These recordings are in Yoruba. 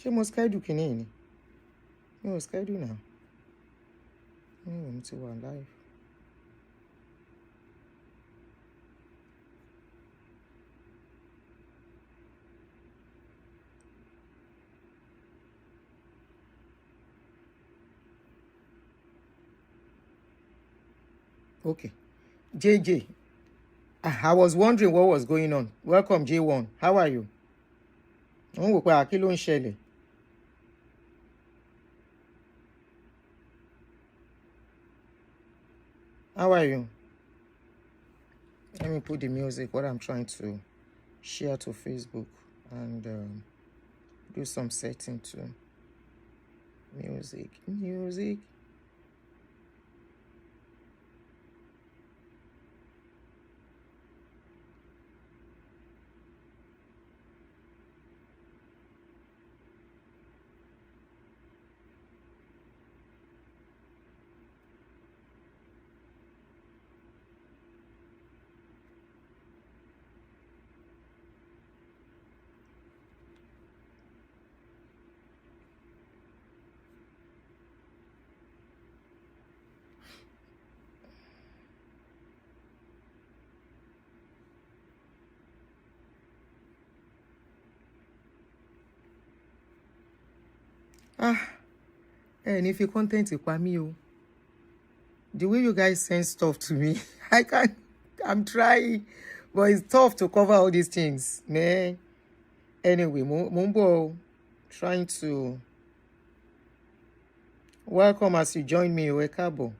She must schedule kini. You must schedule now. It's one life. Okay. JJ. I was wondering what was going on. Welcome, J1. How are you? How are you? Let me put the music, what I'm trying to share to Facebook, and do some setting to music. And if your content is me, the way you guys send stuff to me, I'm trying, but it's tough to cover all these things, man. Anyway, Mumbo trying to welcome as you join me, Wekabo.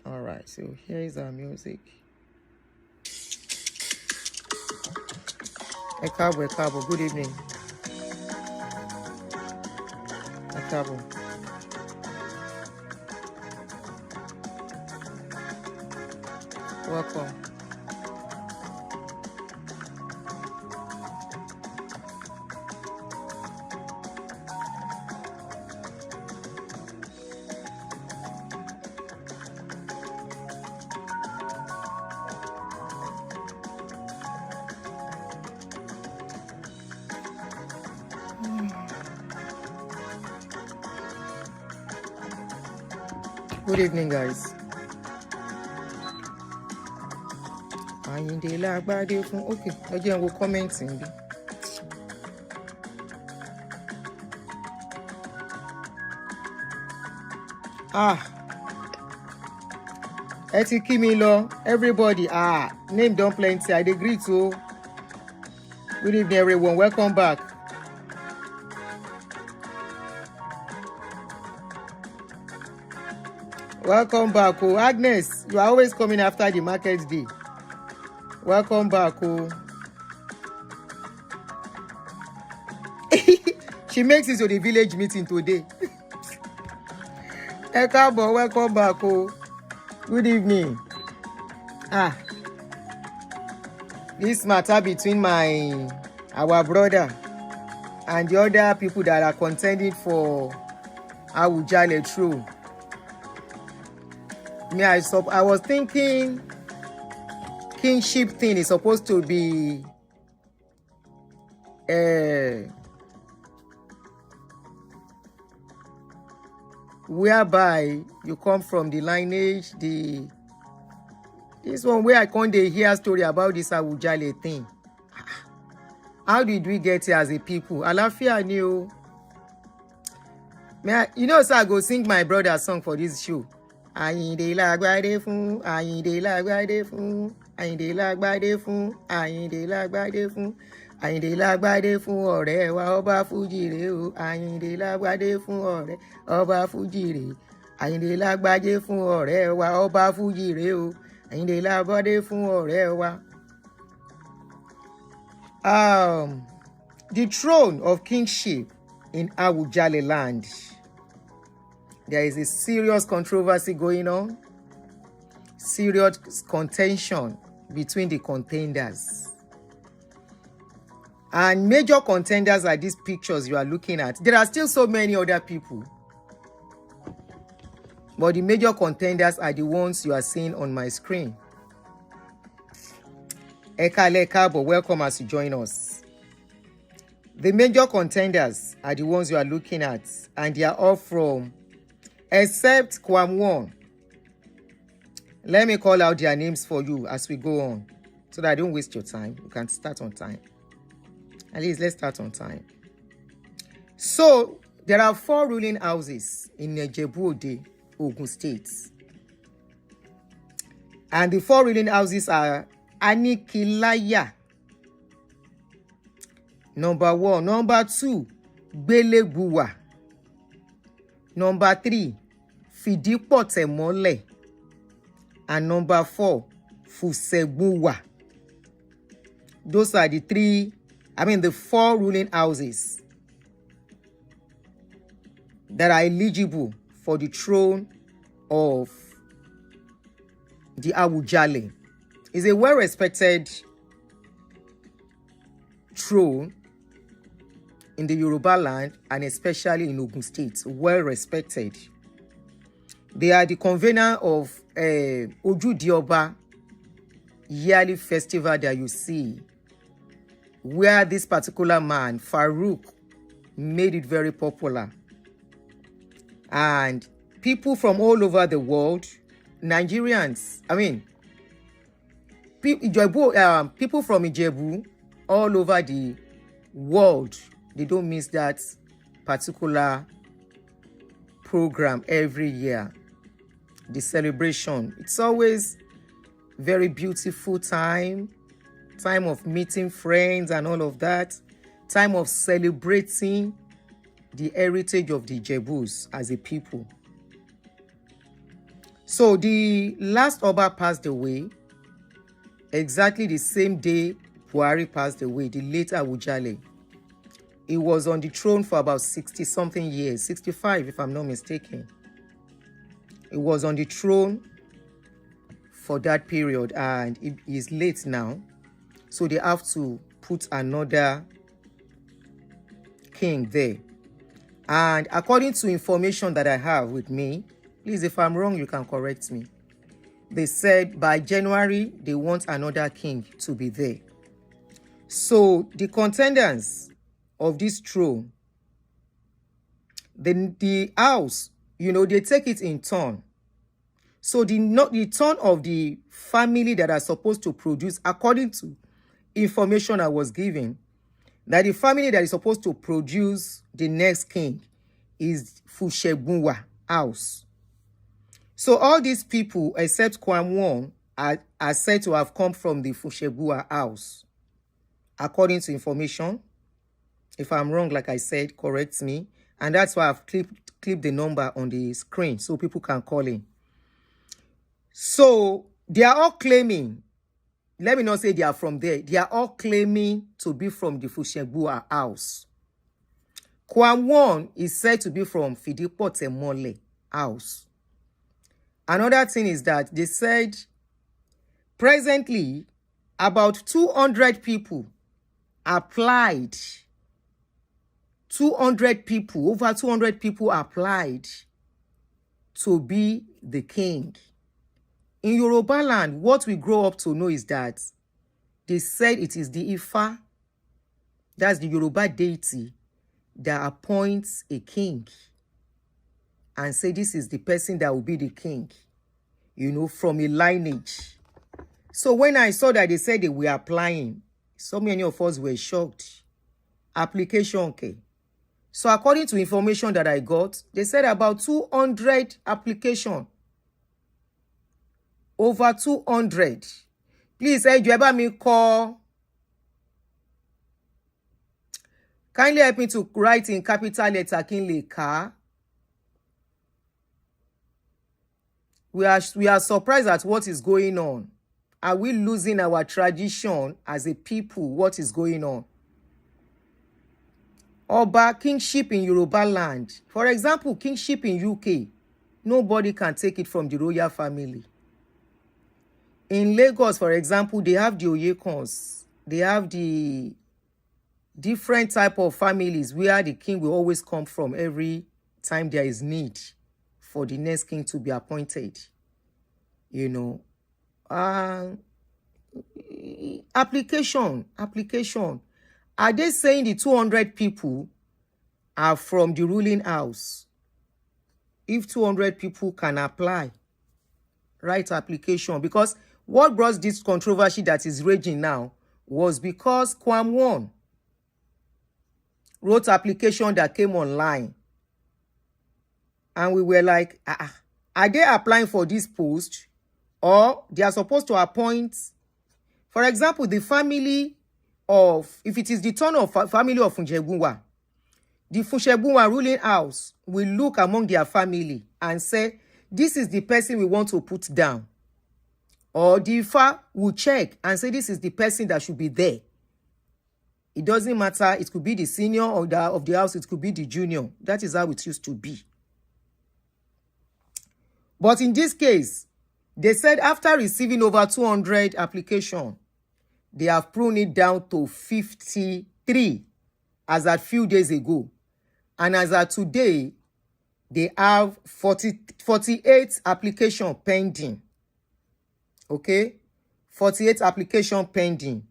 All right, so here is our music. Ekabo, good evening. Ekabo. Welcome. Good evening, guys. Okay, again, we'll comment in the. Eti Kimilo, everybody, name don't plenty. I agree to. Good evening, everyone. Welcome back. Welcome back, oh Agnes. You are always coming after the market day. Welcome back, oh. She makes it to the village meeting today. Ekabo, welcome back, oh. Good evening. This matter between our brother and the other people that are contending for Awujale Trrone. I was thinking kingship thing is supposed to be whereby you come from the lineage, this one where I can't hear story about this Awujale thing. How did we get here as a people? Alafia knew. You know, so I go sing my brother's song for this show. Ayinde lágbádé fún, Ayinde lágbádé fún, Ayinde lágbádé fún, Ayinde lágbádé fún, Ayinde lágbádé fún ọ̀rẹ́ wa ọba Fújì rè o, Ayinde lágbádé fún ọ̀rẹ́ ọba Fújì rè, Ayinde lágbádé fún ọ̀rẹ́ wa ọba Fújì rè o, Ayinde lágbádé fún ọ̀rẹ́ wa. The throne of kingship in Awujale land. There is a serious controversy going on, serious contention between the contenders. And major contenders are these pictures you are looking at. There are still so many other people, but the major contenders are the ones you are seeing on my screen. Ekale Kabo, welcome as you join us. The major contenders are the ones you are looking at, and they are all from, except Kwam. Let me call out their names for you as we go on, so that I don't waste your time. You can start on time. At least let's start on time. So there are 4 ruling houses in Ijebu-Ode, Ogun State. And the 4 ruling houses are Anikilaya, number 1. Number 2, Gbelebuwa. Number 3, Fidipotemole. And number 4, Fusebuwa. Those are the 4 ruling houses that are eligible for the throne of the Awujale. It's a well-respected throne in the Yoruba land, and especially in Ogun State. Well-respected. They are the convener of Ojudioba yearly festival that you see, where this particular man, Farouk, made it very popular. And people from all over the world, Nigerians, people from Ijebu, all over the world, they don't miss that particular program every year. The celebration. It's always very beautiful time of meeting friends and all of that, time of celebrating the heritage of the Ijebus as a people. So the last Oba passed away exactly the same day Buhari passed away, the late Awujale. He was on the throne for about 60-something years, 65 if I'm not mistaken. He was on the throne for that period, and it is late now. So they have to put another king there. And according to information that I have with me, please, if I'm wrong, you can correct me. They said by January, they want another king to be there. So the contenders of this throne, the house, they take it in turn. So the turn of the family that are supposed to produce, according to information I was given, that the family that is supposed to produce the next king is Fusebuwa house. So all these people, except Kwam, are said to have come from the Fusebuwa house, according to information. If I'm wrong, like I said, correct me. And that's why I've clipped the number on the screen so people can call in. So they are all claiming, let me not say they are from there, they are all claiming to be from the Fusebuwa house. Kwam is said to be from Fidipotemole house. Another thing is that they said presently about 200 people applied. 200 people, over 200 people applied to be the king. In Yoruba land, what we grow up to know is that they said it is the Ifa, that's the Yoruba deity, that appoints a king and say this is the person that will be the king, from a lineage. So when I saw that they said they were applying, so many of us were shocked. Application, okay. So according to information that I got, they said about 200 applications. Over 200. Please, you ever me call? Kindly help me to write in capital letter Kinleka. We are surprised at what is going on. Are we losing our tradition as a people? What is going on? Oba, kingship in Yoruba land. For example, kingship in UK. Nobody can take it from the royal family. In Lagos, for example, they have the Oyekons. They have the different type of families where the king will always come from every time there is need for the next king to be appointed. Application. Are they saying the 200 people are from the ruling house? If 200 people can apply, write application, because what brought this controversy that is raging now was because Kwam 1 wrote application that came online. And we were like, are they applying for this post? Or they are supposed to appoint, for example, the family of, if it is the turn of family of Funshegbuwa, the Funshegbuwa ruling house will look among their family and say, this is the person we want to put down. Or the Ifa will check and say, this is the person that should be there. It doesn't matter. It could be the senior of the house. It could be the junior. That is how it used to be. But in this case, they said after receiving over 200 applications, they have pruned it down to 53 as at few days ago. And as at today, they have 48 applications pending. Okay? 48 applications pending.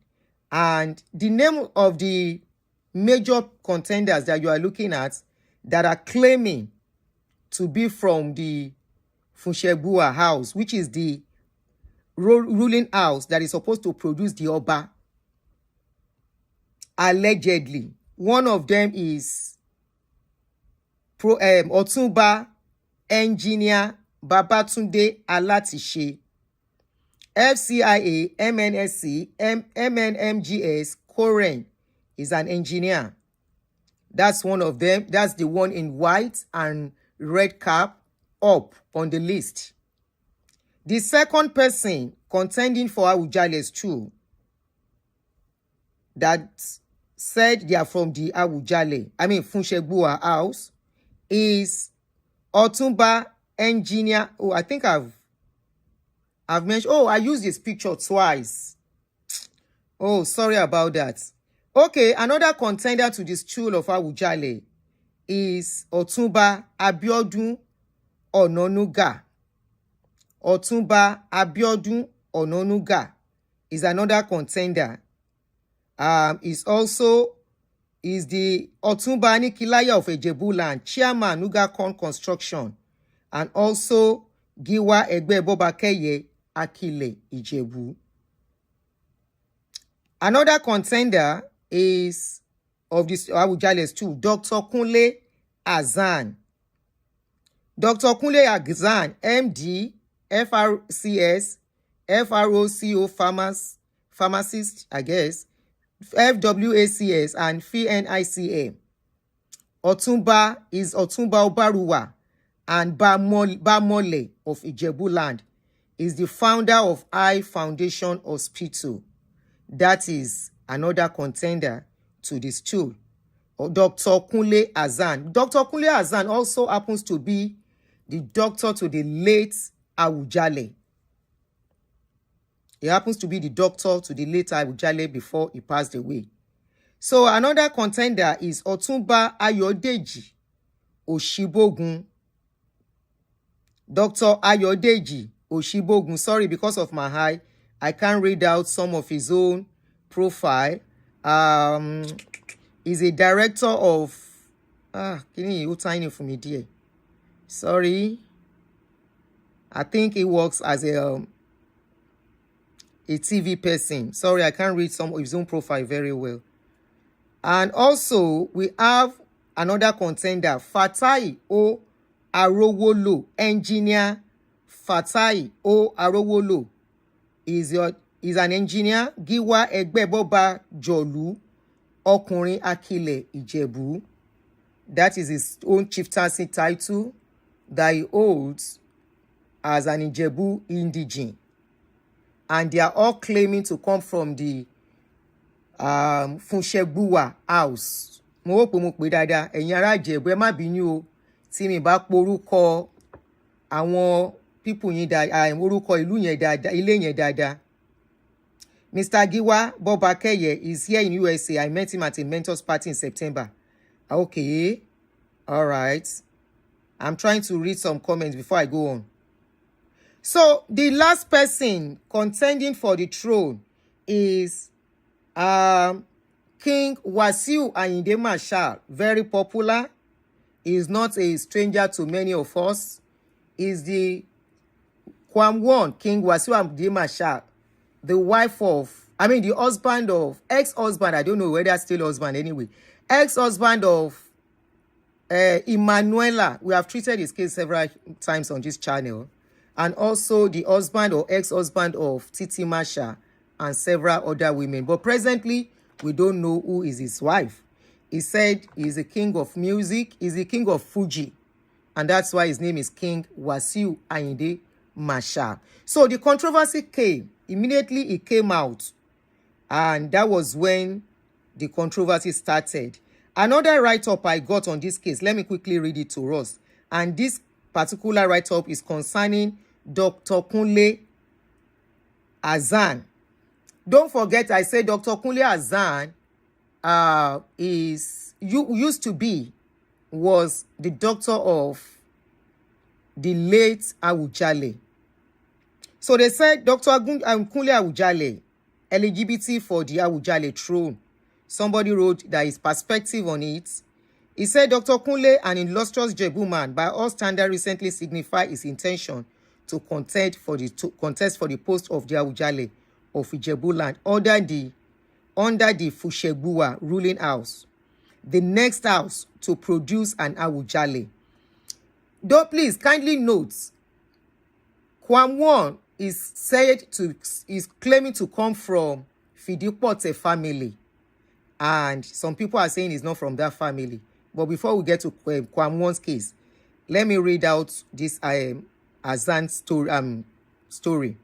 And the name of the major contenders that you are looking at that are claiming to be from the Funshegbuwa house, which is the ruling house that is supposed to produce the Oba, allegedly. One of them is Otunba Engineer Babatunde Alatishe, FCIA, MNSC, MNMGS, Trrone is an engineer. That's one of them. That's the one in white and red cap up on the list. The second person contending for Awujale's too, that said they are from the Funshegbuwa house, is Otunba Engineer. Oh, I think I've mentioned. Oh, I used this picture twice. Oh, sorry about that. Okay, another contender to this stool of Awujale is Otunba Abiodun Ononuga. Otunba Abiodun Ononuga is another contender. Is the Otunba Anikilaya of Ejebuland, chairman Nuga Corn Construction, and also Giwa Egbe Bobakeye Akile Ijebu. Another contender is of this Awujale's too, Dr. Kunle Azan. Dr. Kunle Azan, MD, FRCS, FROCO pharmacist, I guess, FWACS, and FNICA. Otunba is Otunba Obaruwa, and Bamole of Ijebuland is the founder of I Foundation Hospital. That is another contender to this stool. Dr. Kunle Azan. Dr. Kunle Azan also happens to be the doctor to the late Awujale. He happens to be the doctor to the late Awujale before he passed away. So another contender is Otunba Ayodeji Oshibogun. Dr. Ayodeji Oshibogun. Sorry, because of my eye, I can't read out some of his own profile. He's a director of can you tiny for me, dear? Sorry. I think he works as a TV person. Sorry, I can't read some of his own profile very well. And also, we have another contender, Fatai O Arowolo, engineer. Fatai O Arowolo is an engineer. Giwa Egbeboba Jolu, Ọkùnrin Akile Ijebu. That is his own chieftaincy title that he holds as an Ijebu indigene. And they are all claiming to come from the Funshegbuwa house. Mo hope mo pe dada ẹ̀yin ará Ìjẹ̀bú ẹ má bínú o tí mi bá porúkọ àwọn people yín dáadáa, orúkọ ìlú yẹn dáadáa, ilé yẹn dáadáa. Mr. Giwa Bobakeye is here in USA. I met him at a mentors party in September. Okay. All right. I'm trying to read some comments before I go on. So the last person contending for the throne is Trrone King Wasiu Ayinde Marshal, very popular, is not a stranger to many of us, is the Kwam King Wasiu Ayinde Marshal, the the husband of, ex-husband, I don't know whether still husband anyway, ex-husband of Emanuela. We have treated his case several times on this channel. And also the husband or ex-husband of Titi Masha and several other women. But presently, we don't know who is his wife. He said he's the king of music, he's the king of Fuji. And that's why his name is King Wasiu Ayinde Marshal. So the controversy came. Immediately it came out. And that was when the controversy started. Another write-up I got on this case, let me quickly read it to us. And this particular write-up is concerning Dr. Kunle Hassan. Don't forget, I said Dr. Kunle Hassan was the doctor of the late Awujale. So they said Dr. Kunle Awujale, eligibility for the Awujale throne. Somebody wrote that his perspective on it. He said Dr. Kunle, an illustrious Jebu man, by all standards recently signified his intention to contest for the post of the Awujale of Ijebu land under the Fushegbuwa ruling house, the next house to produce an Awujale. Though please kindly note, Kwam is claiming to come from Fidipote family, and some people are saying he's not from that family. But before we get to Kwam case, let me read out this Hassan story.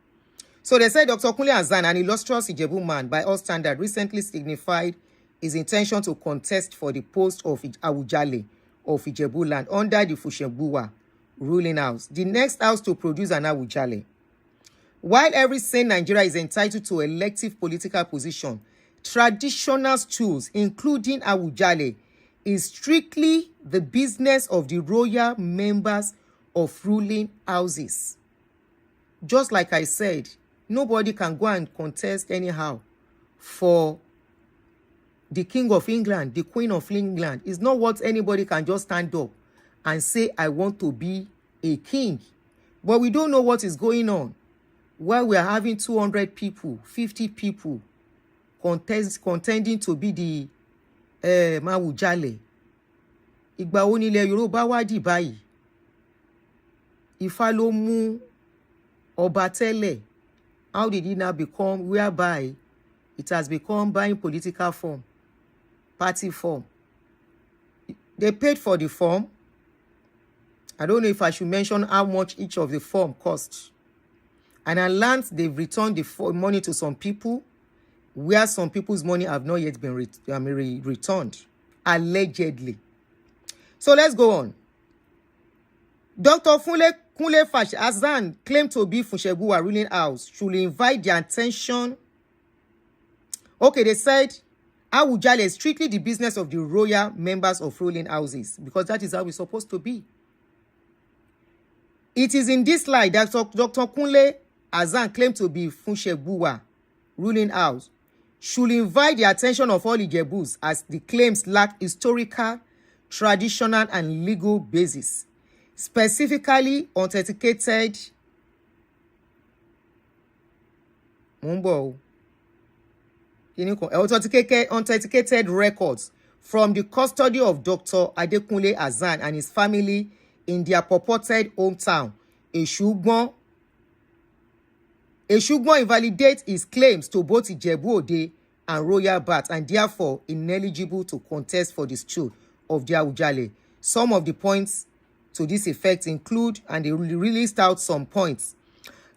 So they said Dr. Kunle Hassan, an illustrious Ijebu man by all standards, recently signified his intention to contest for the post of Awujale of Ijebu land under the Fushegbuwa ruling house, the next house to produce an Awujale. While every sane Nigeria is entitled to elective political position, traditional stools, including Awujale, is strictly the business of the royal members of ruling houses. Just like I said, nobody can go and contest anyhow for the King of England, the Queen of England. It's not what anybody can just stand up and say, I want to be a king. But we don't know what is going on. While we are having 200 people, 50 people contending to be the Awujale. Ìgbà wo ni ilẹ̀ Yorùbá wá dì báyìí? Ifá ló mú ọba tẹ́lẹ̀. How did it now become whereby it has become buying political form, party form? They paid for the form. I don't know if I should mention how much each of the form cost. And I learned they've returned the money to some people, where some people's money have not yet been returned, allegedly. So let's go on. Dr. Kunle Hassan claimed to be Fushegbuwa ruling house should invite their attention. Okay, they said Awujale is strictly the business of the royal members of ruling houses, because that is how it's supposed to be. It is in this light that Dr. Kunle Hassan claimed to be Fushegbuwa ruling house should invite the attention of all Ijebus, as the claims lack historical, traditional, and legal basis, specifically authenticated records from the custody of Dr. Adekunle Hassan and his family in their purported hometown, Eshugbon. Eshugbon invalidates his claims to both Ijebu Ode and Royal Bat, and therefore ineligible to contest for the stool of the Awujale. Some of the points to this effect include, and they released out some points.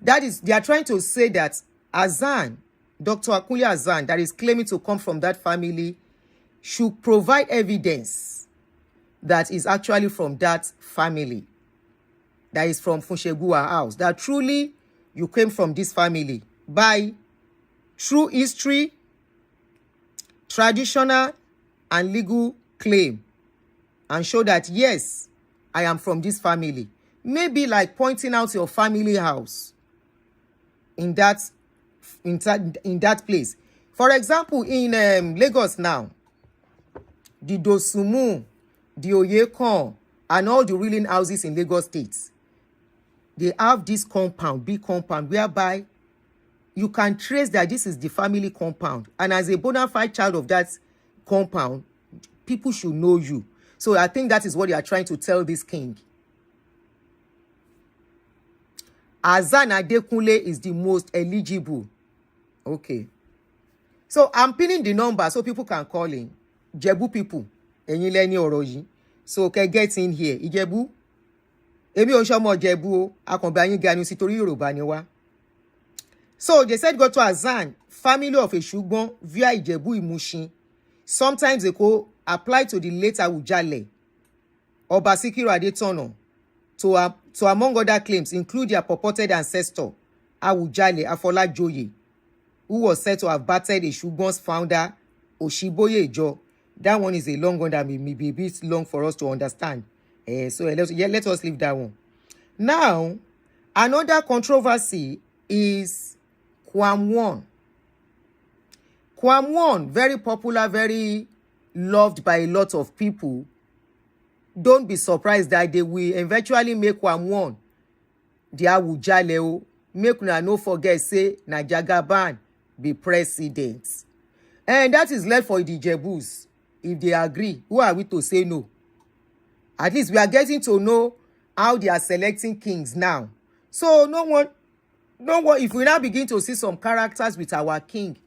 That is, they are trying to say that Hassan, Dr. Kunle Hassan, that is claiming to come from that family, should provide evidence that is actually from that family, that is from Fushegbuwa house, that truly you came from this family by true history, traditional, and legal claim, and show that, yes, I am from this family. Maybe like pointing out your family house in that place. For example, in Lagos now, the Dosumu, the Oyekan, and all the ruling houses in Lagos State. They have this compound, big compound, whereby you can trace that this is the family compound. And as a bona fide child of that compound, people should know you. So I think that is what they are trying to tell this king. Azan Adekunle is the most eligible. Okay. So I'm pinning the number so people can call in. Jebu people. Ẹ̀yin lẹ́ni ọ̀rọ̀ yìí. So can get in here. Ìjẹ̀bú. Èmi ò ṣọmọ Jẹ̀bú o. Akànbí yín ganu sí torí Yorùbá ni wá. So they said go to Azan, family of Eshugbon via Ìjẹ̀bú Ìmúṣin. Sometimes they go apply to the late Awujale, Ọba Síkírù Adétọ̀nà, to among other claims include their purported ancestor Awujale Afolajoye, who was said to have battered Eshugbon's founder Oshiboye Ijo. That one is a long one that may be a bit long for us to understand. So let us leave that one. Now, another controversy is Kwam Kwam, very popular, very loved by a lot of people. Don't be surprised that they will eventually make Kwam the Awujale. Make una no forget say na Jagaban be president. And that is left for the Jebus. If they agree, who are we to say no? At least we are getting to know how they are selecting kings now. So no one, if we now begin to see some characters with our king,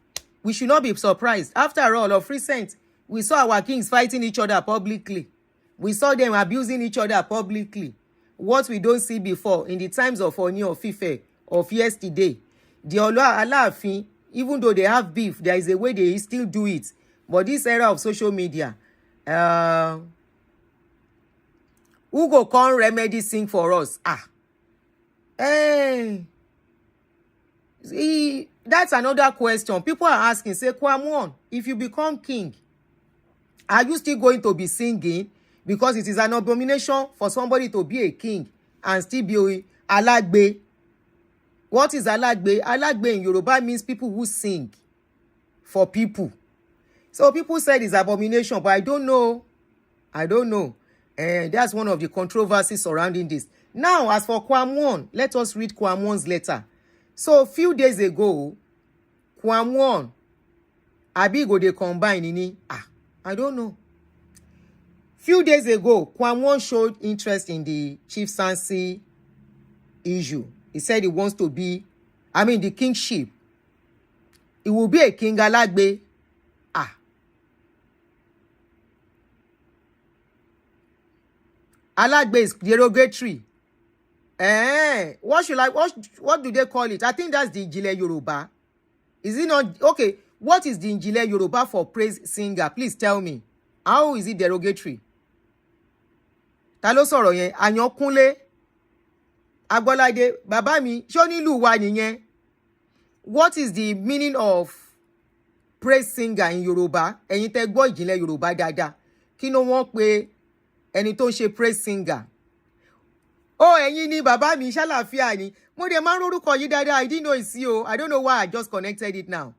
we should not be surprised. After all, of recent, we saw our kings fighting each other publicly. We saw them abusing each other publicly. What we don't see before in the times of Oni of Ife of yesterday. The Alaafin, even though they have beef, there is a way they still do it. But this era of social media, who go come remedy sing for us? That's another question. People are asking, say, Kwam, if you become king, are you still going to be singing? Because it is an abomination for somebody to be a king and still be Alagbe. What is Alagbe? Alagbe in Yoruba means people who sing for people. So people said it's abomination, but I don't know. And that's one of the controversies surrounding this. Now, as for Kwam, let us read Kwam's letter. So a few days ago, Kwam, Abigo they combine in I don't know. Few days ago, Kwam showed interest in the Chief Sansi issue. He said he wants to be, the kingship. It will be a king Alagbe. Alagbe is derogatory. What do they call it? I think that's the Injile Yoruba. Is it not? Okay, what is the Injile Yoruba for praise singer? Please tell me. How is it derogatory? Ta ló sọ̀rọ̀ yẹn? Àyànkúnlé Agbọ́ládé, bàbá mi, ṣó nílùú wa nìyẹn? What is the meaning of praise singer in Yoruba? Ẹ̀yin tẹ́ gbọ́ ìjìnlẹ̀ Yoruba dáadáa. Kí ló wọ́n pè ẹni tó ń ṣe praise singer? Ẹ̀yin ni bàbá mi, ṣàlàáfíà ni. Mo dẹ̀ máa ń rorúkọ yìí dáadáa. I didn't know it's you. I don't know why I just connected it now.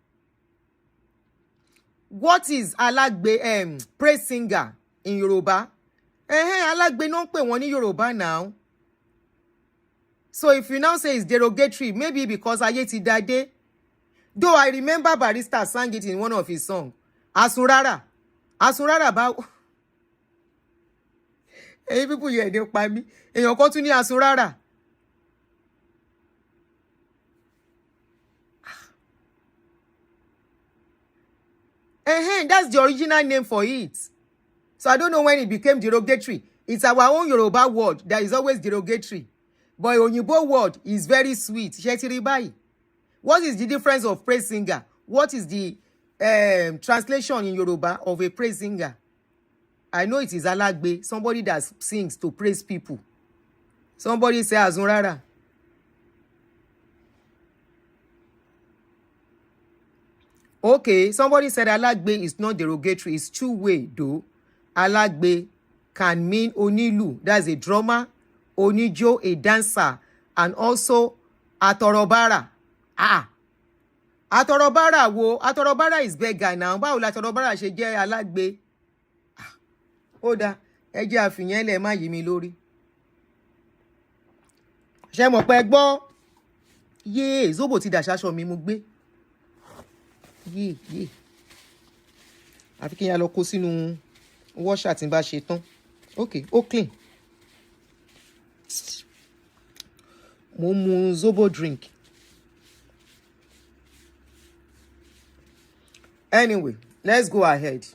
What is Alagbe praise singer in Yoruba? Alagbe no pè wọ́n ní Yoruba now. So if you now say it's derogatory, maybe because ayé ti dade. Though I remember Barrister sang it in one of his songs. Asunrara bá. People here dey pa mí. Èèyàn kan tún ní Asunrara. That's the original name for it. So I don't know when it became derogatory. It's our own Yoruba word that is always derogatory. But Oyinbo word is very sweet. Shetiribai. What is the difference of praise singer? What is the translation in Yoruba of a praise singer? I know it is Alagbe, somebody that sings to praise people. Somebody say Azunrara. Okay, somebody said Alagbe is not derogatory. It's two-way though. Alagbe can mean Onilu, that's a drummer, Onijo, a dancer, and also Atorobara. Atorobara is beggar now. Báwo la Atorobara ṣe jẹ́ Alagbe? ó dáa ẹ jẹ́ àfihàn lẹ̀ má yí mi lórí. ṣé mo pẹ́ gbọ́ yéé zobo ti dàṣàṣọ mi mo gbé yéé àfi kí n yà lọ kó sínú wọ́ṣà tí n bá ṣe tán. Ok ó clean. mo mu zobo drink. Anyway, let's go ahead.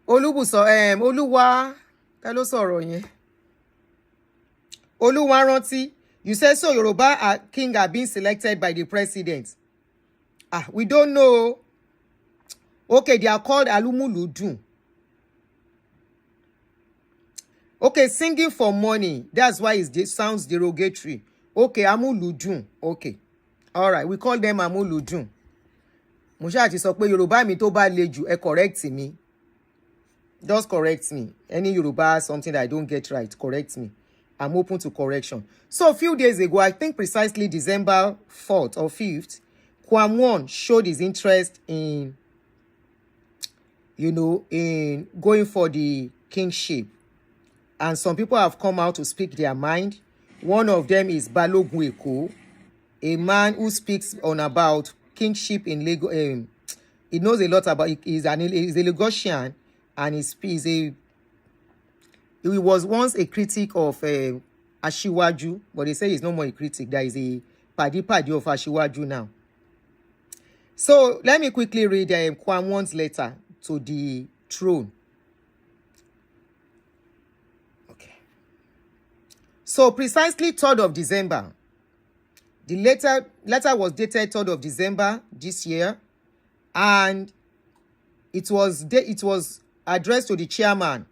Olúbùsọ Olúwa ta ló sọ̀rọ̀ yẹn? Olúwa rántí, you said so Yoruba king are being selected by the president. We don't know. Okay, they are called Alumuludun. Okay, singing for money. That's why it sounds derogatory. Okay, Amuludun. Okay. All right, we call them Amuludun. Mo ṣáà ti sọ pé Yorùbá mi tó bá le jù, ẹ correct me. Just correct me. Any Yoruba, something that I don't get right, correct me. I'm open to correction. So a few days ago, I think precisely December 4th or 5th, Kwamwon showed his interest in, in going for the kingship. And some people have come out to speak their mind. One of them is Balogun Eko, a man who speaks on about kingship in Lagos. He knows a lot about it. He's a Lagosian, and he was once a critic of Ashiwaju, but they say he's no more a critic. There is a paddy of Ashiwaju now. So let me quickly read Kwamwon's letter to the Trrone. Okay. So precisely 3rd of December, the letter was dated 3rd of December this year, and it was addressed to the chairman,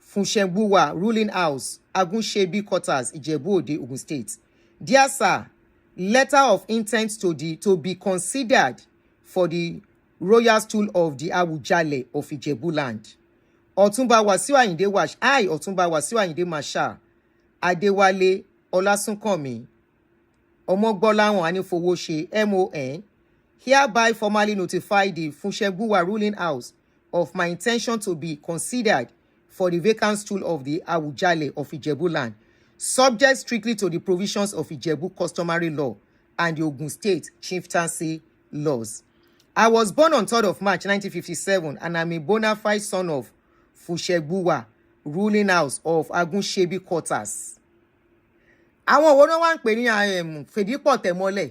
Funshenbuwa ruling house, Agunshebi quarters, Ijebu-Ode, Ogun State. Dear sir, letter of intent to be considered for the royal stool of the Awujale of Ijebu land. Ọ̀túnba Wasiu Ayinde Ọ̀túnba Wasiu Ayinde Marshal, Adewale Olasunkanmi, Omogbolahan Anifowose, MON, hereby formally notify the Funshenbuwa ruling house of my intention to be considered for the vacant stool of the Awujale of Ijebu land, subject strictly to the provisions of Ijebu customary law and the Ogun State chieftaincy laws. I was born on 3rd of March 1957, and I'm a bona fide son of Funshenbuwa ruling house of Agunshebi quarters. Àwọn wo náà wá ń pè ní Fèdípọ̀ Tẹ̀mọ́lẹ̀.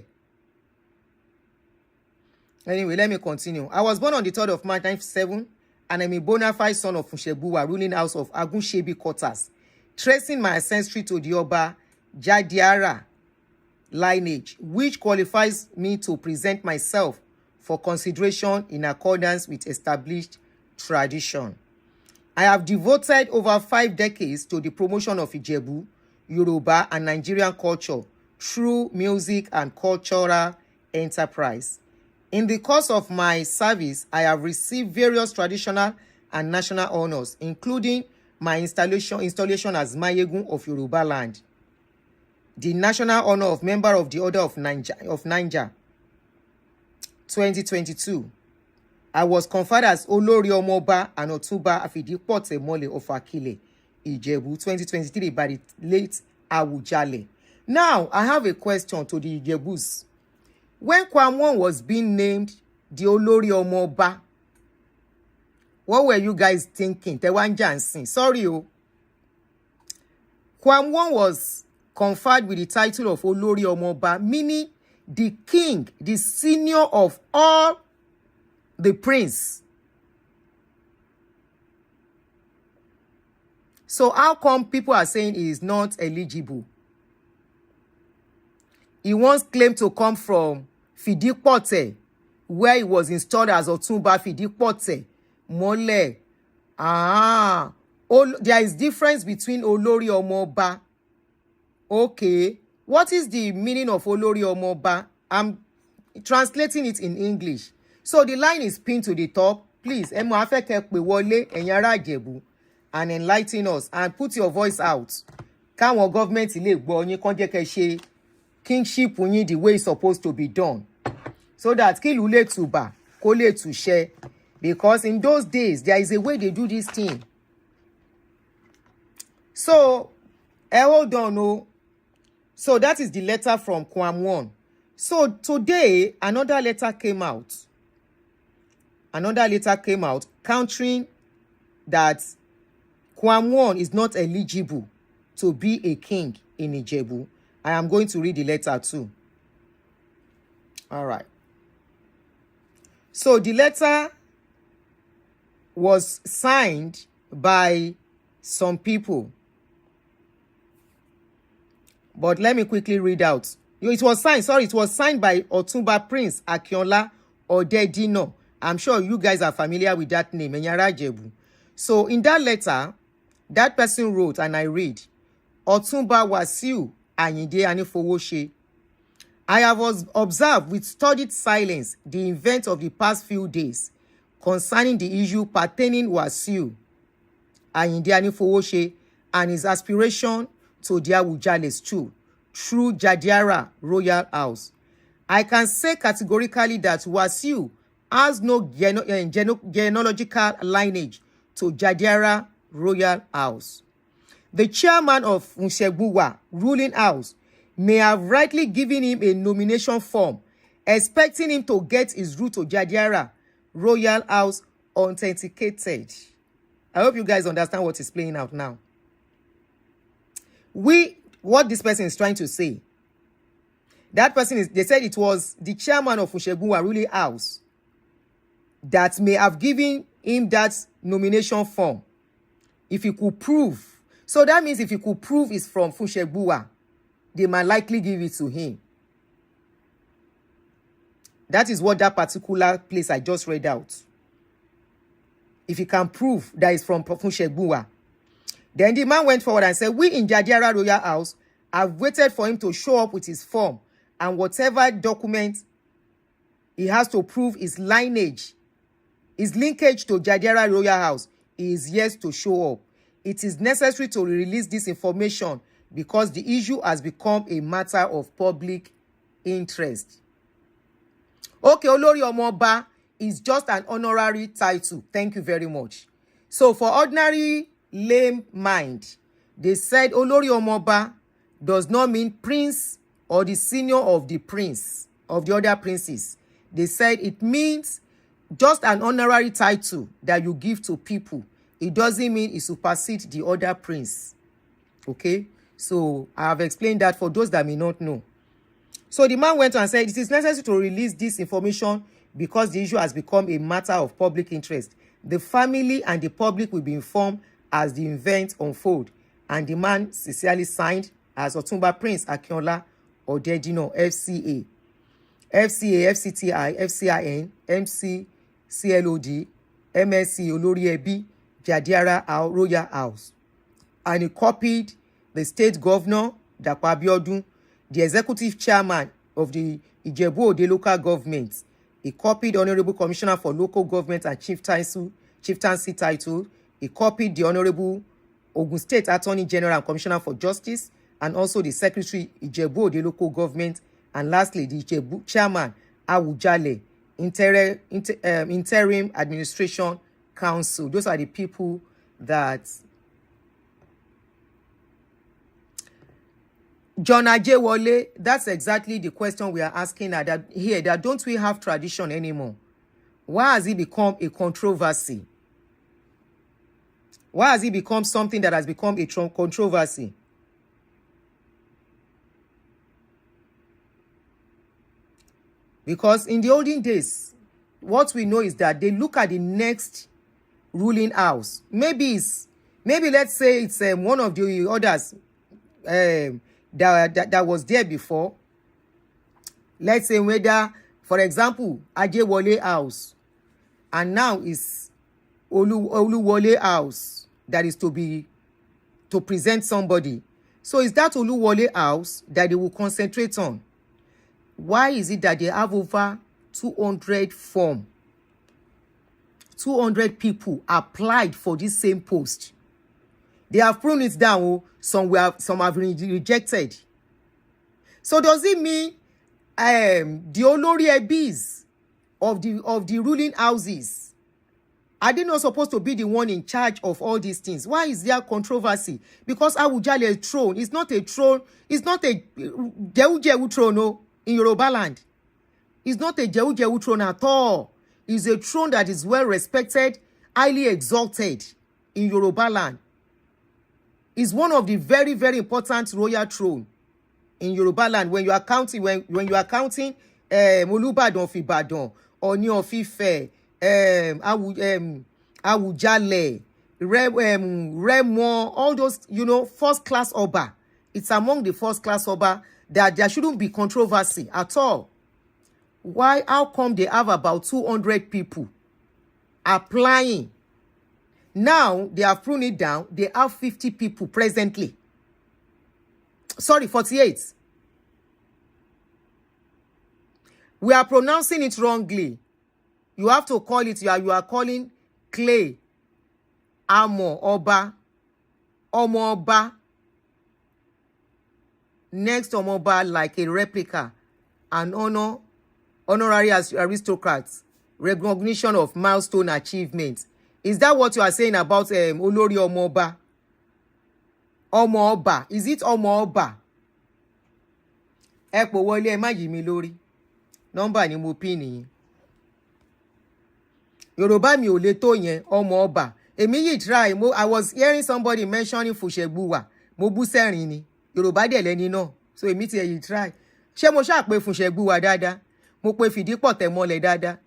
Anyway, let me continue. I was born on the 3rd of March 1957, and I'm a bona fide son of Funshenbuwa ruling house of Agunshebi quarters, tracing my ancestry to the Oba Jadiara lineage, which qualifies me to present myself for consideration in accordance with established tradition. I have devoted over 5 decades to the promotion of Ijebu, Yoruba, and Nigerian culture through music and cultural enterprise. In the course of my service, I have received various traditional and national honors, including my installation as Mayegun of Yoruba land, the national honor of Member of the Order of Niger 2022. I was conferred as Olori Omoba and Otunba Afidipo Temole of Akile, Ijebu 2023 by the late Awujale. Now, I have a question to the Ijebus. When Kwamwon was being named the Olori Omoba, what were you guys thinking? Tewan Jansen. Sorry. Kwamwon was conferred with the title of Olori Omoba, meaning the king, the senior of all the prince. So how come people are saying he is not eligible? He once claimed to come from Fidipote, where he was installed as Otunba Fidipote. Mole. There is difference between Olori Omoba. Okay. What is the meaning of Olori Omoba? I'm translating it in English. So the line is pinned to the top. Please, and enlighten us and put your voice out. Káwọn government ilé gbọ́ yín kàn jẹ́ kẹ́ ṣe kingship yín the way it's supposed to be done. so that kílù lè tùbà kó lè tùṣẹ, because in those days there is a way they do this thing. So hold on. Oh, so that is the letter from Kwam1. So today another letter came out. Another letter came out countering that Kwam1 is not eligible to be a king in Ijebu. I am going to read the letter too. All right. So the letter was signed by some people. But let me quickly read out. It was signed by Otumba Prince Akinola Odedino. I'm sure you guys are familiar with that name, Enyara Jebu. So in that letter, that person wrote, and I read, Otumba Wasiu Ayinde Anifowose, I have observed with studied silence the events of the past few days concerning the issue pertaining Wasiu Ayinde Anifowose and his aspiration to the Awujale's too, through Jadiara Royal House. I can say categorically that Wasiu has no genealogical lineage to Jadiara Royal House. The chairman of Nsegbuwa ruling house may have rightly given him a nomination form, expecting him to get his route to Jadiara Royal House authenticated. I hope you guys understand what is playing out now. What this person is trying to say, that person they said it was the chairman of Nsegbuwa ruling house that may have given him that nomination form. If he could prove, so that means if he could prove it's from Nsegbuwa, they might likely give it to him. That is what that particular place I just read out. If he can prove that it's from Nsegbuwa. Then the man went forward and said, we in Jadiara Royal House have waited for him to show up with his form and whatever document he has to prove his lineage, his linkage to Jadiara Royal House, he is yet to show up. It is necessary to release this information because the issue has become a matter of public interest. Okay, Olori Omoba is just an honorary title. Thank you very much. So for ordinary lame mind, they said Olori Omoba does not mean prince or the senior of the prince, of the other princes. They said it means just an honorary title that you give to people. It doesn't mean it supersedes the other prince. Okay? So I have explained that for those that may not know. So the man went on and said, it is necessary to release this information because the issue has become a matter of public interest. The family and the public will be informed as the event unfold. And the man sincerely signed as Otumba Prince Akinola Odedino, FCA. FCA, FCTI, FCIN, MC, CLOD, MSC, Olori Ebi, Jadiara Royal House. And he copied the state governor, Dapo Abiodun, the executive chairman of the Ijebu-Ode local government. He copied the Honorable Commissioner for Local Government and Chieftaincy title. He copied the Honorable Ogun State Attorney General and Commissioner for Justice, and also the Secretary Ijebu-Ode Local Government, and lastly the Ijebu Chairman Awujale Interim Administration Council. Those are the people that John Ajewole, that's exactly the question we are asking here, that don't we have tradition anymore? Why has it become a controversy? Why has it become something that has become a controversy? Because in the olden days, what we know is that they look at the next ruling house. Maybe let's say it's one of the others that was there before. Let's say whether, for example, Ajewole House, and now is Oluwole House that is to present somebody. So is that Oluwole House that they will concentrate on? Why is it that they have over 200 form? 200 people applied for this same post. They have thrown it down. Some have been rejected. So does it mean the olórí ẹbís of the ruling houses, are they not supposed to be the one in charge of all these things? Why is there controversy? Because Awujale throne is not a throne. It's not a jewu throne, no, in Yoruba land. It's not a jewu throne at all. It's a throne that is well respected, highly exalted in Yoruba land. It's one of the very, very important royal throne in Yoruba land. When you are counting, when you are counting Olúbàdàn of Ìbàdàn, Ọọ̀ni of Ifẹ̀, Awujale, Remo, all those, first class Oba. It's among the first class Oba that there shouldn't be controversy at all. Why? How come they have about 200 people applying? Now they have pruned it down. They have 50 people presently. Sorry, 48. We are pronouncing it wrongly. You have to call it, you are calling clay, Amo, Oba, Omo Oba. Next Omo Oba like a replica, an honorary aristocrats, recognition of milestone achievements. Is that what you are saying about Olórí Ọmọ Ọba? Ọmọ Ọba. Is it Ọmọ Ọba? Ẹ pò wọlé ẹ má yí mi lórí. Nọ́mbà ni mo pín nìyẹn. Yorùbá mi ò lè tó yẹn Ọmọ Ọba. Èmi yìí try. I was hearing somebody mentioning Fùṣẹ̀gbùwà. Mo bú sẹ́rìn ni. Yorùbá dẹ̀ lẹ́ni náà. So èmi ti yìí try. Ṣé mo ṣáà pé Fùṣẹ̀gbùwà dáadáa? Mo pe Fìdípọ̀ tẹ̀ mọ́lẹ̀ dáadáa.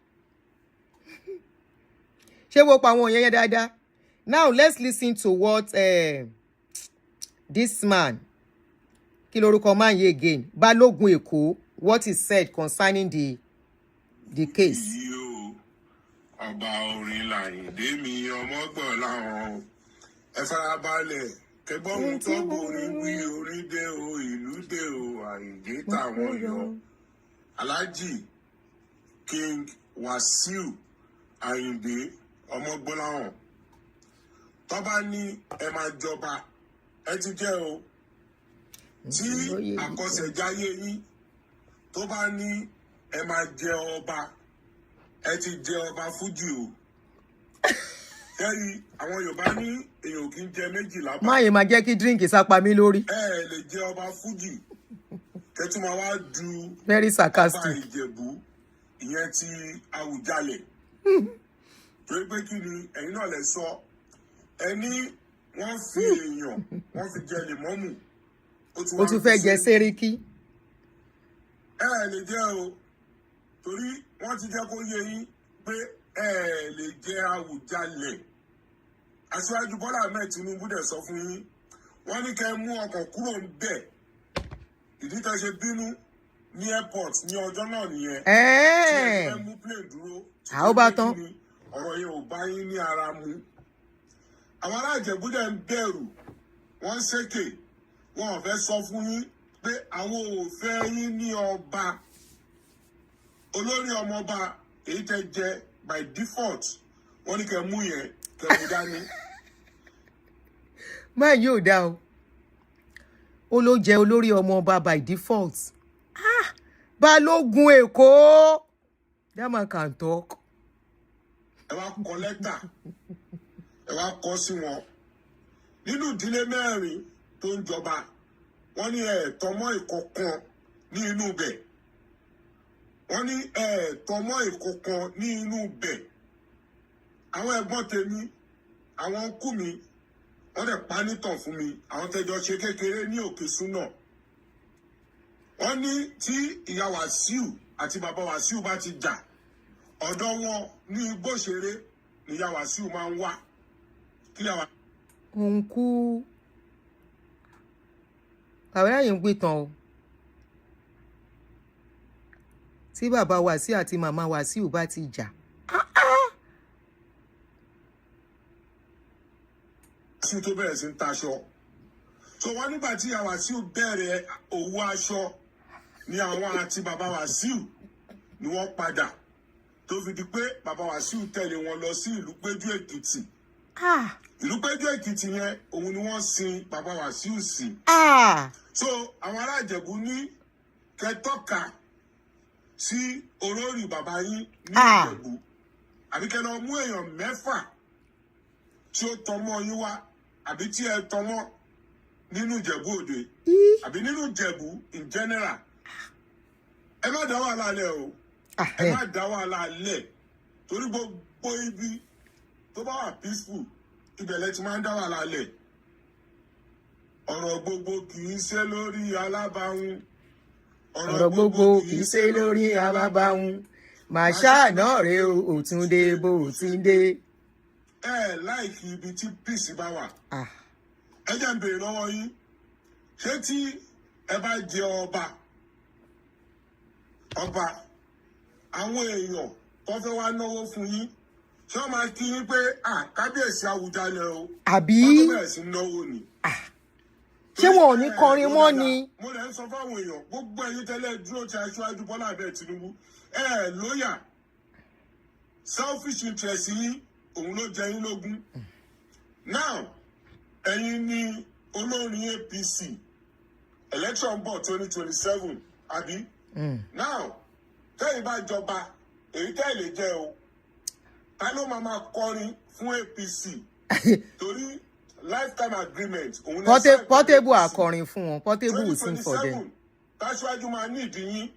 Ṣé wo pa àwọn yẹn dáadáa? Now let's listen to what this man, kí lorúkọ man yìí again, Balógun Èkó, what he said concerning the case. Ọba orin Láyìndé mi ọmọgbọ̀n láwọn ẹ farabalẹ̀ kẹgbọ́n tó borí wí orin dé o ìlú dé o Àyìndé táwọn yọ. Alhaji King Wasiu Àyìndé ọmọgbọ́n láwọn tó bá ní ẹ máa jọba ẹ ti jẹ́ o, tí àkọsẹ̀jáyé yín tó bá ní ẹ máa jẹ ọba ẹ ti jẹ ọba fújì o. Kẹ́rì àwọn Yorùbá ní èèyàn kì í jẹ méjì lábá. Máyè máa jẹ́ kí díríǹkì sápá mi lórí. Ẹ lè jẹ ọba fújì kẹ́tù máa wá du very sarcastic ọba Ìjẹ̀bú ìyẹn ti Awùjalẹ̀. Torí pé kí ni ẹ̀yin náà lè sọ ẹni wọ́n fi èèyàn wọ́n fi jẹ lèmọ́mù. Ó tún fẹ́ jẹ sẹ́ríkì. Ẹ lè jẹ́ o torí wọ́n ti jẹ́ kó yé yín pé ẹ lè jẹ́ Awùjalẹ̀. Aṣíwájú Bọ́lá Ahmed Tinubu dẹ̀ sọ fún yín wọ́n ní kẹ́ mú ọkọ̀ kúrò ń bẹ̀. Ìdí tẹ́ ṣe bínú ní airport ní ọjọ́ náà nìyẹn. Tí ẹ fẹ́ mú plane dúró. Àwọn bá tán. Ọ̀rọ̀ yẹn ò bá yín ní ara mu. Àwọn ará Ìjẹ̀bú dẹ̀ ń bẹ̀rù wọ́n ń ṣèké wọn ò fẹ́ sọ fún yín pé àwọn ò fẹ́ yín ní ọba. Olórí ọmọọba èyí tẹ́ jẹ by default wọ́n ní kẹ́ mú yẹn kẹ́ mú dání. Máa yóò dá o. Ó ló jẹ olórí ọmọọba by default. Balógun Èkó. That man can talk. Ẹ wá kọ lẹ́tà ẹ wá kọ sí wọn nínú ìdílé mẹ́rin tó ń jọba wọ́n ní tọmọ ìkọ̀kan ní inú bẹ̀. Wọ́n ní tọmọ ìkọ̀kan ní inú bẹ̀. Àwọn ẹ̀gbọ́n tèmi àwọn kú mi wọ́n dẹ̀ pa nítàn fún mi àwọn tẹ́jọ ṣe kékeré ní Òkè Súnà. Wọ́n ní tí ìyá Wàsíù àti bàbá Wàsíù bá ti jà ọ̀dọ̀ wọn ní Igbóṣeré ni ìyá Wàsíù máa ń wá. Kí ìyá Wàsíù. Òun kú. Àwọn ẹ̀yìn ń gbìtàn o. Tí bàbá Wàsíù àti màmá Wàsíù bá ti jà. Wàsíù tó bẹ̀rẹ̀ sí ń taṣọ. So wọ́n nígbà tí ìyá Wàsíù bẹ̀rẹ̀ òwò aṣọ ni àwọn àti bàbá Wàsíù ni wọ́n padà tó fi di pé bàbá Wàsíù tẹ̀lé wọn lọ sí ìlú Péjú Èkìtì. Ìlú Péjú Èkìtì yẹn òun ni wọ́n sin bàbá Wàsíù sí. So àwọn ará Ìjẹ̀bú ní kẹtọ́ka sí olórí bàbá yín ní Ìjẹ̀bú àbí kẹ́ lọ mú èèyàn 6 tí ó tọmọ yín wá àbí tí ẹ tọmọ nínú Ìjẹ̀bú Òde àbí nínú Ìjẹ̀bú in general. Ẹ má dá wàhálà lẹ̀ o. Ẹ má dá wàhálà lẹ̀ torí gbogbo ibi tó bá wà peaceful ibẹ̀lẹ̀ ti máa ń dá wàhálà lẹ̀. Ọ̀rọ̀ gbogbo kì í ṣe lórí alábàáhùn. Ọ̀rọ̀ gbogbo kì í ṣe lórí alábàáhùn. Màṣá náà rè o, òtúndé bó o ti ń dé. Láìkí ibi tí peace bá wà. Ẹ jẹ́ ń béèrè lọ́wọ́ yín. Ṣé tí ẹ bá jẹ ọba àwọn èèyàn tó fẹ́ wá náwó fún yín ṣé wọ́n máa kí yín pé kábíyèsí Awùjalè o àbí wọ́n tó bẹ̀rẹ̀ sí náwó ni. ṣé wọn ò ní kọrin mọ́ ni. mo lè ń sọ fáwọn èèyàn gbogbo ẹ̀yin tẹ́lẹ̀ dúró ti Aṣíwájú Bọ́lá Ahmed Tinubu lóyà selfish interest yín òun ló jẹ yín lógún. Now ẹ̀yin ni olórin APC election bọ̀ 2027 àbí. Now tẹ́yìn bá jọba èyí tẹ́ lè jẹ́ o ta ló máa kọrin fún APC torí lifetime agreement òun ní Portable akọrin fún wọn. Portable will sing for them. Tàṣíwájú máa ní ìdí yín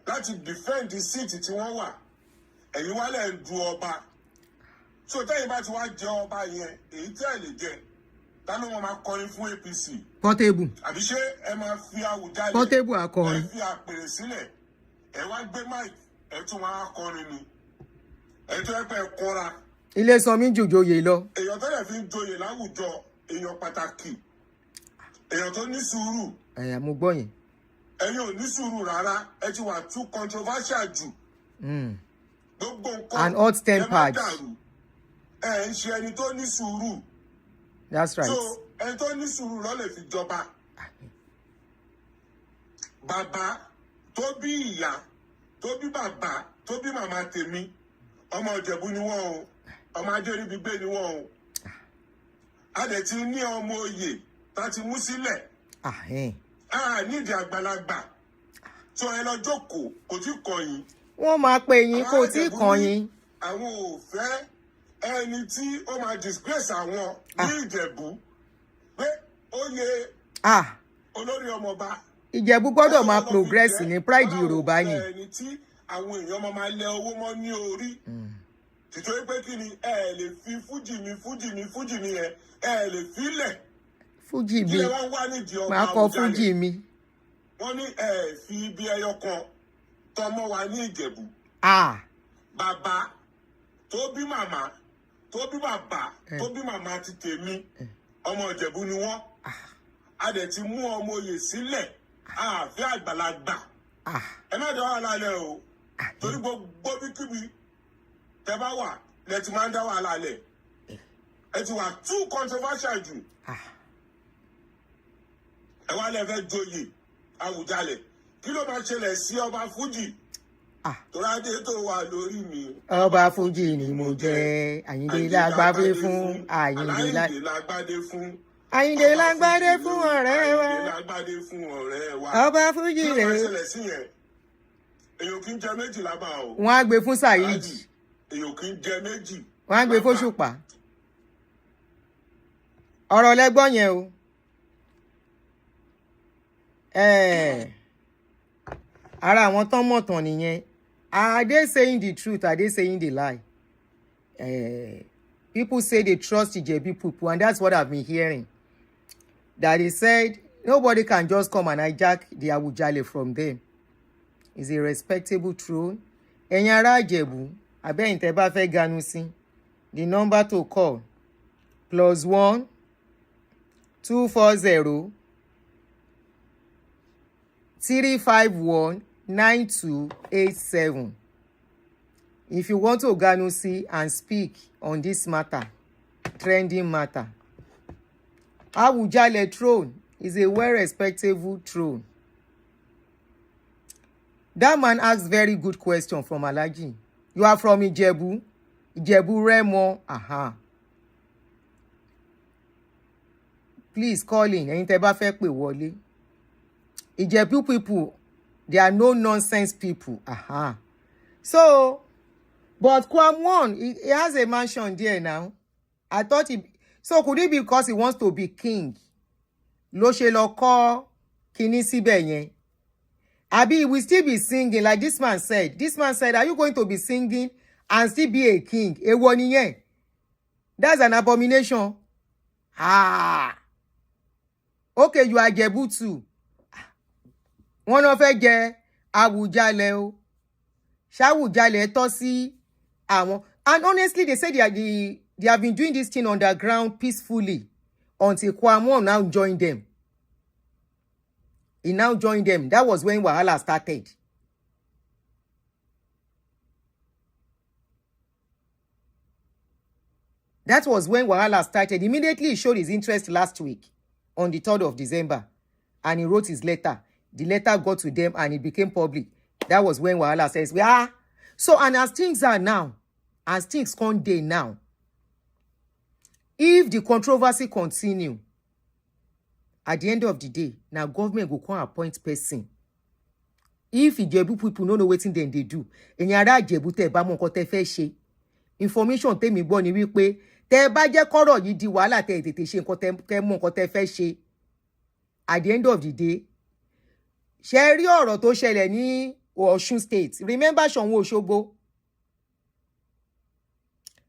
láti defend the seat tí wọ́n wà ẹ̀yin wálẹ̀ ń du ọba so tẹ́yìn bá ti wá jẹ ọba yẹn èyí tẹ́ lè jẹ ta ló máa kọrin fún APC. Portable. àbí ṣé ẹ máa fi Awùjalè Portable akọrin. ẹ fi àpèrè sílẹ̀ ẹ wá gbé mic ẹ tún wá kọrin ni ẹ tó ẹ pẹ́ kọ́ra. Ilé Sanmi jòjòyè lọ. Èèyàn tẹ́lẹ̀ fi ń joyè láwùjọ èèyàn pàtàkì èèyàn tó ní sùúrù. Mo gbọ́ yẹn. Ẹ̀yin ò ní sùúrù rárá ẹ ti wà too controversial jù. Gbogbo nǹkan and hot tempered. ẹ ń ṣe ẹni tó ní sùúrù. That's right. So ẹni tó ní sùúrù ló lè fi jọba. Bàbá tó bí ìyá tó bí bàbá tó bí màmá tèmi ọmọ Ìjẹ̀bú ni wọ́n o ọmọ Ajẹ́rìbígbé ni wọ́n o a dẹ̀ ti ní ọmọ oyè tá ti mú sílẹ̀ nídìí àgbàlagbà tó ẹ lọ jókòó kò tí kàn yín. Wọ́n máa pè yín kò tí kàn yín. Àwọn ò fẹ́ ẹni tí ó máa disgrace àwọn ní Ìjẹ̀bú pé ó yẹ olórí ọmọọba. Ìjẹ̀bú gbọ́dọ̀ máa progress ní pride Yorùbá ni. Ẹni tí àwọn èèyàn máa lẹ owó mọ́ ní orí. Tìtorí pé kí ni ẹ lè fi fújì mi yẹn ẹ lè filẹ̀. Fújì mi ilé wọn wá nídìí ọba máa kọ fújì mi. Wọ́n ní ẹ fi ibi ẹyọ kan tọmọ wa ní Ìjẹ̀bú. Bàbá tó bí màmá tó bí bàbá tó bí màmá ti tèmi ọmọ Ìjẹ̀bú ni wọ́n. A dẹ̀ ti mú ọmọ oyè sílẹ̀ àfẹ́ àgbàlagbà. Ẹ má dá wàhálà lẹ̀ o torí gbogbo bíkíbi tẹ bá wà lẹ ti máa ń dá wàhálà lẹ̀ ẹ ti wà too controversial jù. Ẹ wá lẹ fẹ́ joyè Awùjalè kí ló máa ṣẹlẹ̀ sí ọba Fújì torí tó wà lórí mi. Ọba Fújì ni mo jẹ́ Àyìndé lágbádé fún Àyìndé lágbádé fún. Àyìndé lágbádé fún ọ̀rẹ́ wa. Àyìndé lágbádé fún ọ̀rẹ́ wa. Ọba Fújì rẹ̀. Kí ló máa ṣẹlẹ̀ sí yẹn? Èèyàn kì í jẹ méjì lábà o. Wọ́n á gbé fún Saheed. Èèyàn kì í jẹ méjì. Wọ́n á gbé fóṣùpá. Ọ̀rọ̀ lẹ́gbọ́n yẹn o. Ara àwọn tán mọ̀tàn nìyẹn. Are they saying the truth? Are they saying the lie? People say they trust Ijebu people, and that's what I've been hearing. That they said nobody can just come and hijack the Awujale from them. It's a respectable throne. Ẹ̀yin ará Ìjẹ̀bú, àbẹ́yìn tẹ́ bá fẹ́ ganu sí. The number to call +1 240 351 9287. If you want to ganu see and speak on this matter, trending matter. Awujale throne is a well-respectable throne. That man asked very good question from Alhaji. You are from Ijebu? Ijebu Remo. Please call in. Ẹ̀yin tẹ́ bá fẹ́ pè wọlé. Ijebu people, They are no nonsense people. So, but Kwam he has a mansion there now. I thought so could it be because he wants to be king? Ló ṣe lọ kọ́ kíní síbẹ̀ yẹn. Abi, he will still be singing like this man said. This man said, are you going to be singing and still be a king? Èwo nìyẹn. That's an abomination. Okay, you are Jebu too. One of fẹ́ jẹ Awujale o. Awujale tọ́ sí àwọn. And honestly, they said they have been doing this thing underground peacefully until Kwam now joined them. He now joined them. That was when Wahala started. That was when Wahala started. Immediately he showed his interest last week on the 3rd of December. And he wrote his letter. The letter got to them and it became public. That was when Wahala says, So, and as things are now, as things come day now, if the controversy continue, at the end of the day, now government will come appoint person. If Ijebu people don't know what then they do, and yara Ijebu te ba mo nkan te fẹ́ ṣe. Information te mi gbọ́ ni wípé tẹ́ bá jẹ́ kọ́rọ̀ yìí di wàhálà tẹ́ tètè ṣe nǹkan tẹ́ mọ̀ nǹkan tẹ́ fẹ́ ṣe. At the end of the day, ṣé rí ọ̀rọ̀ tó ṣẹlẹ̀ ní Ọ̀ṣun state. Remember Ṣọ̀ún Òṣogbo?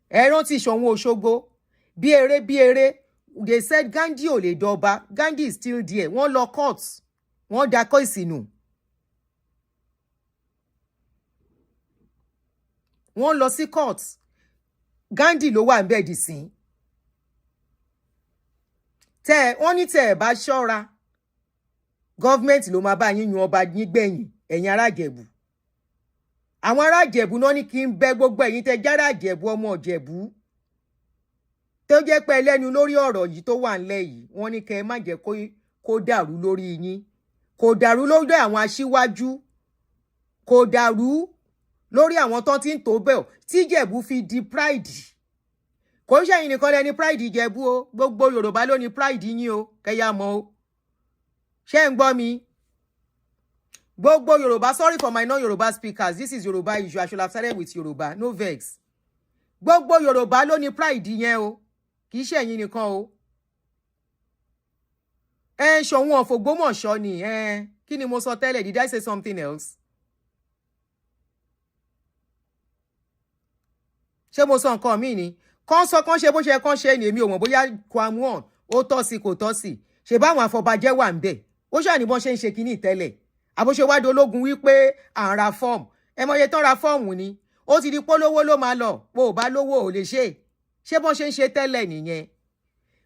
Ẹ rántí Ṣọ̀ún Òṣogbo? Bí eré. They said Gandhi ò lè dọba. Gandhi is still there. Wọ́n lọ court. Wọ́n dakọ́ ìsìnù. Wọ́n lọ sí court. Gandhi ló wà ńbẹ̀ dì sí. Wọ́n ní tẹ́ bá ṣọ́ra. Government ló máa bá yín yan ọba yín gbẹ̀yìn. Ẹ̀yin ará Ìjẹ̀bú. Àwọn ará Ìjẹ̀bú náà ní kí n bẹ̀ gbogbo ẹ̀yin tẹ́ jára Ìjẹ̀bú ọmọ Ìjẹ̀bú. Tó jẹ́ pé ẹlẹ́nu lórí ọ̀rọ̀ yìí tó wà ńlẹ̀ yìí, wọ́n ní kẹ́ má jẹ́ kó dàrú lórí yín. Kò dàrú lórí àwọn aṣíwájú. Kò dàrú lórí àwọn tó ti ń tó bẹ́ẹ̀ tí Ìjẹ̀bú fi di pride. Kò ń ṣẹ̀yin nìkan lẹ́ni pride Ìjẹ̀bú o. Gbogbo Yorùbá ló ní pride yín o. Kẹ́yà mọ̀ o. Ṣé ń gbọ́ mi? Gbogbo Yorùbá, sorry for my non-Yorùbá speakers. This is Yorùbá issue. I should have started with Yorùbá. No vex. Gbogbo Yorùbá ló ní pride yẹn o. Kì í ṣe ẹ̀yin nìkan o. Ṣọ̀ún of Ògbómọ̀ṣọ́ ni. Kí ni mo sọ tẹ́lẹ̀? Did I say something else? Ṣé mo sọ nǹkan míì ni? Kàn sọ kàn ṣe bó ṣe kàn ṣe ni èmi ò mọ̀ bóyá Kwam ó tọ́ sí kò tọ́ sí. Ṣé báwọn afọbajẹ́ wà ńbẹ̀? Ó ṣáà ní bọ́n ṣe ń ṣe kíní tẹ́lẹ̀. Àbó ṣe wá dológun wípé à ń ra fọ́ọ̀mù. Ẹ mọ̀ iye tán ra fọ́ọ̀mù ni. Ó ti di polówó ló máa lọ. Bó bá lówó ò lè ṣe. Ṣé bọ́n ṣe ń ṣe tẹ́lẹ̀ nìyẹn?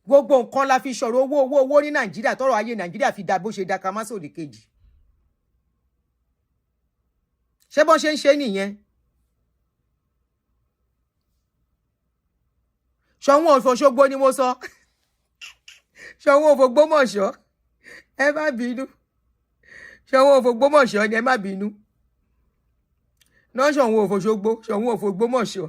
Gbogbo nǹkan la fi ṣọ̀rọ̀ owó ní Nàìjíríà tọ́rọ̀ ayé Nàìjíríà fi dà bó ṣe dà ká má sòdì kejì. Ṣé bọ́n ṣe ń ṣe nìyẹn? Ṣọ̀ún of Òṣogbo ni mo sọ. Ṣọ̀ún of Ògbómọ̀ṣọ́. Ẹ má bínú. Ṣọ̀ún of Ògbómọ̀ṣọ́ ni ẹ má bínú. No Ṣọ̀ún of Òṣogbo, Ṣọ̀ún of Ògbómọ̀ṣọ́.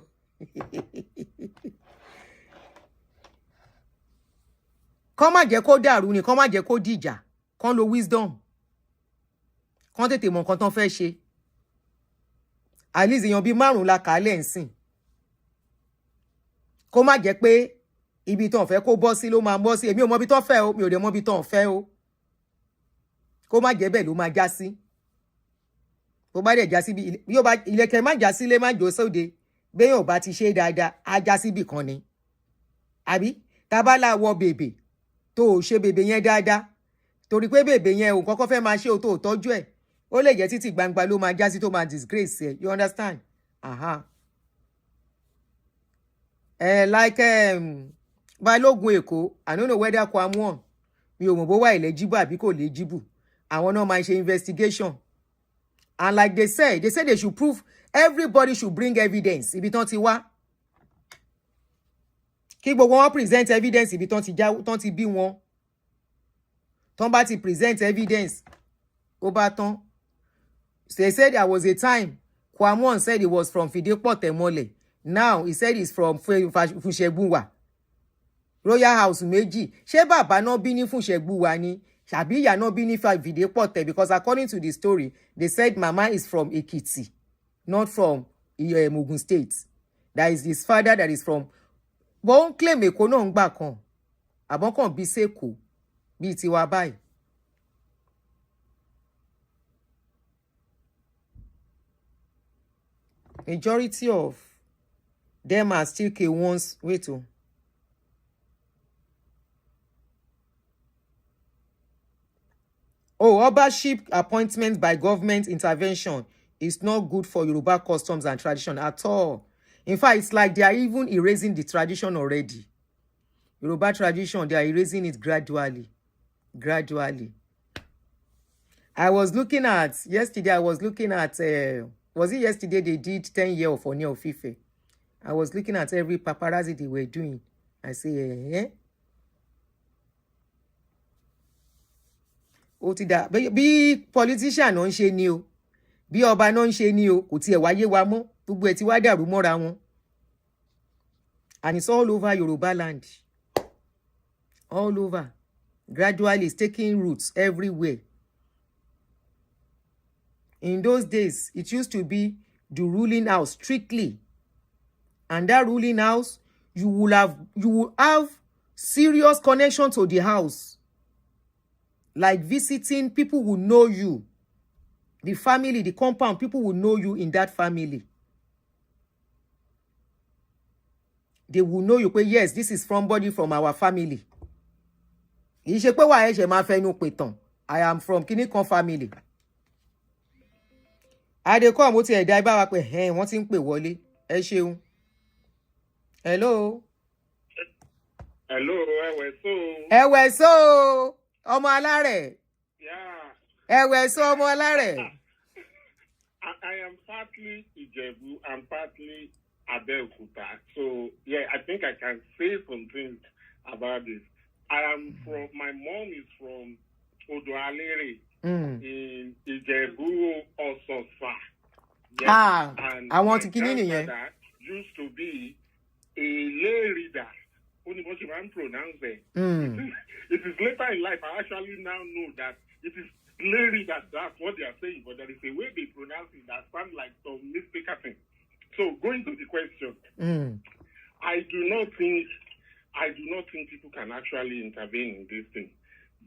Kàn má jẹ́ kó dàrú ni, kàn má jẹ́ kó dìjà. Kàn lo wisdom. Kàn tètè mọ̀ nǹkan tán fẹ́ ṣe. At least èèyàn bí 5 la kàálẹ̀ ńsìn. Kó má jẹ́ pé ibi tán fẹ́ kó bọ́ sí ló máa bọ́ sí. Èmi ò mọ̀ bí tán fẹ́ o, mi ò dẹ̀ mọ̀ bí tán fẹ́ o. Kó má jẹ́ bẹ́ẹ̀ ló máa já sí. Bó bá dẹ̀ já sí bí yóò bá ilẹ̀kẹ̀ má já sílé má jó sóde. Béèyàn ò bá ti ṣe dáadáa, á já sí bì kan ni. Àbí tá bá la wọ bèbè tó ò ṣe bèbè yẹn dáadáa. Torí pé bèbè yẹn ò kọ́kọ́ fẹ́ máa ṣe o tó ò tọ́jú ẹ̀. Ó lè jẹ́ títí gbangba ló máa já sí tó máa disgrace ẹ̀. You understand? Like Balógun Èkó, I don't know whether Kwam mi ò mọ̀ bó wà eligible àbí kò eligible. Àwọn náà máa ṣe investigation. And like they say they should prove, everybody should bring evidence. Ibi tán ti wá. Kí gbogbo wọn present evidence ibi tán ti bí wọn. Tán bá ti present evidence. Ó bá tán. They said there was a time Kwam said he was from Fidepo-Temole. Now he said he's from Fushegunwa. Royal House méjì. Ṣé bàbá náà bí ní Fushegunwa ni? Ṣàbí ìyá náà bí ní fìdí pọ̀ tẹ̀, because according to the story, they said Mama is from Ekiti, not from Ogun State. That is his father that is from. But ó ń claim Èkó náà ń gbà kan. Àbọ̀n kan bí sẹ́kọ̀ọ́ bí tiwa báyìí. Majority of them are still K1s. Wait. Obaship appointment by government intervention is not good for Yoruba customs and tradition at all. In fact, it's like they are even erasing the tradition already. Yoruba tradition, they are erasing it gradually. Gradually. I was looking at, yesterday, was it yesterday they did 10 years of Oni of Ife? I was looking at every paparazzi they were doing. I say, ó ti dà bí politician náà ń ṣe ni o, bí ọba náà ń ṣe ni o, kò tiẹ̀ wáyé wa mọ́, gbogbo ẹ̀ ti wá dàrú mọ́ra wọn. And it's all over Yoruba land. All over. Gradually, it's taking roots everywhere. In those days, it used to be the ruling house strictly. And that ruling house, you will have serious connection to the house. Like visiting, people will know you. The family, the compound, people will know you in that family. They will know you. Yes, this is somebody from our family. I am from Kinikon family. Adeko mo ti e dai ba wa pe wọ́n ti ń pè wọlé. Ẹ ṣeun. Hello. Hello, ẹ̀wẹ̀ so. Ọmọ alárẹ̀. Yeah. Ẹ̀wẹ̀ so ọmọ alárẹ̀. I am partly Ijebu and partly Abeokuta. So, yeah, I think I can say some things about this. My mom is from Awujale in Ijebu Ososa. Yes. And I want to kill you. That used to be a lay reader. Only what you can pronounce it. It is later in life I actually now know that it is lay reader. That's what they are saying, but there is a way they pronounce it that sounds like some mistaken thing. So going to the question, I do not think people can actually intervene in this thing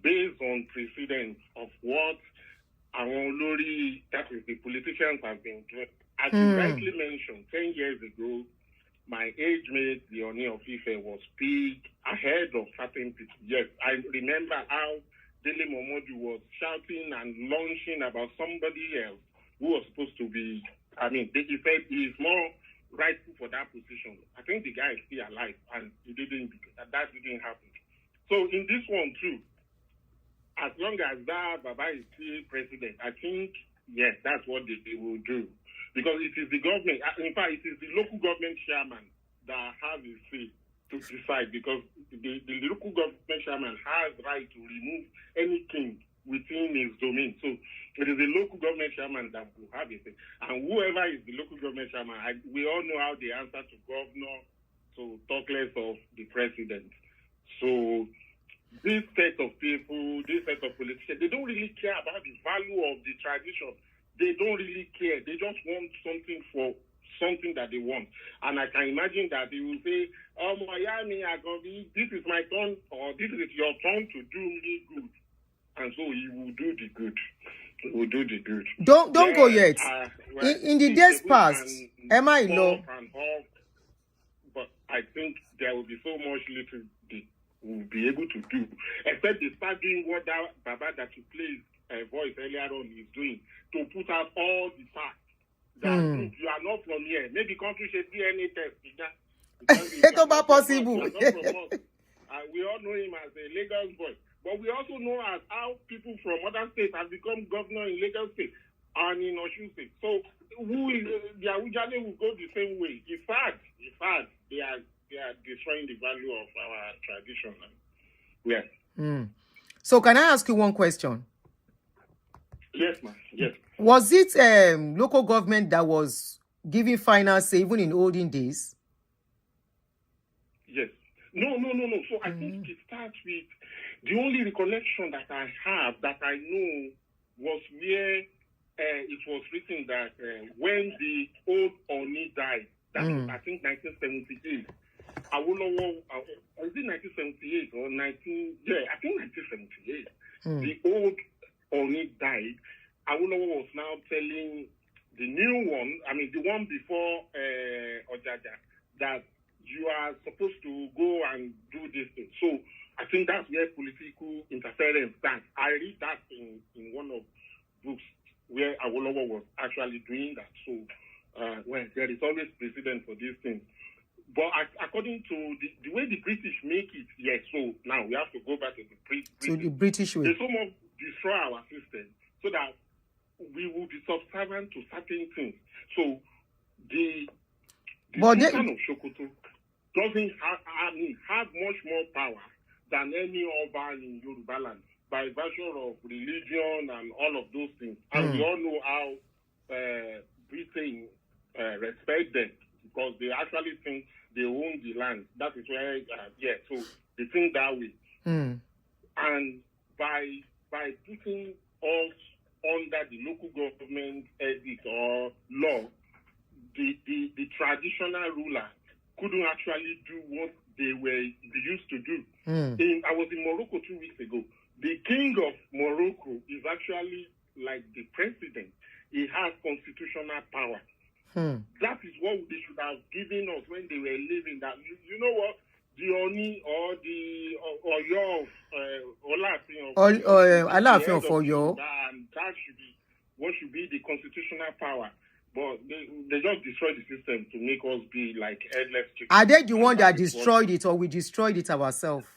based on precedents of what Awujale, that is the politicians, have been doing. As you rightly mentioned, 10 years ago, my age mate, the Oni of Ife, was big ahead of certain people. Yes, I remember how Dele Momodu was shouting and launching about somebody else who was supposed to be, he said he is more rightful for that position. I think the guy is still alive, and that didn't happen. So in this one too, as long as that Baba is still president, I think, yes, that's what they will do. Because it is the government, in fact, it is the local government chairman that has a say to decide, because the local government chairman has right to remove anything within his domain. So it is the local government chairman that will have a say. And whoever is the local government chairman, we all know how they answer to governor, so talk less of the president. So this set of people, this set of politicians, they don't really care about the value of the tradition. They don't really care. They just want something for something that they want. And I can imagine that they will say, oh, Miami, this is my turn, or this is your turn to do me good. And so he will do the good. He will do the good. Don't go yet. In the days past, am I low? But I think there will be so much little they will be able to do. Except they start doing what that Baba that you played voice earlier on is doing, to put out all the facts that you are not from here. Maybe country should DNA test. It's not possible. We all know him as a Lagos boy, but we also know as how people from other states have become governor in Lagos State and in Osun State. So the Awujale will go the same way. In fact, they are destroying the value of our tradition. Yeah. So can I ask you one question? Yes, ma'am. Yes. Was it local government that was giving finance even in olden days? Yes. No. So I think it starts with The only recollection that I have, that I know, was where it was written that when the old Oni died, that was, I think, 1978. Awolowo, is it 1978 or 19? Yeah, I think 1978. The old Oni died. Awolowo was now telling the new one, I mean, the one before Ojaja, that you are supposed to go and do this thing. So I think that's where political interference stands. I read that in one of books where Awolowo was actually doing that. So, well, there is always precedent for these things. But according to the way the British make it, yes, so now we have to go back to the British. To the British way. They somehow destroy our system so that we will be subservient to certain things. So the Sultan of Sokoto doesn't have much more power than any Oba in Yoruba land by virtue of religion and all of those things. And we all know how Britain respect them because they actually think they own the land. That is where, so they think that way. And by putting us under the local government edict or law, the traditional ruler couldn't actually do what they used to do. I was in Morocco 2 weeks ago. The king of Morocco is actually like the president. He has constitutional power. That is what they should have given us when they were living. That you know what, the Oni or the Oyo Alaafin for Oyo, and that should be what should be the constitutional power. But they just destroyed the system to make us be like headless chickens. Are they the one that destroyed it, or we destroyed it ourselves?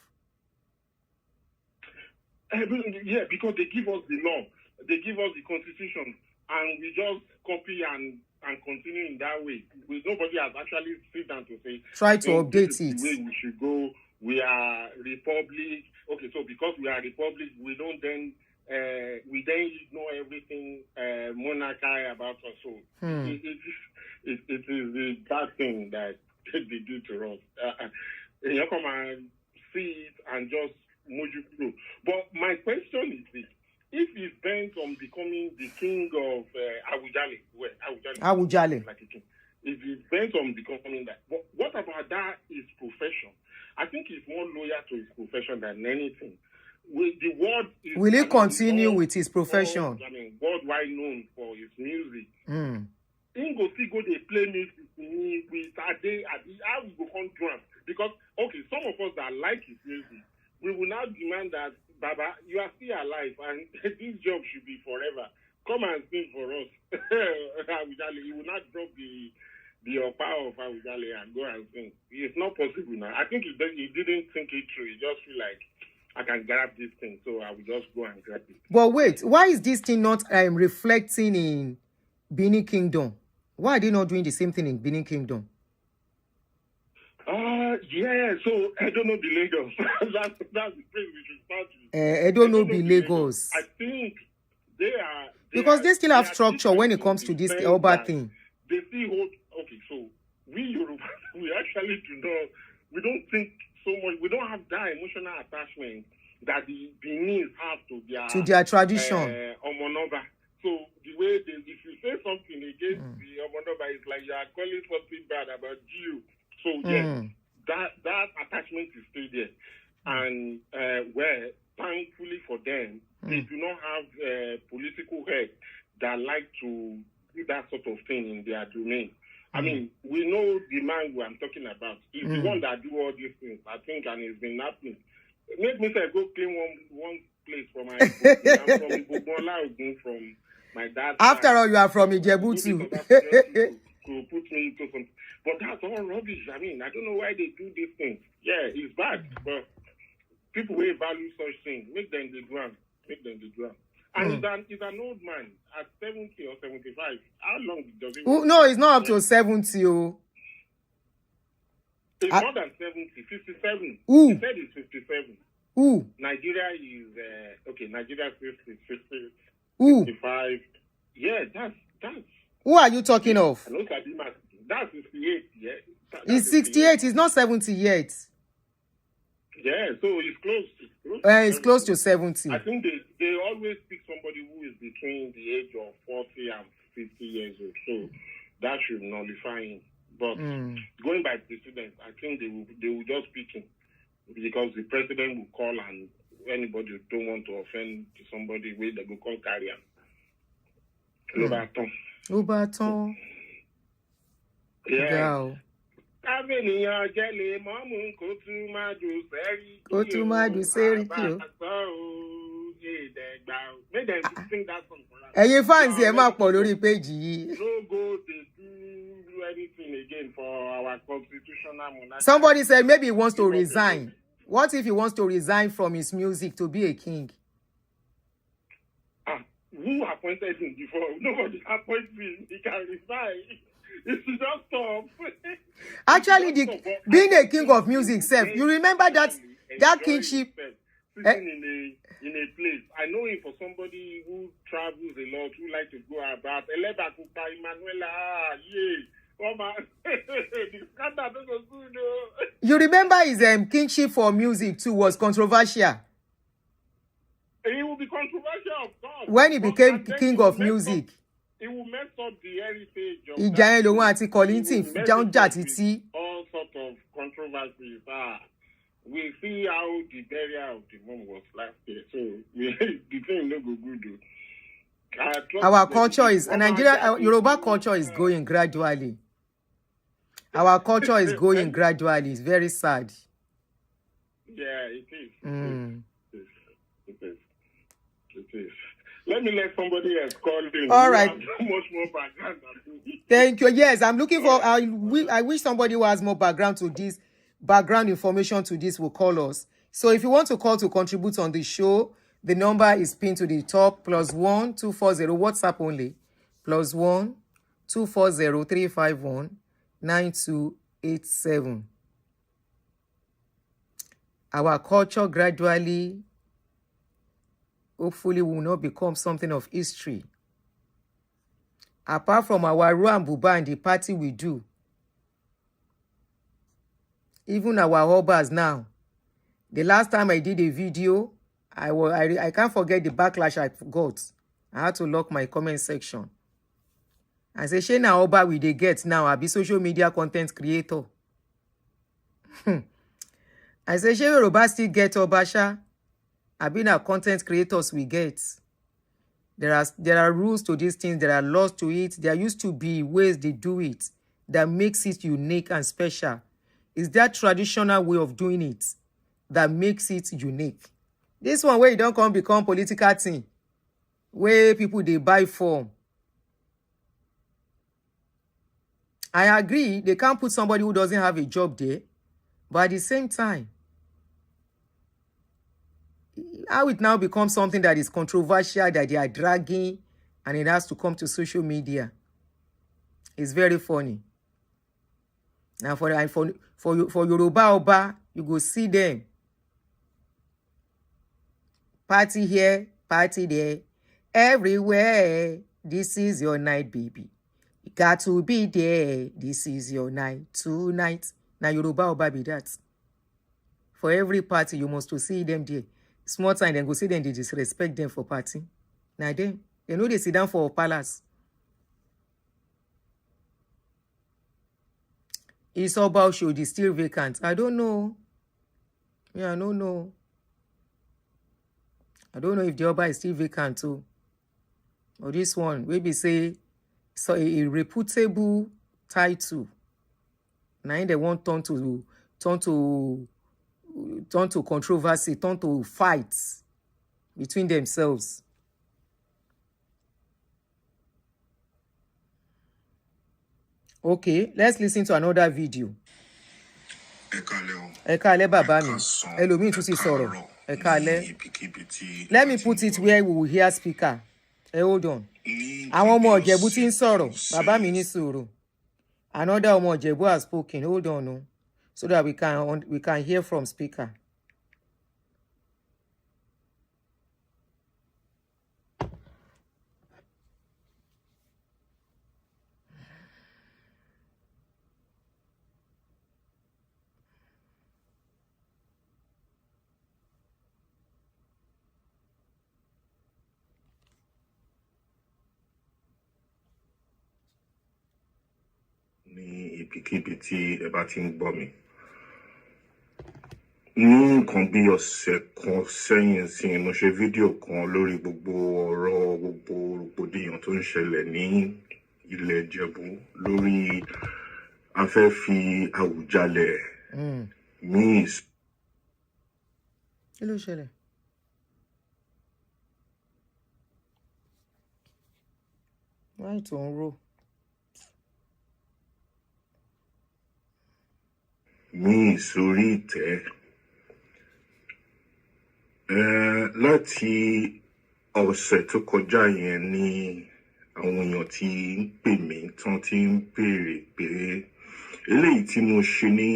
Yeah, because they give us the law, they give us the constitution, and we just copy and continue in that way. Nobody has actually sit down to say, try to update it. The way we should go. We are republic. Okay, so because we are republic, we don't then we then ignore everything monarchy about us. So it is the bad thing that they do to us. You come and see it and just move you through. But my question is this: if he's bent on becoming the king of Awujale, like a king, if he's bent on becoming that, what about that? His profession? I think he's more loyal to his profession than anything. The world is, will he continue with his profession? Worldwide known for his music. Ingo go they play music with Ade, how we go on drum? Because some of us that like his music, we will now demand that Baba, you are still alive and this job should be forever. Come and sing for us. Awujale, you will not drop the power of Awujale and go and sing. It's not possible now. I think he didn't think it through. He just feel like I can grab this thing, so I will just go and grab it. But wait, why is this thing not reflecting in Benin Kingdom? Why are they not doing the same thing in Benin Kingdom? Yeah, so I don't know the Lagos. that's the place we should start with. I don't know the Lagos. I think they are... Because they still have structure when it comes to this Oba thing. They still hold... Okay, so we Yoruba, we actually we don't think so much, we don't have that emotional attachment that the Benin have to their tradition. Omonoba. So the way if you say something against the Omonoba, it's like you are calling something bad about you. So yes, that attachment is still there. And where thankfully for them, they do not have political heads that like to do that sort of thing in their domain. I mean, we know the man who I'm talking about. He's the one that do all these things, I think, and it's been happening. Make me say, go clean one place for my... I'm from Ibobola, from my dad's After side. all, you are from Ijebu too. To put me into something. But that's all rubbish. I mean, I don't know why they do these things. Yeah, it's bad, but people will value such things. Make them the drum. And he's an old man at 70 or 75. How long does it? No, it's not up to 70. Oh. It's more than 70, 57. Ooh. He said it's 57. Ooh. Nigeria is, Nigeria is 50, Ooh. 55. Yeah, that's. Who are you talking of? That's 68, yeah. He's 68, he's not 70 yet. Yeah, so it's close. It's close to 70. I think they always pick somebody who is between the age of 40 and 50 years old. So that should nullify him. But going by precedent, I think they will just pick him because the president will call and anybody who don't want to offend somebody with they will call carry him. Obaton. Yeah. Ẹ̀yin fans ẹ máa pọ̀ lórí page yìí. No go to do anything again for our constitutional monarchy. Somebody said maybe he wants to resign. What if he wants to resign from his music to be a king? Who appointed him before? Nobody appointed him. He can resign. It should just stop. Actually, being a king of music, self, you remember that kingship sitting in a place. I know him for somebody who travels a lot, who like to go about. You remember his kingship for music too was controversial. It will be controversial, of course. When he became king of music. It will mess up the heritage of all sorts of controversies. We see how the burial of the mom was last year. So the thing no go good. Our culture is Nigeria, Yoruba culture is going gradually. Our culture is going gradually. It's very sad. Yeah, it is. It is. Let me let somebody else call in. All right. So much more background than me. Thank you. Yes, I'm looking for. I wish somebody who has more background to this, background information to this will call us. So if you want to call to contribute on the show, the number is pinned to the top. +1 240 WhatsApp only. +1 240 351 9287. Our culture gradually, hopefully, will not become something of history. Apart from our Ru and Buba and the party we do, even our Obas now. The last time I did a video, I can't forget the backlash I got. I had to lock my comment section. I say, Shey na Oba we dey get now, I be social media content creator. I say, Shey Yoruba still get Obasha. I been our content creators we get. There are rules to these things. There are laws to it. There used to be ways they do it that makes it unique and special. It's that traditional way of doing it that makes it unique. This one where you don't come become political thing, where people they buy form. I agree, they can't put somebody who doesn't have a job there, but at the same time, how it now becomes something that is controversial, that they are dragging, and it has to come to social media. It's very funny. Now for Yoruba Oba, you go see them. Party here, party there, everywhere. This is your night, baby. You got to be there. This is your night tonight. Now Yoruba Oba be that. For every party, you must to see them there. Small time, then go see them, they disrespect them for party. Now they know they sit down for a palace. It's all about show, it's still vacant. I don't know. Yeah, I don't know. I don't know if the Oba is still vacant too. Or this one, maybe say, so a reputable title. Now they want turn to controversy, turn to fights between themselves. Okay, let's listen to another video. Ẹ káalẹ́ bàbá mi. Ẹlòmíì tún sì sọ̀rọ̀. Ẹ káalẹ́. Let me put it where we will hear speaker. Hold on. Àwọn ọmọ Ìjẹ̀bú tí ń sọ̀rọ̀. Bàbá mi ní sùúrù. Another ọmọ Ìjẹ̀bú has spoken. Hold on, no, so that we can hear from speaker. ibikíbi tí ẹ bá ti ń gbọ́ mi. Ní nǹkan bí ọ̀sẹ̀ kan sẹ́yìn sí mo ṣe fídíò kan lórí gbogbo ọ̀rọ̀ gbogbo rògbòdìyàn tó ń ṣẹlẹ̀ ní ilẹ̀ Ìjẹ̀bú lórí afẹ́ fi Awùjalè ní kí ló ṣẹlẹ̀? Why tó ń rò? ní ìsórí ìtẹ́. Láti ọ̀sẹ̀ tó kọjá yẹn ni àwọn èèyàn ti ń pè mí tán ti ń béèrè pé eléyìí tí mo ṣe ní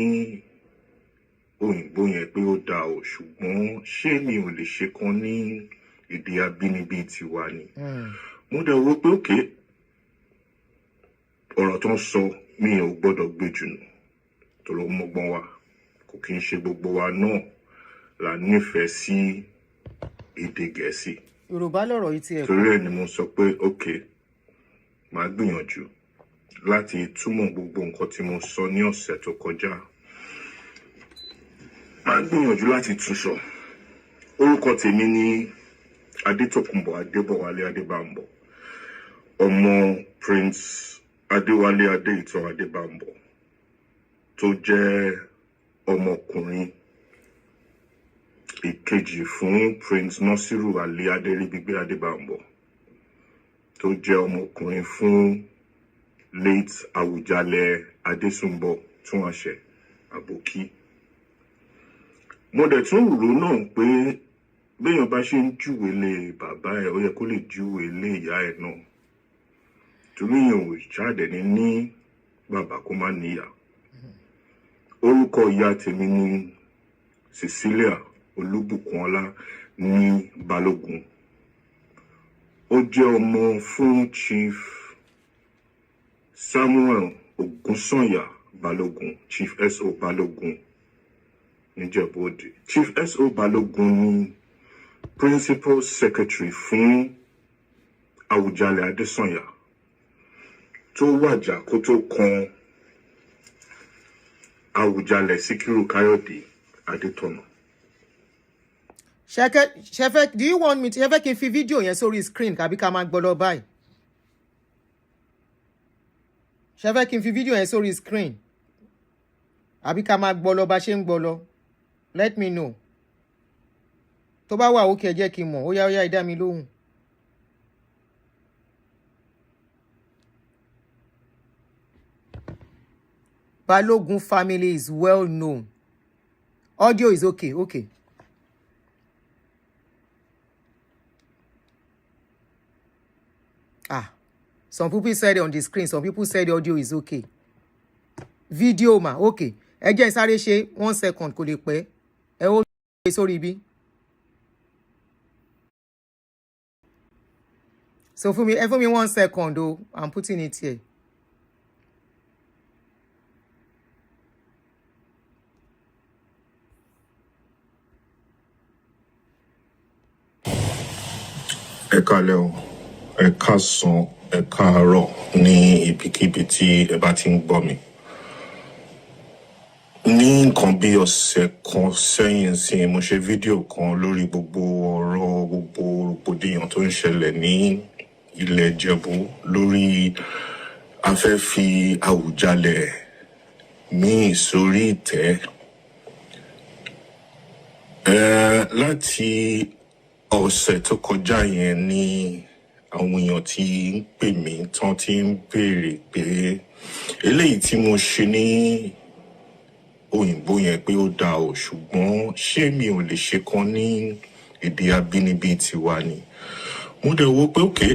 òyìnbó yẹn pé ó dáa o, ṣùgbọ́n ṣé mi ò lè ṣe kan ní èdè abínibí tiwa ni. Mo dẹ̀ wò pé òkè ọ̀rọ̀ tó ń sọ mi ò gbọ́dọ̀ gbé jù nù torí ó mọ́gbọ́n wa, kò kí ń ṣe gbogbo wa náà la nífẹ̀ẹ́ sí èdè Gẹ̀ẹ́sì. Yorùbá lọ̀rọ̀ yìí ti ẹ̀. Torí ẹ̀ ni mo sọ pé òkè màá gbìyànjú láti túmọ̀ gbogbo nǹkan tí mo sọ ní ọ̀sẹ̀ tó kọjá. Màá gbìyànjú láti tún sọ. Orúkọ tèmi ni Adétòkunbọ̀ Adébọ̀wálé Adébámbọ̀, ọmọ Prince Adéwálé Adéìtàn Adébámbọ̀ tó jẹ́ ọmọkùnrin ìkejì fún Prince Nasiru Ali Adéríbigbé Adébámbọ̀ tó jẹ́ ọmọkùnrin fún late Awujale Adésùnbọ̀ Túnàṣẹ Àbòkí. Mo dẹ̀ tún rò náà pé béèyàn bá ṣe ń júwe lé bàbá ẹ̀ ó yẹ kó lè júwe lé ìyá ẹ̀ náà, torí èèyàn ò jáde ní bàbá kó má níyà. Orúkọ ìyá tèmi ni Cecilia Olúbùkúnọlá ní Balógun. Ó jẹ́ ọmọ fún Chief Samuel Ògúnsànyà Balógun, Chief S.O. Balógun níjẹ̀bú-Òde. Chief S.O. Balógun ni Principal Secretary fún Awùjalè Adésànyà tó wàjà kó tó kan Awùjalè Síkírù Káyọ̀dé Adétọ̀nà. Ṣẹfẹ́, do you want me to ṣẹfẹ́ kí n fi fídíò yẹn sórí screen tàbí ká máa gbọ́ lọ báyìí? Ṣẹfẹ́ kí n fi fídíò yẹn sórí screen àbí ká máa gbọ́ lọ bá ṣe ń gbọ́ lọ? Let me know. Tó bá wà ókè jẹ́ kí n mọ̀. Ó yá ẹ dá mi lóhùn. Balogun family is well known. Audio is okay. Okay. Some people said on the screen, some people said the audio is okay. Video ma, okay. Ẹ jẹ́ n sáré ṣe 1 second kò lè pẹ́. Ẹ ó gbé sórí bí. So for me 1 second though. I'm putting it here. Ẹ káalẹ́ o, ẹ káàsán, ẹ káàárọ̀ ní ibikíbi tí ẹ bá ti ń gbọ́ mi. Ní nǹkan bí ọ̀sẹ̀ kan sẹ́yìn sí mo ṣe fídíò kan lórí gbogbo ọ̀rọ̀ gbogbo rògbòdìyàn tó ń ṣẹlẹ̀ ní ilẹ̀ Ìjẹ̀bú lórí afẹ́ fi Awùjalè ní ìsórí ìtẹ́. Láti ọ̀sẹ̀ tó kọjá yẹn ni àwọn èèyàn ti ń pè mí tán ti ń béèrè pé eléyìí tí mo ṣe ní òyìnbó yẹn pé ó dáa o, ṣùgbọ́n ṣé mi ò lè ṣe kan ní èdè abínibí tiwa ni. Mo dẹ̀ wò pé òkè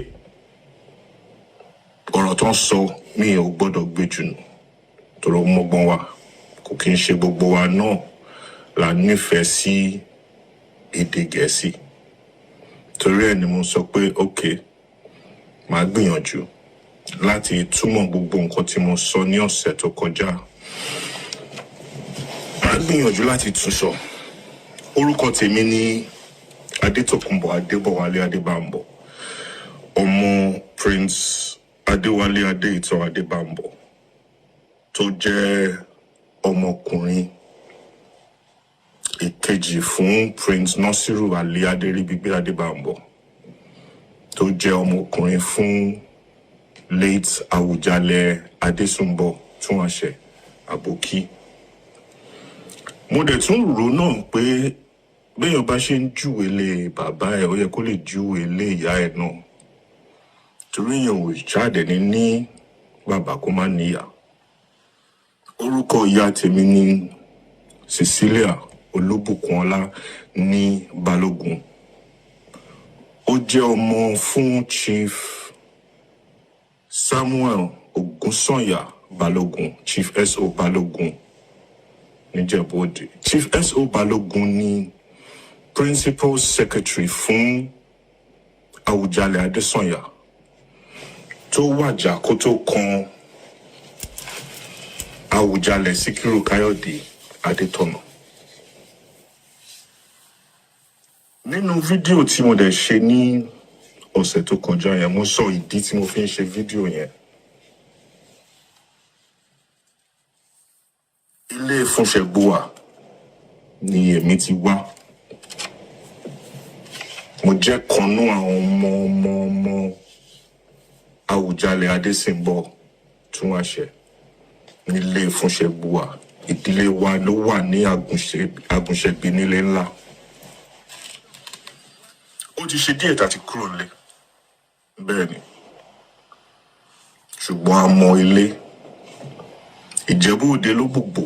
ọ̀rọ̀ tó ń sọ mi ò gbọ́dọ̀ gbé jù nù torí ó mọ́gbọ́n wa, kò kí ń ṣe gbogbo wa náà la nífẹ̀ẹ́ sí èdè Gẹ̀ẹ́sì. Torí ẹ̀ ni mo sọ pé òkè màá gbìyànjú láti túmọ̀ gbogbo nǹkan tí mo sọ ní ọ̀sẹ̀ tó kọjá. Màá gbìyànjú láti tún sọ. Orúkọ tèmi ni Adétòkunbọ̀ Adébọ̀wálé Adébámbọ̀, ọmọ Prince Adéwálé Adéìtàn Adébámbọ̀ tó jẹ́ ọmọkùnrin ìkejì fún Prince Nasiru Ali Aderigbigbe Adebambo, tó jẹ́ ọmọkùnrin fún late Awujale Adesumbo Tunwase Aboki. Mo dẹ̀ tún rò náà pé béèyàn bá ṣe ń júwe lé bàbá ẹ̀ ó yẹ kó lè júwe lé ìyá ẹ̀ náà, torí èèyàn ò jáde ní bàbá kó má níyà. Orúkọ ìyá tèmi ni Cecilia Olúbùkúnọlá ní Balógun. Ó jẹ́ ọmọ fún Chief Samuel Ogunsanya Balógun, Chief S.O. Balógun níjẹ̀bú-Òde. Chief S.O. Balógun ni Principal Secretary fún Awujale Adesanya tó wàjà kó tó kan Awujale Síkírù Káyọ̀dé Adétọ̀nà. Nínú fídíò tí mo dẹ̀ ṣe ní ọ̀sẹ̀ tó kọjá yẹn, mo sọ ìdí tí mo fi ń ṣe fídíò yẹn. Ilé Fúnṣẹ̀gbùwà ni èmi ti wá. Mo jẹ́ kanú àwọn ọmọ Awujale Adesumbo Tunwase nílé Fúnṣẹ̀gbùwà. Ìdílé wa ló wà ní Àgùnṣẹ̀gbé nílé ńlá. Ó ti ṣe díẹ̀ tá ti kúrò nílé. Bẹ́ẹ̀ ni. Ṣùgbọ́n a mọ ilé. Ìjẹ̀bú-Òde ló gbogbo.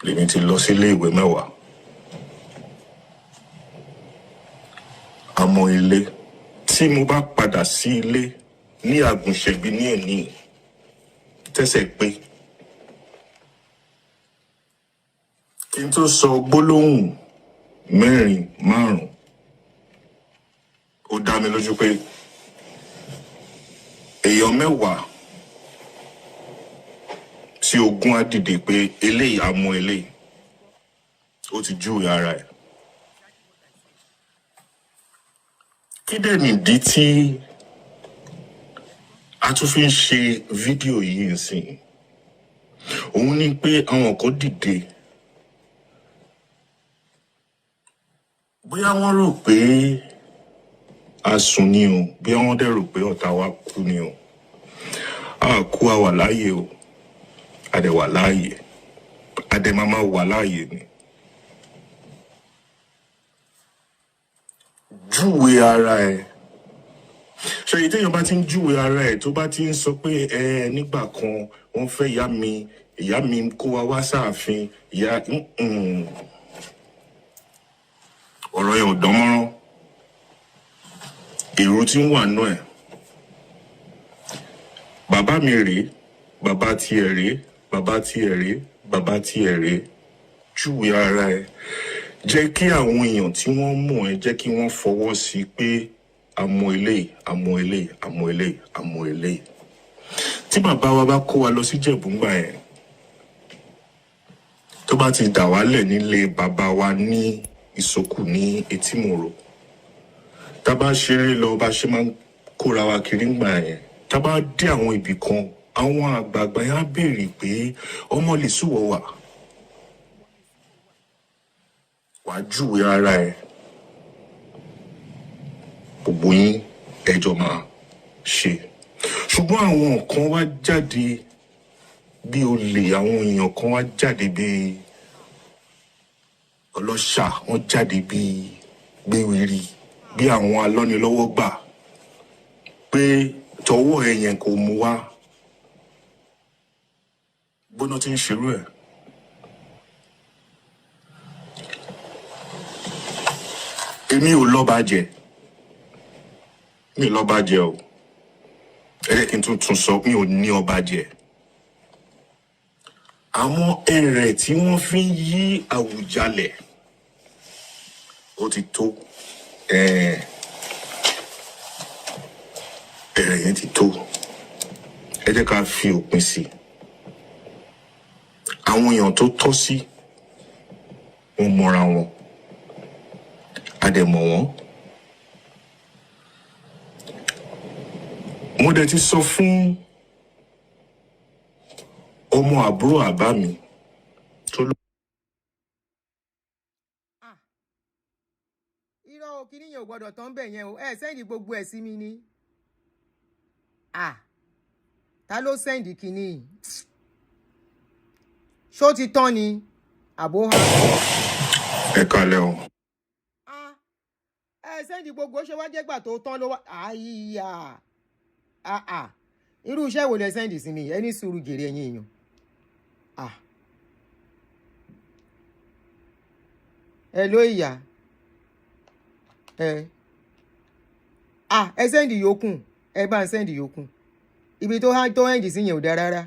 Lèmi ti lọ sí ilé ìwé 10. A mọ ilé. Tí mo bá padà sí ilé ní Àgùnṣẹ̀gbé ní ẹ̀ní tẹ́sẹ̀ pé, kí n tó sọ gbólóhùn 4, 5, ó dá mi lójú pé èèyàn 10 tí ogún á dìde pé eléyìí á mọ eléyìí, ó ti júwe ara ẹ̀. Kí dẹ̀ nìdí tí a tún fi ń ṣe fídíò yìí nsìn? Òun ni pé àwọn kan dìde. Bóyá wọ́n rò pé a sùn ni o, bóyá wọ́n dẹ̀ rò pé ọ̀tá wa kú ni o. A kú, a wà láàyè o. A dẹ̀ wà láàyè. A dẹ̀ máa wà láàyè ni. Júwe ara ẹ̀. Ṣé èyí téèyàn bá ti ń júwe ara ẹ̀ tó bá ti ń sọ pé nígbà kan wọ́n fẹ́ ìyá mi kó wa wá sáàfin, ọ̀rọ̀ yẹn ò dán mọ́rán. Èrò tí ń wà náà ẹ̀. Bàbá mi rèé, bàbá tiẹ̀ rèé, bàbá tiẹ̀ rèé, bàbá tiẹ̀ rèé. Júwe ara ẹ̀. Jẹ́ kí àwọn èèyàn tí wọ́n mọ̀ ẹ́ jẹ́ kí wọ́n fọwọ́ sí pé àmọ́ eléyìí, àmọ́ eléyìí, àmọ́ eléyìí, àmọ́ eléyìí. Tí bàbá wa bá kó wa lọ sí Ìjẹ̀bú ńgbà yẹn, tó bá ti dà wálẹ̀ nílé bàbá wa ní Ìsókù ní Etímòrò, tá bá ṣeré lọ bá ṣe máa ń kóra wa kiri ńgbà yẹn, tá bá dé àwọn ibì kan, àwọn àgbààgbà yẹn á béèrè pé ọmọ lè súwọ́ wà. Wàá júwe ara ẹ̀. Gbogbo yín ẹjọ́ máa ṣe. Ṣùgbọ́n àwọn kan wá jáde bí olè, àwọn èèyàn kan wá jáde bí ọlọ́ṣà, wọ́n jáde bí gbéwìrì, bí àwọn alọ́nilọ́wọ́ gbà pé tọwọ́ ẹ̀yẹn kò mú wá. Gbóná tí ń ṣerú ẹ̀. Èmi ò lọ́ba jẹ. Mi ò lọ́ba jẹ o. Ẹ jẹ́ kí n tún sọ, mi ò ní ọba jẹ. Àwọn ẹrẹ̀ tí wọ́n fi ń yí Àwùjalẹ̀, ó ti tó. Ẹrẹ̀ yẹn ti tó. Ẹ jẹ́ ká fi òpin sí. Àwọn èèyàn tó tọ́ sí, wọ́n mọra wọn. A dẹ̀ mọ̀ wọ́n. Mo dẹ̀ ti sọ fún ọmọ àbúrò àbá mi tó lọ. irọ́ o kìíní yẹn ò gbọ́dọ̀ tán bẹ̀ yẹn o sẹ́ndì gbogbo ẹ̀ sí mi ní. Ta ló sẹ́ndì kìíní yìí ṣó ti tán ni àbó ha. ẹ kalẹ̀ o. Sẹ́ndì gbogbo ṣe wá jẹ́gbà tó tán ló wá àyíyá irú iṣẹ́ wo lẹ sẹ́ndì sí mi ẹni sùúrù gèrè ẹ̀yìn èèyàn. ẹ ló ìyá ẹ sẹ́ndì yòókù ẹ bá ń sẹ́ndì yòókù ibi tó hẹ́ndì sí yẹn ò dá rárá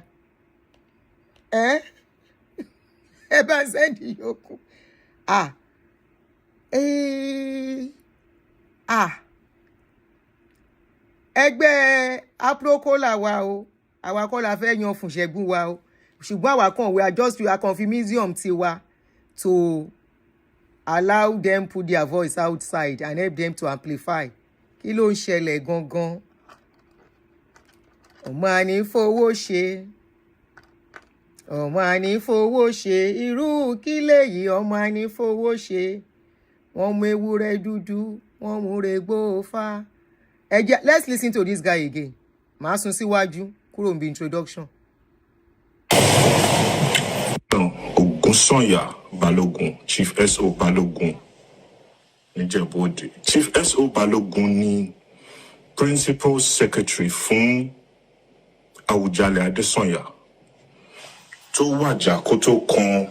ẹ bá ń sẹ́ndì yòókù ẹgbẹ́ aprocola wa o àwa kọ́ la fẹ́ yan fùnṣẹ́gun wa o ṣùgbọ́n àwa kan we are just a kan fi museum ti wa to allow them put their voice outside and help them to amplify kí ló ń ṣẹlẹ̀ gangan ọmọ àní fowó ṣe ọmọ àní fowó ṣe irú kí lèyí ọmọ àní fowó ṣe wọ́n mú ewúrẹ́ dúdú wọ́n mú regbó fá let's listen to this guy again màá sún síwájú kúrò níbi introduction. Ògúnsànyà Balógun Chief S.O. Balógun níjẹ̀bú-Òde. Chief S.O. Balógun ni principal secretary fún Awujale Adesanya tó wàjà kó tó kan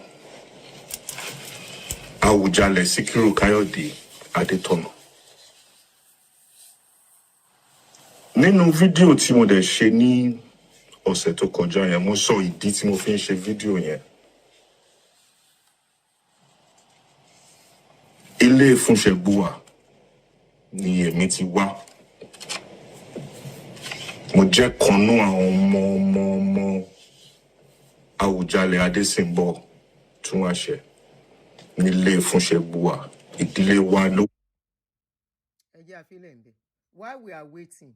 Awujale Síkírù Káyọ̀dé Adétọ̀nà. Nínú fídíò tí mo dẹ̀ ṣe ní ọ̀sẹ̀ tó kọjá yẹn mo sọ ìdí tí mo fi ń ṣe fídíò yẹn. Ilé Fúnṣẹ́gbùwà ni èmi ti wá. Mo jẹ́ kanú àwọn ọmọ Awujale Adésìnbọ̀ tún àṣẹ nílé Fúnṣẹ́gbùwà ìdílé wa ló. ẹ jẹ́ àfilẹ̀ ń bẹ̀. While we are waiting,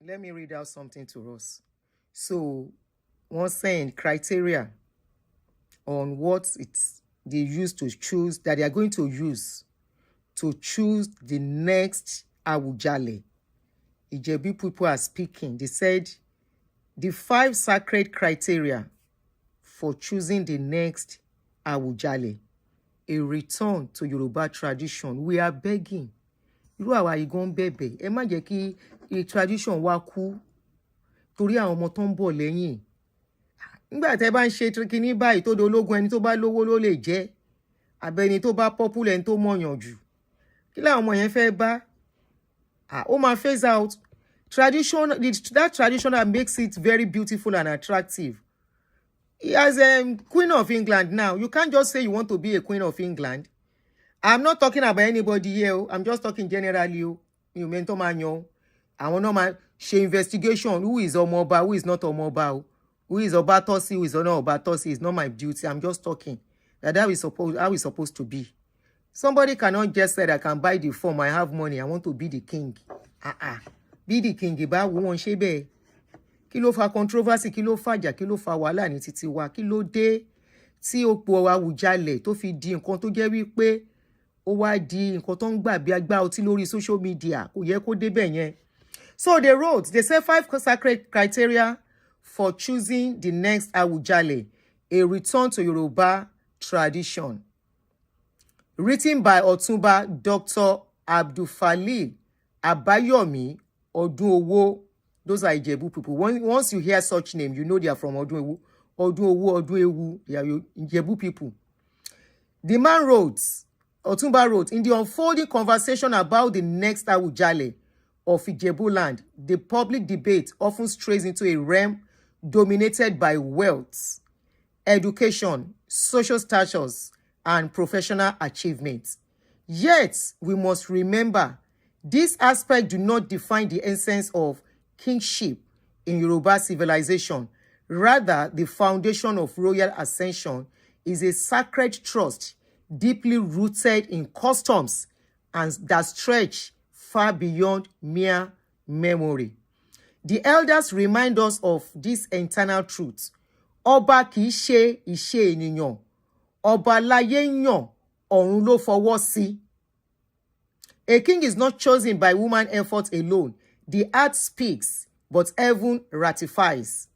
let me read out something to us. So, one saying criteria on what they use to choose, that they are going to use to choose the next Awujale. Ijebu people are speaking. They said the 5 sacred criteria for choosing the next Awujale. A return to Yoruba tradition. We are begging. Irú àwa yìí gan bẹ̀bẹ̀. Ẹ má jẹ́ kí tradition wa kú torí àwọn ọmọ tó ń bọ̀ lẹ́yìn. Nígbà tẹ́ bá ń ṣe kíní báyìí tó dológun ẹni tó bá lówó ló lè jẹ́. Àbẹ́ni tó bá popular ẹni tó mọ̀yàn jù. Kí làwọn ọmọ yẹn fẹ́ bá? Ó máa phase out. That tradition that makes it very beautiful and attractive. As a Queen of England now, you can't just say you want to be a Queen of England. I'm not talking about anybody here. I'm just talking generally. You mentor man, I want to share investigation. Who is Omoba? Who is not Omoba? Who is Obatosi? Who is not Obatosi? It's not my duty. I'm just talking. How is supposed to be. Somebody cannot just say I can buy the form. I have money. I want to be the king. Be the king. Ba won shebe. Kí ló fa controversy? Kí ló fàjà? Kí ló fa wàhálà ní títí wa? Kí ló dé tí òpó Awujale tó fi di nǹkan tó jẹ́ wípé ó wá di nǹkan tó ń gbà bí agbá ọtí lórí social media? Kò yẹ kó débẹ̀ yẹn. So they say 5 sacred criteria for choosing the next Awujale, a return to Yoruba tradition. Written by Otunba Dr. Abdulfalil Abayomi Odunowo. Those are Ijebu people. Once you hear such name, you know they are from Odunowo. Odunowo, they are Ijebu people. The man wrote, Otunba wrote, in the unfolding conversation about the next Awujale of Ijebu land, the public debate often strays into a realm dominated by wealth, education, social status, and professional achievements. Yet, we must remember, this aspect do not define the essence of kingship in Yoruba civilization. Rather, the foundation of royal ascension is a sacred trust deeply rooted in customs and that stretch far beyond mere memory. The elders remind us of this internal truth. Ọba kì í ṣe ìṣe ènìyàn. Ọba láyé yàn, ọ̀run ló fọwọ́ sí. A king is not chosen by human effort alone. The heart speaks, but heaven ratifies.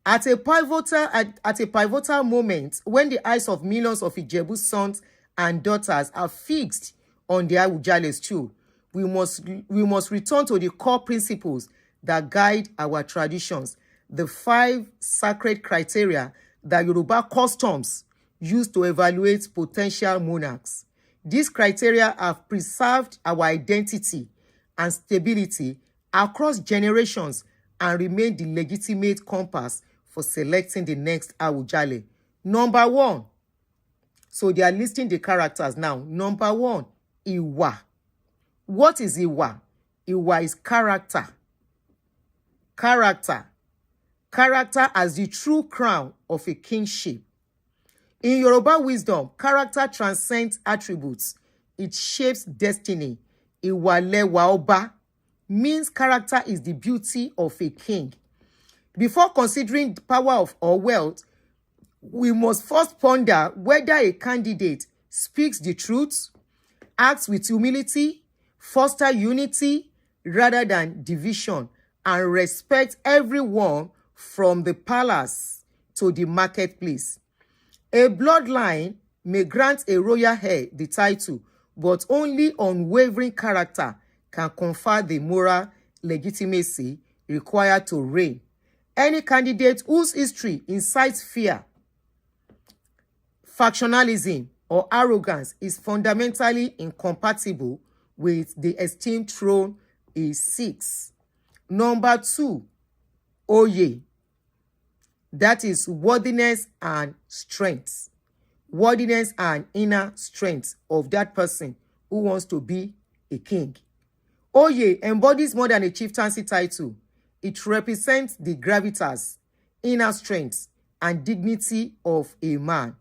At a pivotal moment, when the eyes of millions of Ijebu sons and daughters are fixed on the Awujale's too, we must return to the core principles that guide our traditions, the 5 sacred criteria that Yoruba customs use to evaluate potential monarchs. These criteria have preserved our identity and stability across generations and remain the legitimate compass for selecting the next Awujale. Number 1. So they are listing the characters now. Number 1, Iwa. What is Iwa? Iwa is character. Character. Character as the true crown of a kingship. In Yoruba wisdom, character transcends attributes. It shapes destiny. Iwalewa Oba means character is the beauty of a king. Before considering the power or wealth, we must first ponder whether a candidate speaks the truth, acts with humility, fosters unity rather than division, and respects everyone from the palace to the marketplace. A bloodline may grant a royal heir the title, but only unwavering character can confer the moral legitimacy required to reign. Any candidate whose history incites fear, factionalism, or arrogance is fundamentally incompatible with the esteemed throne he seeks. Number 2, Oye. That is worthiness and strength. Worthiness and inner strength of that person who wants to be a king. Oye embodies more than a chieftaincy title. It represents the gravitas, inner strength, and dignity of a man.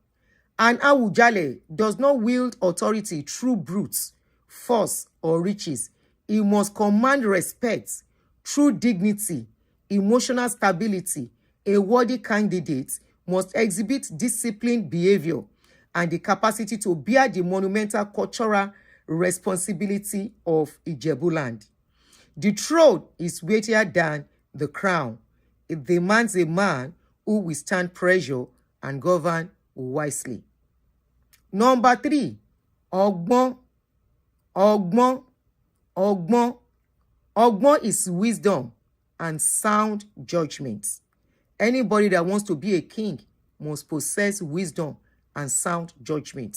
An Awujale does not wield authority through brute, force, or riches. He must command respect through dignity, emotional stability. A worthy candidate must exhibit disciplined behavior and the capacity to bear the monumental cultural responsibility of Ijebuland. The throne is weightier than the crown. It demands a man who will stand pressure and govern wisely. Number 3, Ogbon. Ogbon. Ogbon. Ogbon is wisdom and sound judgment. Anybody that wants to be a king must possess wisdom and sound judgment.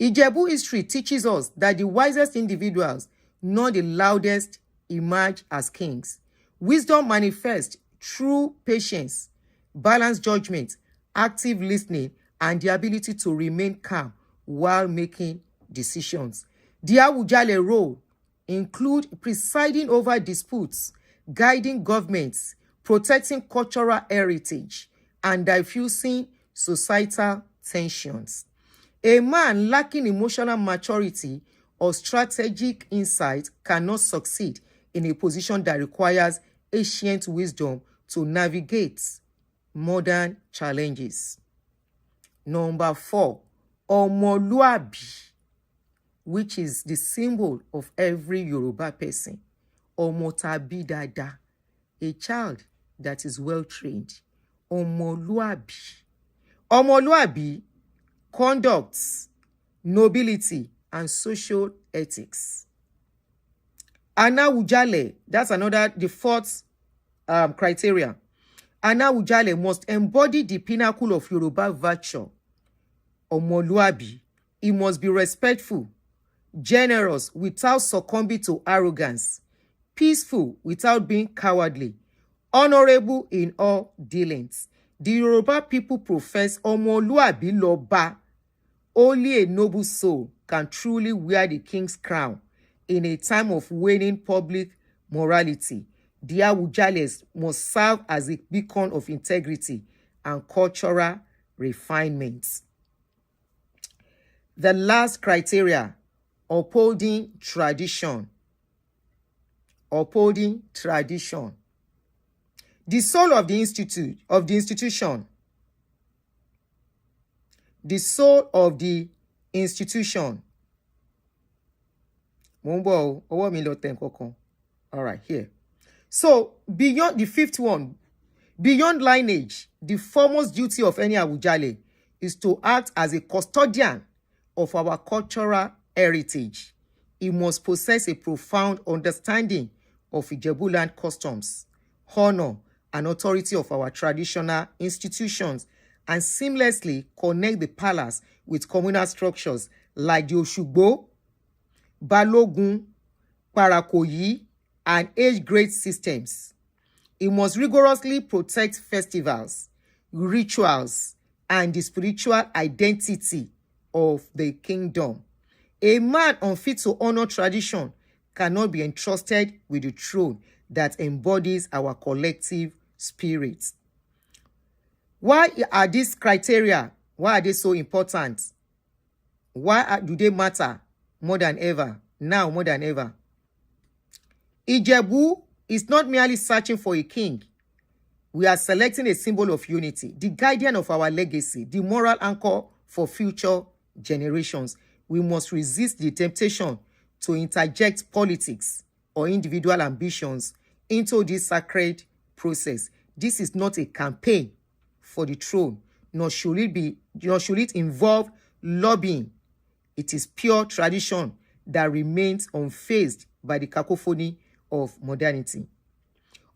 Ijebu history teaches us that the wisest individuals, not the loudest, emerge as kings. Wisdom manifests through patience, balanced judgment, active listening, and the ability to remain calm while making decisions. The Awujale role include presiding over disputes, guiding governments, protecting cultural heritage, and diffusing societal tensions. A man lacking emotional maturity or strategic insight cannot succeed in a position that requires ancient wisdom to navigate modern challenges. Number 4, Omoluabi, which is the symbol of every Yoruba person. Omotabi dada, a child that is well trained. Omoluabi. Omoluabi conducts, nobility, and social ethics. Awujale, that's the 4th criteria. Awujale must embody the pinnacle of Yoruba virtue. Omoluabi. He must be respectful, generous without succumbing to arrogance, peaceful without being cowardly, honorable in all dealings. The Yoruba people profess Omoluabi Loba. Only a noble soul can truly wear the king's crown in a time of waning public morality. The Awujales must serve as a beacon of integrity and cultural refinement. The last criteria, upholding tradition. Upholding tradition. The soul of the institution, the soul of the institution. All right, here. So, beyond the fifth one, beyond lineage, the foremost duty of any Awujale is to act as a custodian of our cultural heritage. He must possess a profound understanding of Ijebuland customs, honor, and authority of our traditional institutions, and seamlessly connect the palace with communal structures like the Oshugbo, Balogun, Parakoyi, and age-grade systems. He must rigorously protect festivals, rituals, and the spiritual identity of the kingdom. A man unfit to honor tradition cannot be entrusted with the throne that embodies our collective spirit. Why are these criteria? Why are they so important? Why do they matter more than ever? Now more than ever. Ijebu is not merely searching for a king. We are selecting a symbol of unity, the guardian of our legacy, the moral anchor for future generations. We must resist the temptation to interject politics or individual ambitions into this sacred process. This is not a campaign for the throne, nor should it involve lobbying. It is pure tradition that remains unfazed by the cacophony of modernity.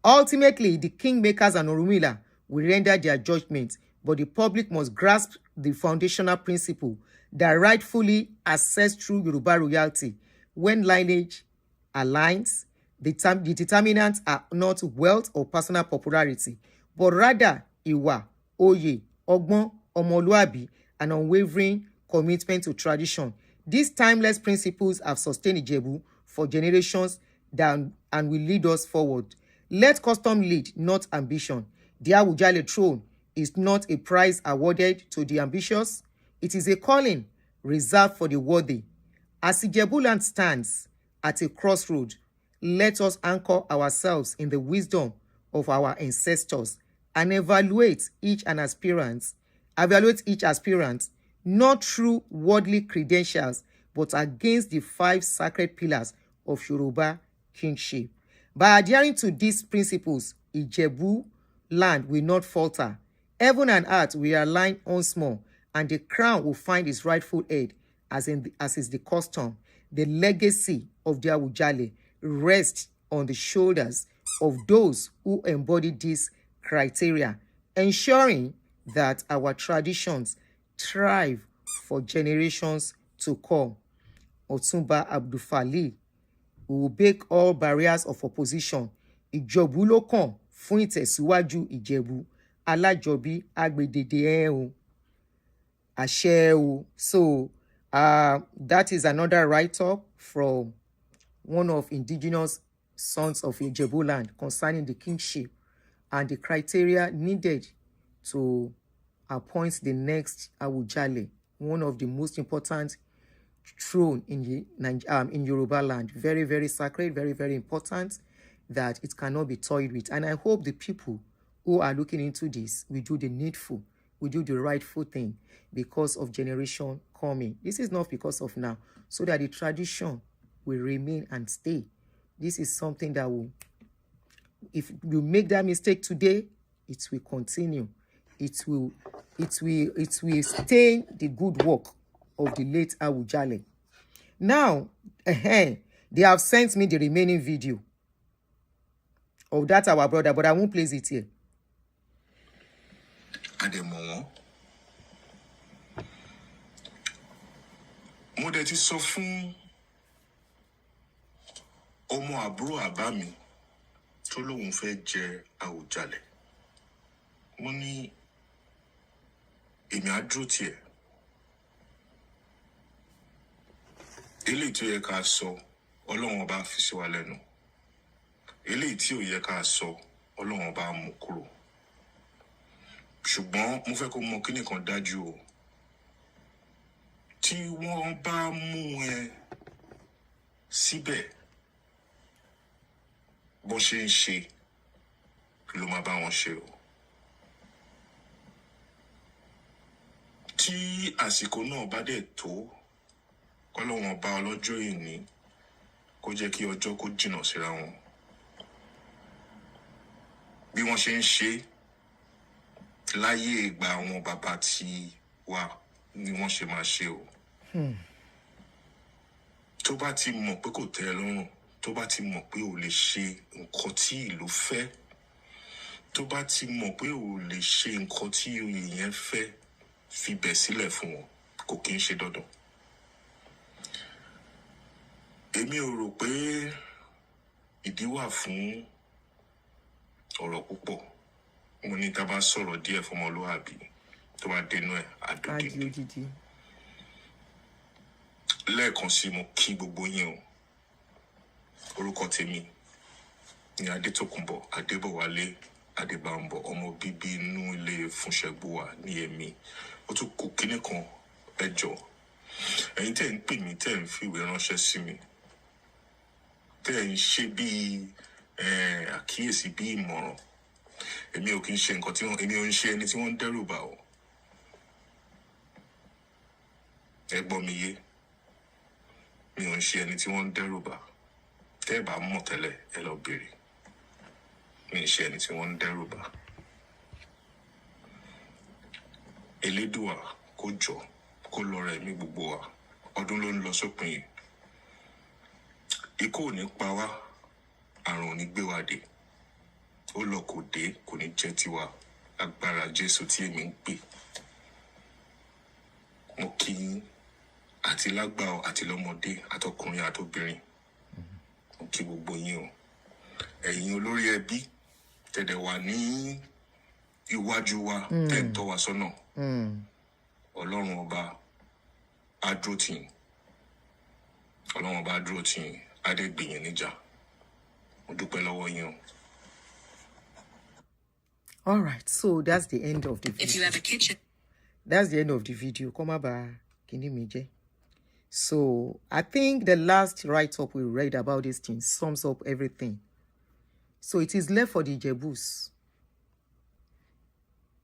Ultimately, the kingmakers and Orunmila will render their judgment, but the public must grasp the foundational principle that rightfully assessed through Yoruba royalty. When lineage aligns, the determinants are not wealth or personal popularity, but rather Iwa, Oye, Ogbon, Omoluabi, and unwavering commitment to tradition. These timeless principles have sustained Ijebu for generations and will lead us forward. Let custom lead, not ambition. The Awujale throne is not a prize awarded to the ambitious. It is a calling reserved for the worthy. As Ijebuland stands at a crossroad, let us anchor ourselves in the wisdom of our ancestors and evaluate each aspirant not through worldly credentials, but against the 5 sacred pillars of Yoruba kingship. By adhering to these principles, Ijebu land will not falter. Heaven and earth will align once more, and the crown will find its rightful head, as is the custom. The legacy of the Awujale rests on the shoulders of those who embody these criteria, ensuring that our traditions thrive for generations to come. Otunba Abdulfali will break all barriers of opposition. Ìjọ̀bú ló kàn fún ìtẹ̀síwájú Ìjẹ̀bú. Alájọbí agbèdéde ẹ̀hún. Àṣẹ o. So that is another write-up from one of indigenous sons of Ijebu land concerning the kingship and the criteria needed to appoint the next Awujale, one of the most important throne in Yoruba land. Very, very sacred, very, very important, that it cannot be toyed with. And I hope the people who are looking into this will do the needful, will do the rightful thing because of generation coming. This is not because of now, so that the tradition will remain and stay. This is something that will, if you make that mistake today, it will continue. It will stain the good work of the late Awujale. Now, they have sent me the remaining video of that our brother, but I won't place it here. Ademo, mo dẹ̀ ti sọ fún ọmọ àbúrò àbá mi tó lóun fẹ́ jẹ Awujale. Mo ní èmi á dúró tiẹ̀. Eléyìí tó yẹ ká sọ, Ọlọ́run bá fi sí wa lẹ́nu. Eléyìí tí ò yẹ ká sọ, Ọlọ́run bá mú kúrò. Ṣùgbọ́n mo fẹ́ kó mọ kíní kan dájú o. Tí wọ́n bá mú ẹ síbẹ̀ bó ṣe ń ṣe, ló máa bá wọn ṣe o. Tí àsìkò náà bá dẹ̀ tó, k'Ọlọ́run ọba ọlọ́jọ́ ìní kó jẹ́ kí ọjọ́ kó jìnnà síra wọn. Bí wọ́n ṣe ń ṣe láyé ìgbà àwọn bàbá tí wà ni wọ́n ṣe máa ṣe o. Tó bá ti mọ̀ pé kò tẹ́ ẹ lọ́rùn, tó bá ti mọ̀ pé ò lè ṣe nǹkan tí ìlú fẹ́, tó bá ti mọ̀ pé ò lè ṣe nǹkan tí oyè yẹn fẹ́, fi bẹ̀ sílẹ̀ fún wọn, kò kí ń ṣe dandan. Èmi ò rò pé ìdí wà fún ọ̀rọ̀ púpọ̀. Mo ní tá bá sọ̀rọ̀ díẹ̀ fún ọmọlúwàbí tó bá dénú ẹ̀ àdódìdì. Lẹ́ẹ̀kan sí mo kí gbogbo yín o. Orúkọ tèmi ni Adétòkunbọ̀ Adébọ̀wálé Adébámbọ̀, ọmọ bíbí inú ilé Fúnṣẹ́gbùwà ní èmi. Ó tún kù kíní kan, ẹ jọ̀ọ́. Ẹ̀yin tẹ́ ń pè mí, tẹ́ ń fìwé ránṣẹ́ sí mi, tẹ́ ń ṣe bí àkíyèsí bí ìmọ̀ràn. Èmi ò kí ń ṣe nǹkan tí wọ́n, èmi ò ń ṣe ẹni tí wọ́n ń dẹ́rù bà o. Ẹ gbọ́ mi yé. Mi ò ń ṣe ẹni tí wọ́n ń dẹ́rù bà. Tẹ́ ẹ bá mọ̀ tẹ́lẹ̀, ẹ lọ béèrè. Mi ò ń ṣe ẹni tí wọ́n ń dẹ́rù bà. Elédùà kó jọ kó lọ́ra ẹ̀mí gbogbo wa. Ọdún ló ń lọ sópin yìí. Ikú ò ní pa wá, àrùn ò ní gbé wa dé. Ó lọ kò dé, kò ní jẹ́ tiwa. Agbára Jésù tí èmi ń pè. Mo kí yín àti lágbà àti lọ́mọdé àtọkùnrin àtobìnrin. Mo kí gbogbo yín o. Ẹ̀yin olórí ẹbí tẹ̀dẹ̀ wà ní iwájú wa, tẹ̀ ń tọ́ wa sọ́nà. Ọlọ́run ọba á dúró tì yín. Ọlọ́run ọba á dúró tì yín. Á dẹ̀ gbè yín níjà. Mo dúpẹ́ lọ́wọ́ yín o. All right, so that's the end of the video. If you have a kitchen. That's the end of the video. Come about Kinimije. So I think the last write-up we read about this thing sums up everything. So it is left for the Jebus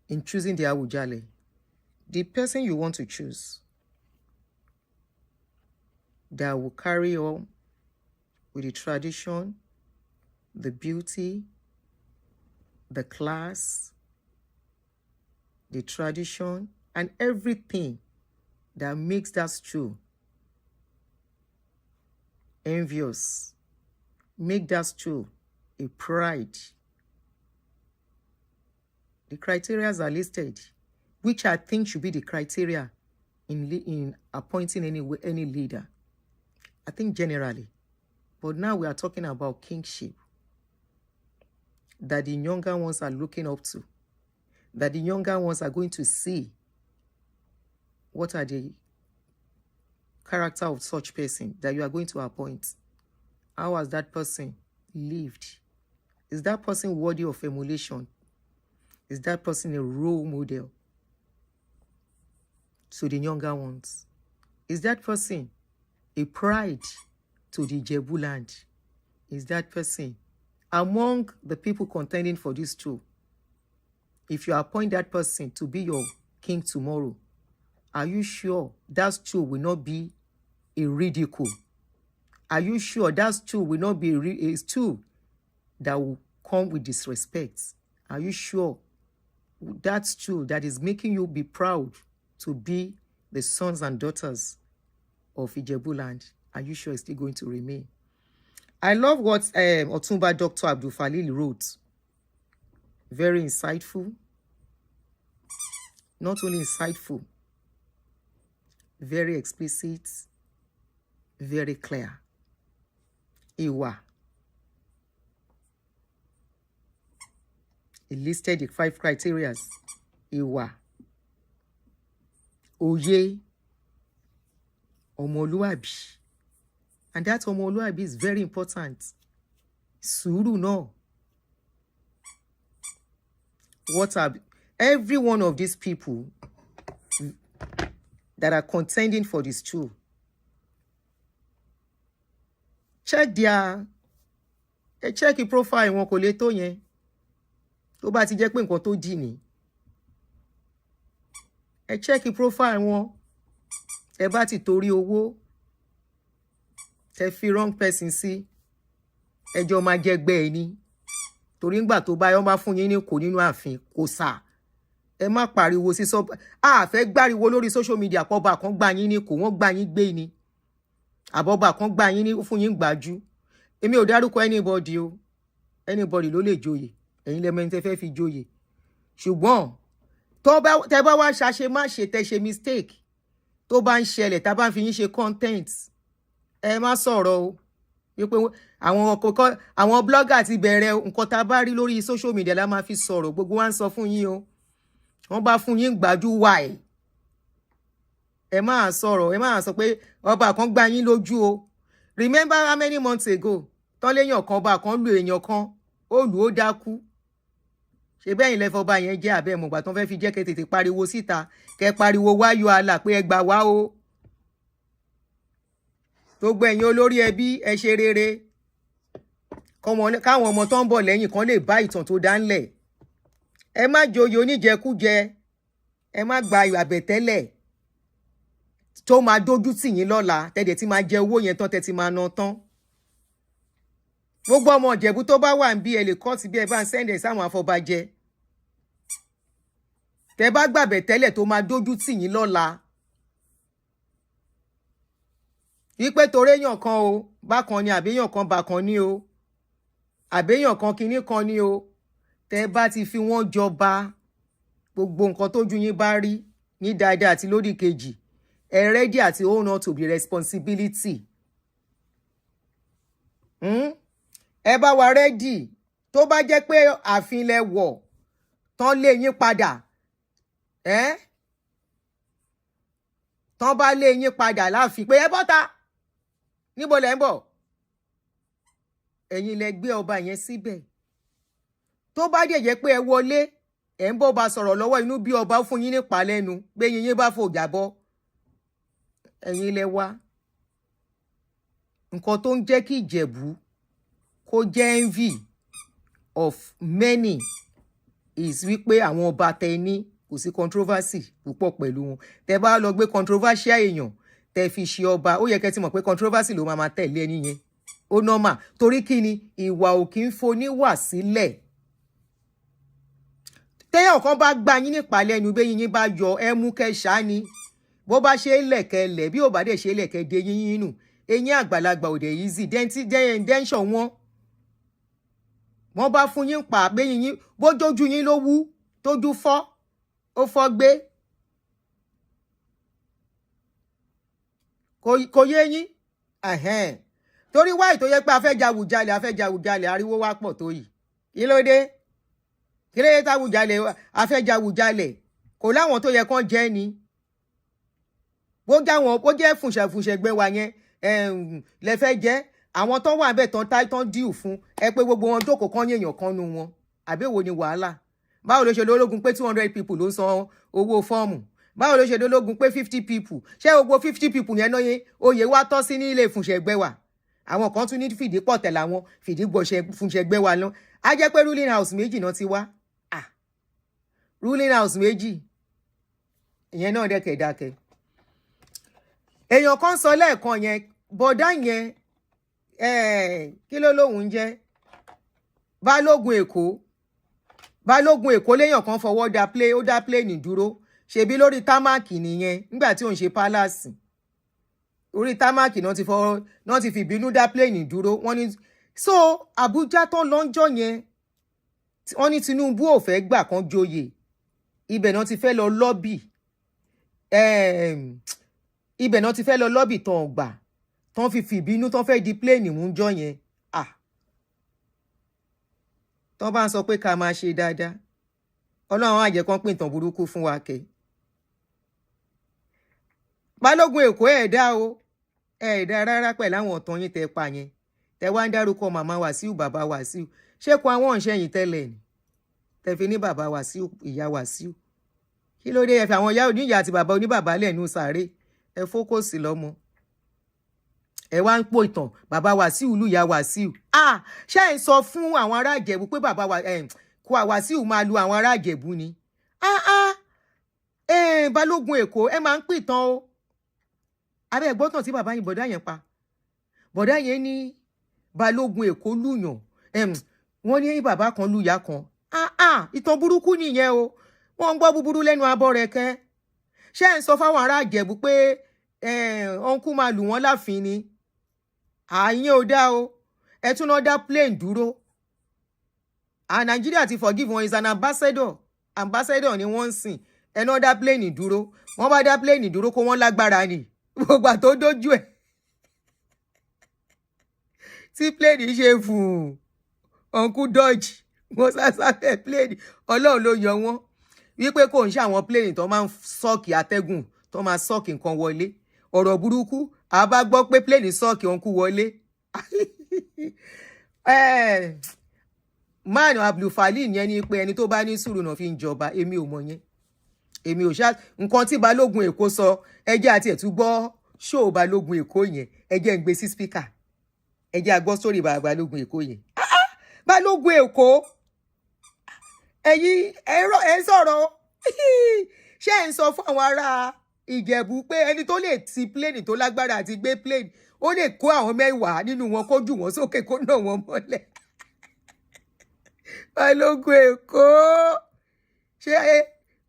in choosing the Awujale. The person you want to choose that will carry on with the tradition, the beauty, the class, the tradition, and everything that makes that stew envious, make that stew a pride. The criteria are listed, which I think should be the criteria in appointing any leader. I think generally. But now we are talking about kingship that the younger ones are looking up to, that the younger ones are going to see what are the character of such person that you are going to appoint. How has that person lived? Is that person worthy of emulation? Is that person a role model to the younger ones? Is that person a pride to the Jebu land? Is that person among the people contending for this too? If you appoint that person to be your king tomorrow, are you sure that stew will not be a ridicule? Are you sure that stew will not be a stew that will come with disrespect? Are you sure that stew that is making you be proud to be the sons and daughters of Ijebu land, are you sure it's still going to remain? I love what Otumba Dr. Abdul Falil wrote. Very insightful. Not only insightful, very explicit, very clear. Iwa. He listed the 5 criteria. Iwa. Oye. Omoluabi. And that Omoluabi is very important. Suru no. What are every one of these people that are contending for this too? Check the profile wọn kò lè tó yẹn. tó bá ti jẹ́ pé nǹkan tó dì ní ẹ check profile wọn ẹ bá ti torí owó tẹ fi wrong person sí ẹjọ́ máa jẹgbẹ́ ẹ ní torí ńgbà tó bá yọ máa fún yín ní kò nínú ààfin kò sà ẹ má pariwo sí sọ àfẹ́ gbáriwo lórí social media pọ́ba kan gbà yín ní kò wọ́n gbà yín gbé ni àbọ̀bà kan gbà yín ní fún yín gbájú èmi ò dárúkọ anybody o anybody ló lè joyè ẹ̀yin lẹ́mẹ̀rin tẹ́ fẹ́ fi joyè ṣùgbọ́n tẹ́ bá wá ṣàṣe má ṣe tẹ́ ṣe mistake tó bá ń ṣẹlẹ̀ tá bá ń fi yín ṣe content ẹ má sọ̀rọ̀ o wípé àwọn blogger ti bẹ̀rẹ̀ nǹkan tá bá rí lórí social media la máa fi sọ̀rọ̀ gbogbo wa ń sọ fún yín o wọ́n bá fún yín gbájú wáì ẹ máa sọ̀rọ̀ ẹ máa sọ pé ọba kan gbá yín lójú o remember how many months ago tán léèyàn kan ọba kan lu èèyàn kan ó lù ó dákú ṣe bẹ́yìn lẹ́fọ́ ọba yẹn jẹ́ àbẹ́ mọ̀gbà tán fẹ́ fi jẹ́ kẹ́ tètè pariwo síta kẹ́ pariwo wáyọ̀ àlà pé ẹ gbà wá o gbogbo ẹ̀yin olórí ẹbí ẹ ṣe rere káwọn ọmọ tó ń bọ̀ lẹ́yìn kan lè bá ìtàn tó dá ńlẹ̀ ẹ má joyè oníjẹkújẹ ẹ má gba àbẹ̀tẹ́lẹ̀ tó máa dójú tì yín lọ́la tẹ́lẹ̀ tí máa jẹ owó yẹn tán tẹ́ ti máa ná tán gbogbo ọmọ Ìjẹ̀bú tó bá wà ń bí ẹ lè kọ́ sí bí ẹ bá ń sẹ́ndẹ̀ sáwọn afọbajẹ tẹ́ bá gbàbẹ̀tẹ́lẹ̀ tó máa dójú tì yín lọ́la wípé toréyàn kan o bákan ni àbéyàn kan bákan ni o àbéyàn kan kinní kan ni o tẹ́ bá ti fi wọ́n jọba gbogbo nǹkan tójú yín bá rí ní dáadáa àti lódì kejì ẹ ready àti own up to the responsibility ẹ bá wa ready tó bá jẹ́ pé ààfin lẹ wọ̀ tán lé yín padà tán bá lé yín padà láàfin pé ẹ bọ́ta níbo lẹ ń bọ̀ ẹ̀yin lẹ gbé ọba yẹn síbẹ̀ tó bá dẹ̀ jẹ́ pé ẹ wọlé ẹ̀ ń bọ́ ba sọ̀rọ̀ lọ́wọ́ inú bí ọba fún yín nípa lẹ́nu gbé yín bá fò jábọ́ ẹ̀yin lẹ wá nǹkan tó ń jẹ́ kí Ìjẹ̀bú kó jẹ́ envy of many is wípé àwọn ọba tẹ ní kò sí controversy púpọ̀ pẹ̀lú wọn tẹ bá lọ gbé controversial èèyàn tẹ fi ṣe ọba ó yẹ kẹ́ ti mọ̀ pé controversy ló máa tẹ̀lé ẹni yẹn ó normal torí kí ni ìwà ò kí ń foníwà sílẹ̀ téèyàn kan bá gbá yín nípa lẹ́nu bẹ́ẹ̀ yín bá yọ ẹ mú kẹ́ ṣáá ni bó bá ṣe lẹ̀kẹ́ lẹ̀ bí ò bá dẹ̀ ṣe lẹ̀kẹ́ dé yín nù eyín àgbàlagbà ò dẹ̀ easy dẹ́ńṣọ̀ wọ́n bá fún yín pa pé yín bójójú yín ló wú tójú fọ́ ó fọ́ gbé kò yé yín torí wáì tó yẹ pé afẹ́jàwùjalè ariwo wá pọ̀ tó yìí kí ló dé kí ló dé táwùjalè afẹ́jàwùjalè kò láwọn tó yẹ kán jẹ́ ni bó jẹ́ fùnṣẹ̀fùnṣẹ̀ gbé wa yẹn lẹ́fẹ́ jẹ́ àwọn tó wà bẹ́ẹ̀ tán díù fún ẹ pé gbogbo wọn jókòó kan yèèyàn kan nu wọn àbẹ̀wò ni wàhálà báwo ló ṣe lólógun pé 200 people ló san owó fọ́ọ̀mù báwo ló ṣe lólógun pé 50 people ṣé gbogbo 50 people yẹn náà yẹn oyè wá tọ́ sí ní ilé fùnṣẹ̀gbẹ́ wa àwọn kan tún ní fìdí pọ̀ tẹ̀lé àwọn fìdí gbọ̀ṣẹ̀ fùnṣẹ̀gbẹ́ wa lọ á jẹ́ pé ruling house méjì náà ti wá ruling house méjì ìyẹn náà dẹ́kẹ̀dákẹ́ èèyàn kan sọ lẹ́ẹ̀kan yẹn bọ̀dá yẹn kí ló lóhùn jẹ́ balógun èkó léèyàn kan fọwọ́ dá plane dúró ṣebí lórí támákì nìyẹn nígbà tí òun ṣe pálásì orí támákì náà ti fi ìbínú dá plane dúró wọ́n ní so Àbújá tán lọ́njọ́ yẹn wọ́n ní Tinubu ò fẹ́ gbà kan joyè ibẹ̀ náà ti fẹ́ lọ lọ́bì ibẹ̀ náà ti fẹ́ lọ lọ́bì tán ọgbà tán fi ìbínú tán fẹ́ di plane mú jọ yẹn tán bá ń sọ pé ká máa ṣe dáadáa Ọlọ́run á jẹ́ kán pín ìtàn burúkú fún wa kẹ́ Balógun Èkó ẹ̀ẹ́dá rárá pẹ̀lú àwọn ọ̀tàn yín tẹ́ pa yẹn tẹ́ wá ń dárúkọ màmá Wàsíù bàbá Wàsíù ṣé kó àwọn ọ̀ṣẹ́yìn tẹ́lẹ̀ ni tẹ́ fi ní bàbá Wàsíù ìyá Wàsíù kí ló dé ẹ fi àwọn ìyá oníyà àti bàbá oníbàbá lẹ́nu sàárè ẹ fókòsì lọ́mọ ẹ wá ń pò ìtàn bàbá Wàsíù lùyà Wàsíù ṣé ẹ ń sọ fún àwọn ará Ìjẹ̀bú pé bàbá wa kó Wàsíù máa lu àwọn ará Ìjẹ̀bú ni. Balógun Èkó ẹ máa ń pìtàn o. Abẹ́ gbọ́tàn tí bàbá yín bọ̀dá yẹn pa. Bọ̀dá yẹn ní Balógun Èkó lùyàn. Wọ́n ní bàbá kan lùyà kan. Ìtàn burúkú nìyẹn o. Wọ́n ń gbọ́ búburú lẹ́nu abọ́ rẹ̀ kẹ́. Ṣé ẹ̀ ń sọ fáwọn ará Ìjẹ̀bú pé ọ̀nkú máa lù wọ́n láàfin ni? Àyín ò dá o. Ẹ tún náà dá plane dúró. Nàìjíríà ti forgive wọn, is an ambassador. Ambassador ni wọ́n ń sìn. Ẹ náà dá plane dúró. Wọ́n bá dá plane dúró kó wọ́n lágbára ni. Gbogbo tó dójú ẹ̀. Tí plane ṣe fún ọ̀nkú dodge. Wọ́n sáfẹ́ plane. Ọlọ́run ló yọ wọ́n. Wípé kò ń ṣe àwọn plane tó máa ń sọ́ọ̀kì atẹ́gùn, tó máa sọ́ọ̀kì nǹkan wọlé. Ọ̀rọ̀ burúkú, a bá gbọ́ pé plane sọ́ọ̀kì ọ̀nkú wọlé. Man Abdulfalil yẹn ni pé ẹni tó bá ní sùúrù náà fi ń jọba. Èmi ò mọ̀ yẹn. Èmi ò ṣá nǹkan tí Balógun Èkó sọ, ẹjẹ́ àti ẹ̀tún gbọ́ ṣó Balógun Èkó yẹn, ẹjẹ́ ń gbé sí speaker. Ẹjẹ́ àgbọ́ sórí Balógun Èkó yẹn. Balógun Èkó, ẹ̀yin ẹ̀rọ ẹ̀ sọ̀rọ̀. Ṣé ẹ̀ ń sọ fún àwọn ará Ìjẹ̀bú pé ẹni tó lè ti plane tó lágbára àti gbé plane, ó lè kó àwọn 10 nínú wọn kó jù wọ́n sókè kó nà wọ́n mọ́lẹ̀? Balógun Èkó, ṣé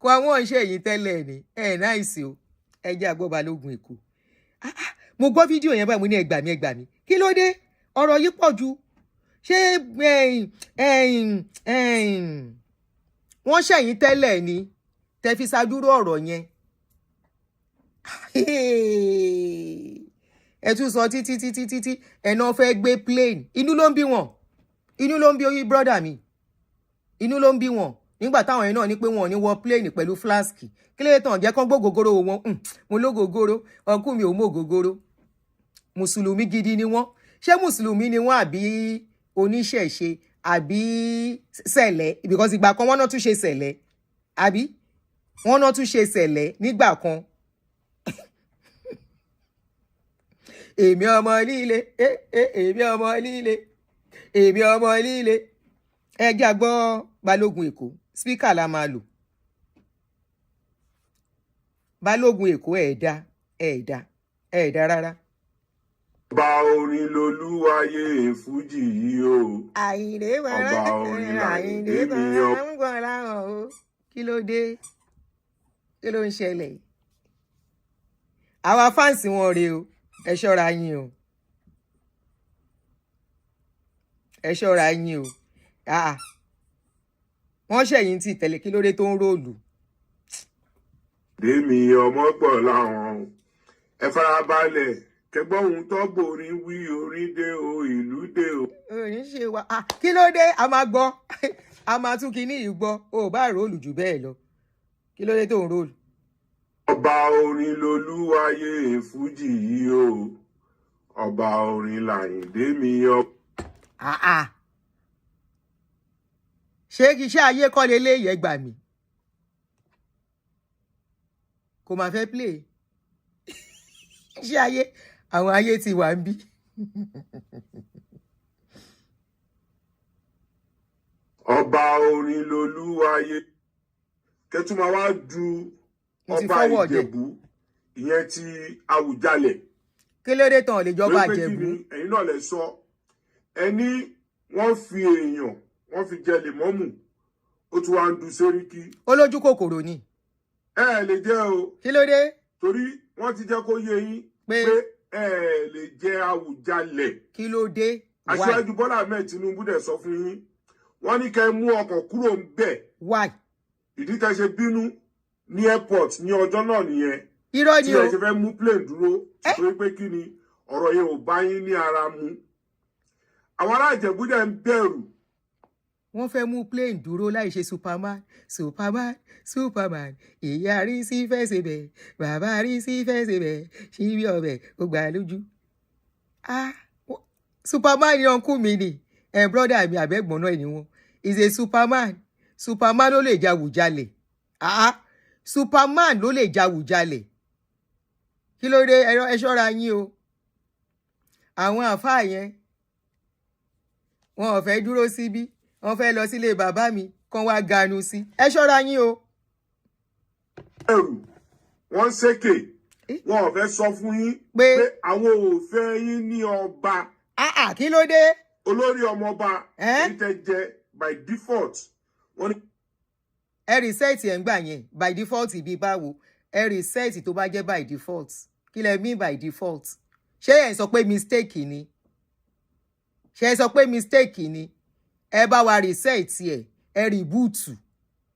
kó àwọn ìṣe yìí tẹ́lẹ̀ ni? Náìsì o. Ẹ jẹ́ àgbọ́ Balógun Èkó. Mo gbọ́ fídíò yẹn báyìí, mo ní ẹ gbà mí. Kí ló dé? Ọ̀rọ̀ yìí pọ̀ jù. Ṣé wọ́n ṣẹ̀yìn tẹ́lẹ̀ ni tẹ́ fi ṣàdúró ọ̀rọ̀ yẹn? Ẹ tún sọ títí ẹ̀nà fẹ́ gbé plane. Inú ló ń bí wọn. Inú ló ń bí oyin brọ́dà mi. Inú ló ń bí wọn. Nígbà táwọn yẹn náà ní pé wọn ò ní wọ plane pẹ̀lú flask. Kí ló tàn jẹ́ kán gbógógóró wọn? Mo lógógóró. Ọkùn mi ò mọ ògógóró. Mùsùlùmí gidi ni wọ́n. Ṣé Mùsùlùmí ni wọ́n àbí oníṣẹ̀ṣe àbí sẹ̀lẹ̀? Because ìgbà kan wọ́n náà tún ṣe sẹ̀lẹ̀. Àbí? Wọ́n náà tún ṣe sẹ̀lẹ̀ nígbà kan. Èmi ọmọ líle, èmi ọmọ líle, èmi ọmọ líle. Ẹ jẹ́ àgbọ́ Balógun Èkó, speaker la máa lò. Balógun Èkó ẹ̀ẹ̀dá rárá. Ọba orin lolúwayé fújì yìí o. Àyìndé Ọba orin làyìndé mi yọ. ń gbọ́n láwọn o. Kí ló dé? Kí ló ń ṣẹlẹ̀? Àwa fáǹsì wọn rèé o. Ẹ ṣọ́ra yín o. Ẹ ṣọ́ra yín o. Wọ́n ṣẹ̀yìn tí tẹ̀lé, kí ló dé tó ń róòlù? Dèmi ọmọ pọ̀ láwọn. Ẹ farabalẹ̀ kẹgbọ́n ohun tó borin wí, orin dé o, ìlú dé o. Orin ṣe wa. Kí ló dé? A máa gbọ́. A máa tún kíní yìí gbọ́. O ò bá róòlù jù bẹ́ẹ̀ lọ. Kí ló dé tó ń róòlù? Ọba orin lolúwayé fújì yìí o. Ọba orin làyìndé mi yọ. Ṣé iṣẹ́ ayé kọ́ lélẹ́ yẹ gbà mí? Kò máa fẹ́ play. Iṣẹ́ ayé, àwọn ayé ti wà ń bí. Ọba orin lolúwayé. Kẹtùmá wá ju ọba Ìjẹ̀bú, ìyẹn ti Awùjalẹ̀. Kí ló dé tán lè jọba Ìjẹ̀bú? Ẹ̀yin náà lè sọ. Ẹni wọ́n fi èèyàn, wọ́n fi jẹ lèmọ́mù, ó tún wá ń du sẹ́ríkì. Olójú kòkòrò ni. Ẹ lè jẹ́ o. Kí ló dé? Torí wọ́n ti jẹ́ kó yé yín pé ẹ lè jẹ́ Awùjalẹ̀. Kí ló dé? Aṣíwájú Bọ́lá Ahmed Tinubu dẹ̀ sọ fún yín. Wọ́n ní kẹ́ mú ọkàn kúrò ń bẹ̀. Why? Ìdí tẹ́ ṣe bínú ní airport ní ọjọ́ náà nìyẹn. Irọ́ ni o. Tí ẹ ṣe fẹ́ mú plane dúró. Torí pé kí ni ọ̀rọ̀ yẹn ò bá yín ní ara mu. Àwọn ará Ìjẹ̀bú dẹ̀ ń bẹ̀rù. Wọ́n fẹ́ mú plane dúró láì ṣe Superman. Ìyá rí sí fẹsẹ̀ bẹ̀, bàbá rí sí fẹsẹ̀ bẹ̀, ṣíbí ọbẹ̀ ó gbà lójú. Superman ni ọ̀nkú mi ni. Brother mi àbẹ̀gbọ́n náà ni wọ́n. Is a Superman. Superman ló lè ja Awùjalè. Superman ló lè ja Awùjalè. Kí ló dé? Ẹ ṣọ́ra yín o. Àwọn àfáà yẹn, wọn ò fẹ́ dúró síbí. Wọ́n fẹ́ lọ sílé bàbá mi. kan wá ganu sí ẹ ṣọ́ra yín o. ẹrù wọ́n ṣèké wọn ò fẹ́ sọ fún yín pé àwọn ò fẹ́ yín ní ọba. Kí ló dé. olórí ọmọọba èyí tẹ́ jẹ by default wọ́n ní. ẹ reset ẹ̀ ń gbà yẹn by default bí báwo ẹ reset tó bá jẹ́ by default kí lẹ mean by default ṣé ẹ sọ pé mistake ni ṣé ẹ sọ pé mistake ni ẹ bá wa reset ẹ reboot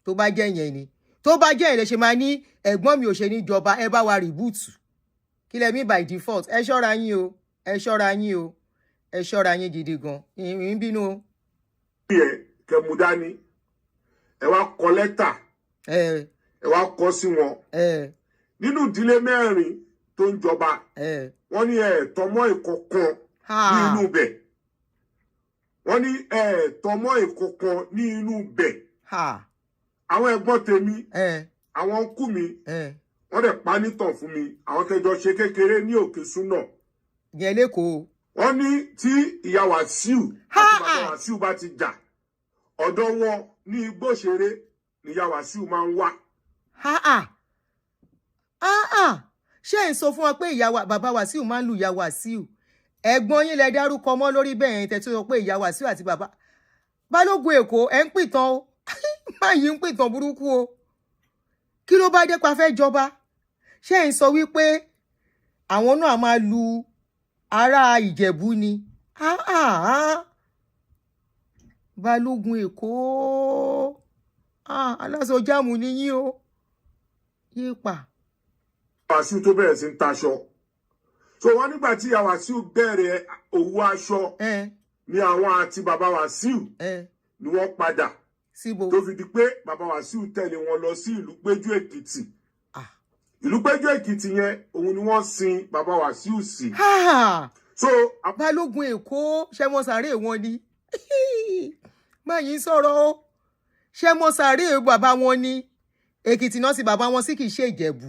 tó bá jẹ́ yẹn ni tó bá jẹ́ ìrẹsẹ̀ máa ní ẹ̀gbọ́n mi ò ṣe ní jọba ẹ bá wa reboot kí lẹ mean by default ẹ ṣọ́ra yín o ẹ ṣọ́ra yín o ẹ ṣọ́ra yín gidi gan ìrìn bínú o. ẹ kẹmú dání ẹ wá kọ lẹ́tà ẹ wá kọ sí wọn nínú ìdílé mẹ́rin tó ń jọba wọ́n ní tọmọ ìkọ̀kan ní inú bẹ̀ wọ́n ní tọmọ ìkọ̀kan ní inú bẹ̀ àwọn ẹ̀gbọ́n tèmi àwọn ọkú mi wọ́n dẹ̀ pa nítàn fún mi àwọn tẹjọ ṣe kékeré ní òkè súnà yẹn lẹ́kọ̀ọ́ wọ́n ní tí ìyá Wàsíù àti bàbá Wàsíù bá ti jà ọ̀dọ̀ wọn ní igbó ṣeré níyá Wàsíù máa ń wá. ṣé ẹ̀ ń sọ fún wa pé bàbá Wàsíù máa ń lu ìyá Wàsíù ẹ̀gbọ́n yín lẹ dárúkọ mọ́ lórí bẹ́ẹ̀ yẹn tẹ̀tí sọ pé ìyá Wàsíù àti bàbá Balógun Èkó ẹ̀ ń pìtàn o máa yí ń pìtàn burúkú o kí ló bá dé pa fẹ́ jọba ṣé ẹ̀ ń sọ wípé àwọn náà máa lu ará Ìjẹ̀bú ni Balógun Èkó aláṣọjáàmù ni yín o yípa. Wàsíù tó bẹ̀rẹ̀ sí ń taṣọ so wọ́n nígbà tí ìyá Wàsíù bẹ̀rẹ̀ òwò aṣọ ni àwọn àti bàbá Wàsíù ni wọ́n padà tó fi di pé bàbá Wàsíù tẹ̀lé wọn lọ sí ìlú Péjú Èkìtì ìlú Péjú Èkìtì yẹn òun ni wọ́n sin bàbá Wàsíù sí. so Balógun Èkó ṣẹmọsàárè wọn ni má yín sọ̀rọ̀ o ṣẹmọsàárè bàbá wọn ni Èkìtì náà sì bàbá wọn sì kì í ṣe Ìjẹ̀bú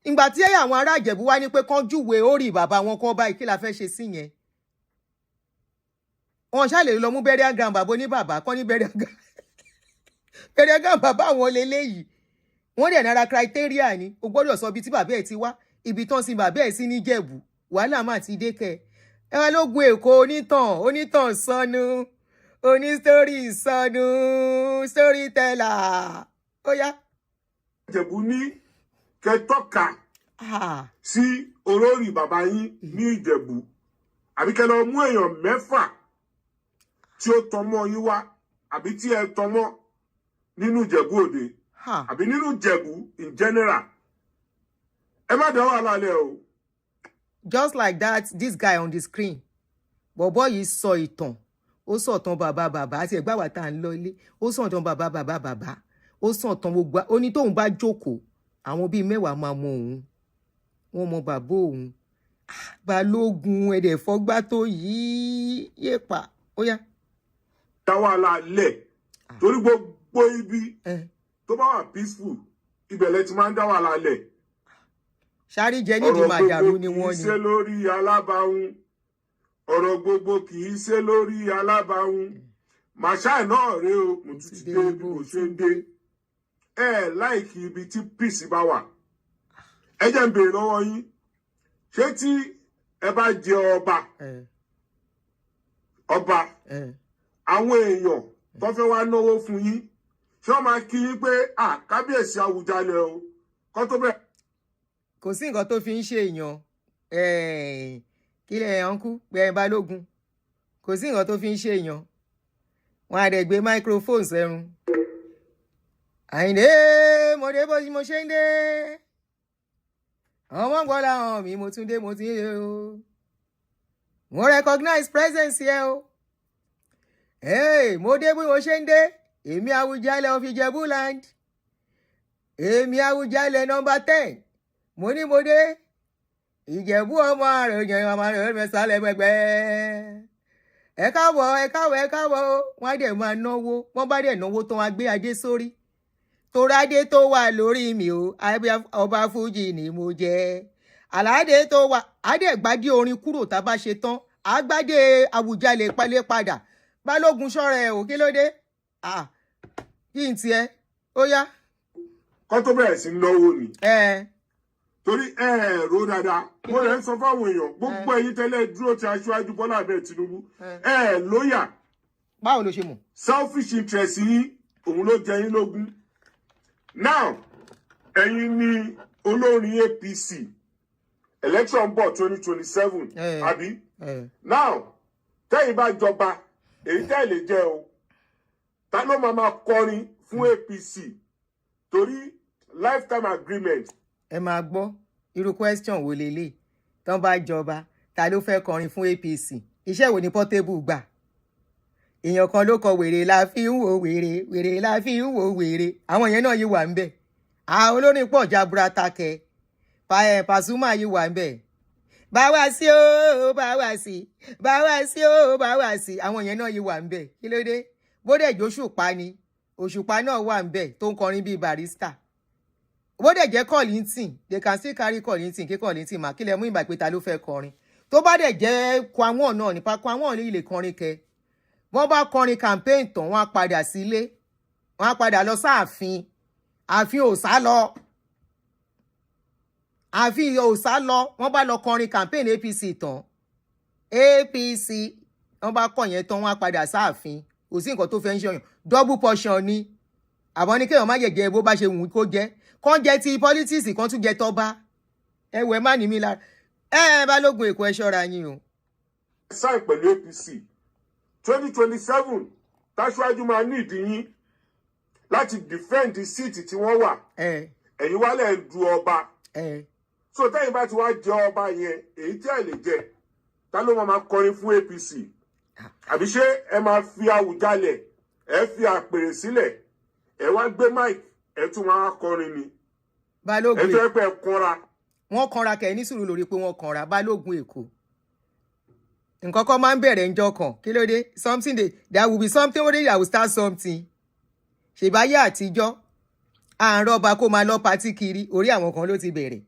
ìgbà tí àwọn ará Ìjẹ̀bú wá ní pé kán júwe orí bàbá wọn kán báyìí kí la fẹ́ ṣe sí yẹn wọn ṣáà lè lọ mú burial ground bàbá ní bàbá kán ní burial ground bàbá wọn lélẹ́yìí wọ́n dẹ̀ nára criteria ni o gbọ́dọ̀ sọ ibi tí bàbá ẹ̀ ti wá ibi tán sin bàbá ẹ̀ sí ní Ìjẹ̀bú wàhálà má ti dé kẹ ẹ wá Balógun Èkó onítàn sọnù onísítórì sọnù storyteller ó yá. Ìjẹ̀bú ní kẹtọ́ka sí olórí bàbá yín ní Ìjẹ̀bú àbí kẹ lọ mú èèyàn 6 tí ó tọmọ yín wá àbí tí ẹ tọmọ nínú Ìjẹ̀bú Òde àbí nínú Ìjẹ̀bú in general ẹ má dá wàhálà lẹ̀ o. Just like that this guy on the screen bọ̀bọ̀ yìí sọ ìtàn ó sọ ìtàn bàbá àti ẹ̀gbá wa tá à ń lọ ilé ó sọ ìtàn bàbá ó sọ ìtàn gbogbo ó ní tóun bá jókòó àwọn bíi 10 máa mọ òun wọ́n mọ bàbá òun Balógun ẹ̀dẹ̀ fọ́gbá tó yìí yépa ó yá. dá wàhálà lẹ̀ torí gbogbo ibi tó bá wà peaceful ibẹ̀ lẹ ti máa ń dá wàhálà lẹ̀. Ṣárí jẹ nídìí màdàrú ni wọ́n ni. ọ̀rọ̀ gbogbo kì í ṣe lórí alábàáhùn ọ̀rọ̀ gbogbo kì í ṣe lórí alábàáhùn màṣáì náà rèé o mo tún ti dé bí mo ṣe ń dé láìkí ibi tí peace bá wà ẹ jẹ́ ń béèrè lọ́wọ́ yín ṣé tí ẹ bá jẹ ọba àwọn èèyàn tó fẹ́ wá náwó fún yín ṣé wọ́n máa kí yín pé kábíyèsí Awùjalẹ̀ o kọ́ tó bẹ̀rẹ̀. kò sí nǹkan tó fi ń ṣe èèyàn kí lẹ̀ ọ̀nkú pé Balógun kò sí nǹkan tó fi ń ṣe èèyàn wọn á dẹ̀ gbé microphone sẹ́run Àyìndé mo dé bó mo ṣe ń dé ọmọ gbọ́dọ̀ hàn mí mo tún dé mo ti dé o mo recognize presence yẹ o mo dé bí mo ṣe ń dé èmi Awùjalẹ̀ of Ìjẹ̀bú land èmi Awùjalẹ̀ number 10 mo ní mo dé Ìjẹ̀bú ọmọ àròyìn ọmọ àròyìn mẹ́sàlẹ̀ gbẹgbẹ́ ẹ káàbọ̀ wọ́n á dẹ̀ máa náwó wọ́n bá dẹ̀ náwó tó wọ́n á gbé adé sórí torádé tó wà lórí mi o ọba fújì ni mo jẹ́ aládé tó wà á dẹ̀ gbádé orin kúrò tá a bá ṣe tán àgbádé Awùjalẹ̀ palẹ̀ padà Balógun ṣọ́ra ẹ̀ ò kí ló dé kí n tiẹ̀ ó yá. kó tó bẹ̀rẹ̀ sí náwó ni. torí ro dáadáa mo lè sọ fáwọn èèyàn gbogbo ẹ̀yin tẹ́lẹ̀ dúró ti aṣáájú Bọ́lá Ahmed Tinubu lóyà. báwo ló ṣe mọ̀. selfish interest yín òun ló jẹ yín lógún. now ẹ̀yin ni olórin APC election bọ̀ 2027 àbí. now tẹ́yìn bá jọba èyí tẹ́ lè jẹ́ o ta ló máa kọrin fún APC torí lifetime agreement. ẹ máa gbọ́ irú question wo lélẹ̀ tán bá jọba ta ló fẹ́ kọrin fún APC iṣẹ́ wo ni Portable gbà èèyàn kan ló kọ wèrè la fi ń wo wèrè wèrè la fi ń wo wèrè àwọn yẹn náà yìí wà ń bẹ̀ àwọn olórin pọ̀ jaburata kẹ Pasuma yìí wà ń bẹ̀ báwa sí ó báwa sí báwa sí ó báwa sí àwọn yẹn náà yìí wà ń bẹ̀ kí ló dé bóde Òṣùpá ni Òṣùpá náà wà ń bẹ̀ tó ń kọrin bíi Barrister bóde jẹ́ Kollington they can still carry Kollington kí Kollington mà kí lẹ mú ìgbà pé ta ló fẹ́ kọrin tó bá dẹ̀ jẹ́ Kwamon náà nípa Kwamon lè kọrin kẹ wọ́n bá kọrin campaign tán wọ́n á padà sílé wọ́n á padà lọ sáàfin ààfin ò sá lọ ààfin ò sá lọ wọ́n bá lọ kọrin campaign APC tán APC wọ́n bá kọ yẹn tán wọ́n á padà sáàfin kò sí nǹkan tó fẹ́ ń ṣọyàn double portion ni àbọ̀ ní kéèyàn má jẹ̀jẹ̀ bó bá ṣe wù kó jẹ́ kán jẹ́ ti politics kan tún jẹ́ tọ́ba ẹ̀wẹ̀ má ní mi lára Balógun Èkó ẹ ṣọ́ra yín o. sáì pẹ̀lú APC 2027 táṣíwájú máa ní ìdí yín láti defend the seat tí wọ́n wà ẹ̀yin wálẹ̀ ń du ọba so tẹ́yìn bá ti wá jẹ ọba yẹn èyí tí ẹ lè jẹ ta ló máa kọrin fún APC àbí ṣé ẹ máa fi Awùjalẹ̀ ẹ fi àpèrè sílẹ̀ ẹ wá gbé mic ẹ tún máa kọrin ni Balógun ẹ tó ẹ pẹ́ kanra. wọ́n kanra kẹ́ ní sùúrù lórí pé wọ́n kanra Balógun Èkó nǹkan kan máa ń bẹ̀rẹ̀ ńjọ́ kan kí ló dé something there will be something wey that will start something ṣèbáyé àtijọ́ à ń rọ́ba kó máa lọ patí kiri orí àwọn kan ló ti bẹ̀rẹ̀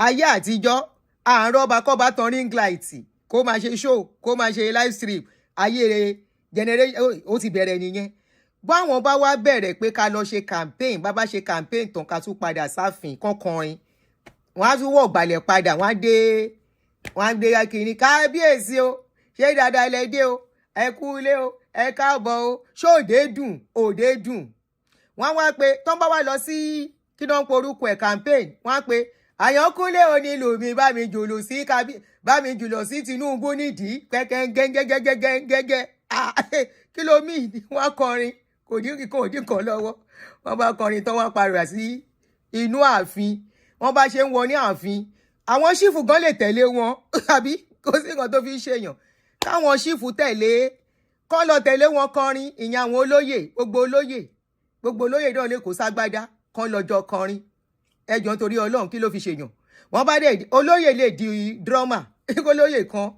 ayé àtijọ́ à ń rọ́ba kó bá tan ring light kó máa ṣe show kó máa ṣe live stream ayé generation ó ti bẹ̀rẹ̀ nìyẹn báwọn bá wá bẹ̀rẹ̀ pé ká lọ ṣe campaign bá ṣe campaign tán ká tún padà sáfìn kọ́kọrin wọ́n á tún wọ̀ gbàlẹ̀ padà wọ́n á dé akíní kábíyèsí o ṣé dáadáa lẹ dé o ẹ kú ilé o ẹ káàbọ̀ o ṣóòdé dùn òde dùn wọ́n wá pé tán bá wá lọ sí kí náà ń porúkọ ẹ̀ campaign wọ́n á pé Àyànkúnlé onílù mi bá mi jùlù sí Tinubu nídìí pẹ́kẹ́ gẹ́gẹ́gẹ́gẹ́gẹ́ kí ló mí wọ́n kọrin kò dín kan lọ́wọ́ wọ́n bá kọrin tán wọ́n parà sí inú ààfin wọ́n bá ṣe ń wọ ní ààfin àwọn ṣífù gan lè tẹ̀lé wọn àbí kò sí nǹkan tó fi ń ṣèyàn káwọn ṣífù kọ́ lọ tẹ̀lé wọn kọrin ìyẹn àwọn olóyè gbogbo olóyè náà lè kó ságbádá kán lọ́jọ́ kọrin ẹjọ́ nítorí Ọlọ́run kí ló fi ṣèyàn wọ́n bá dé olóyè lè di drama kí olóyè kan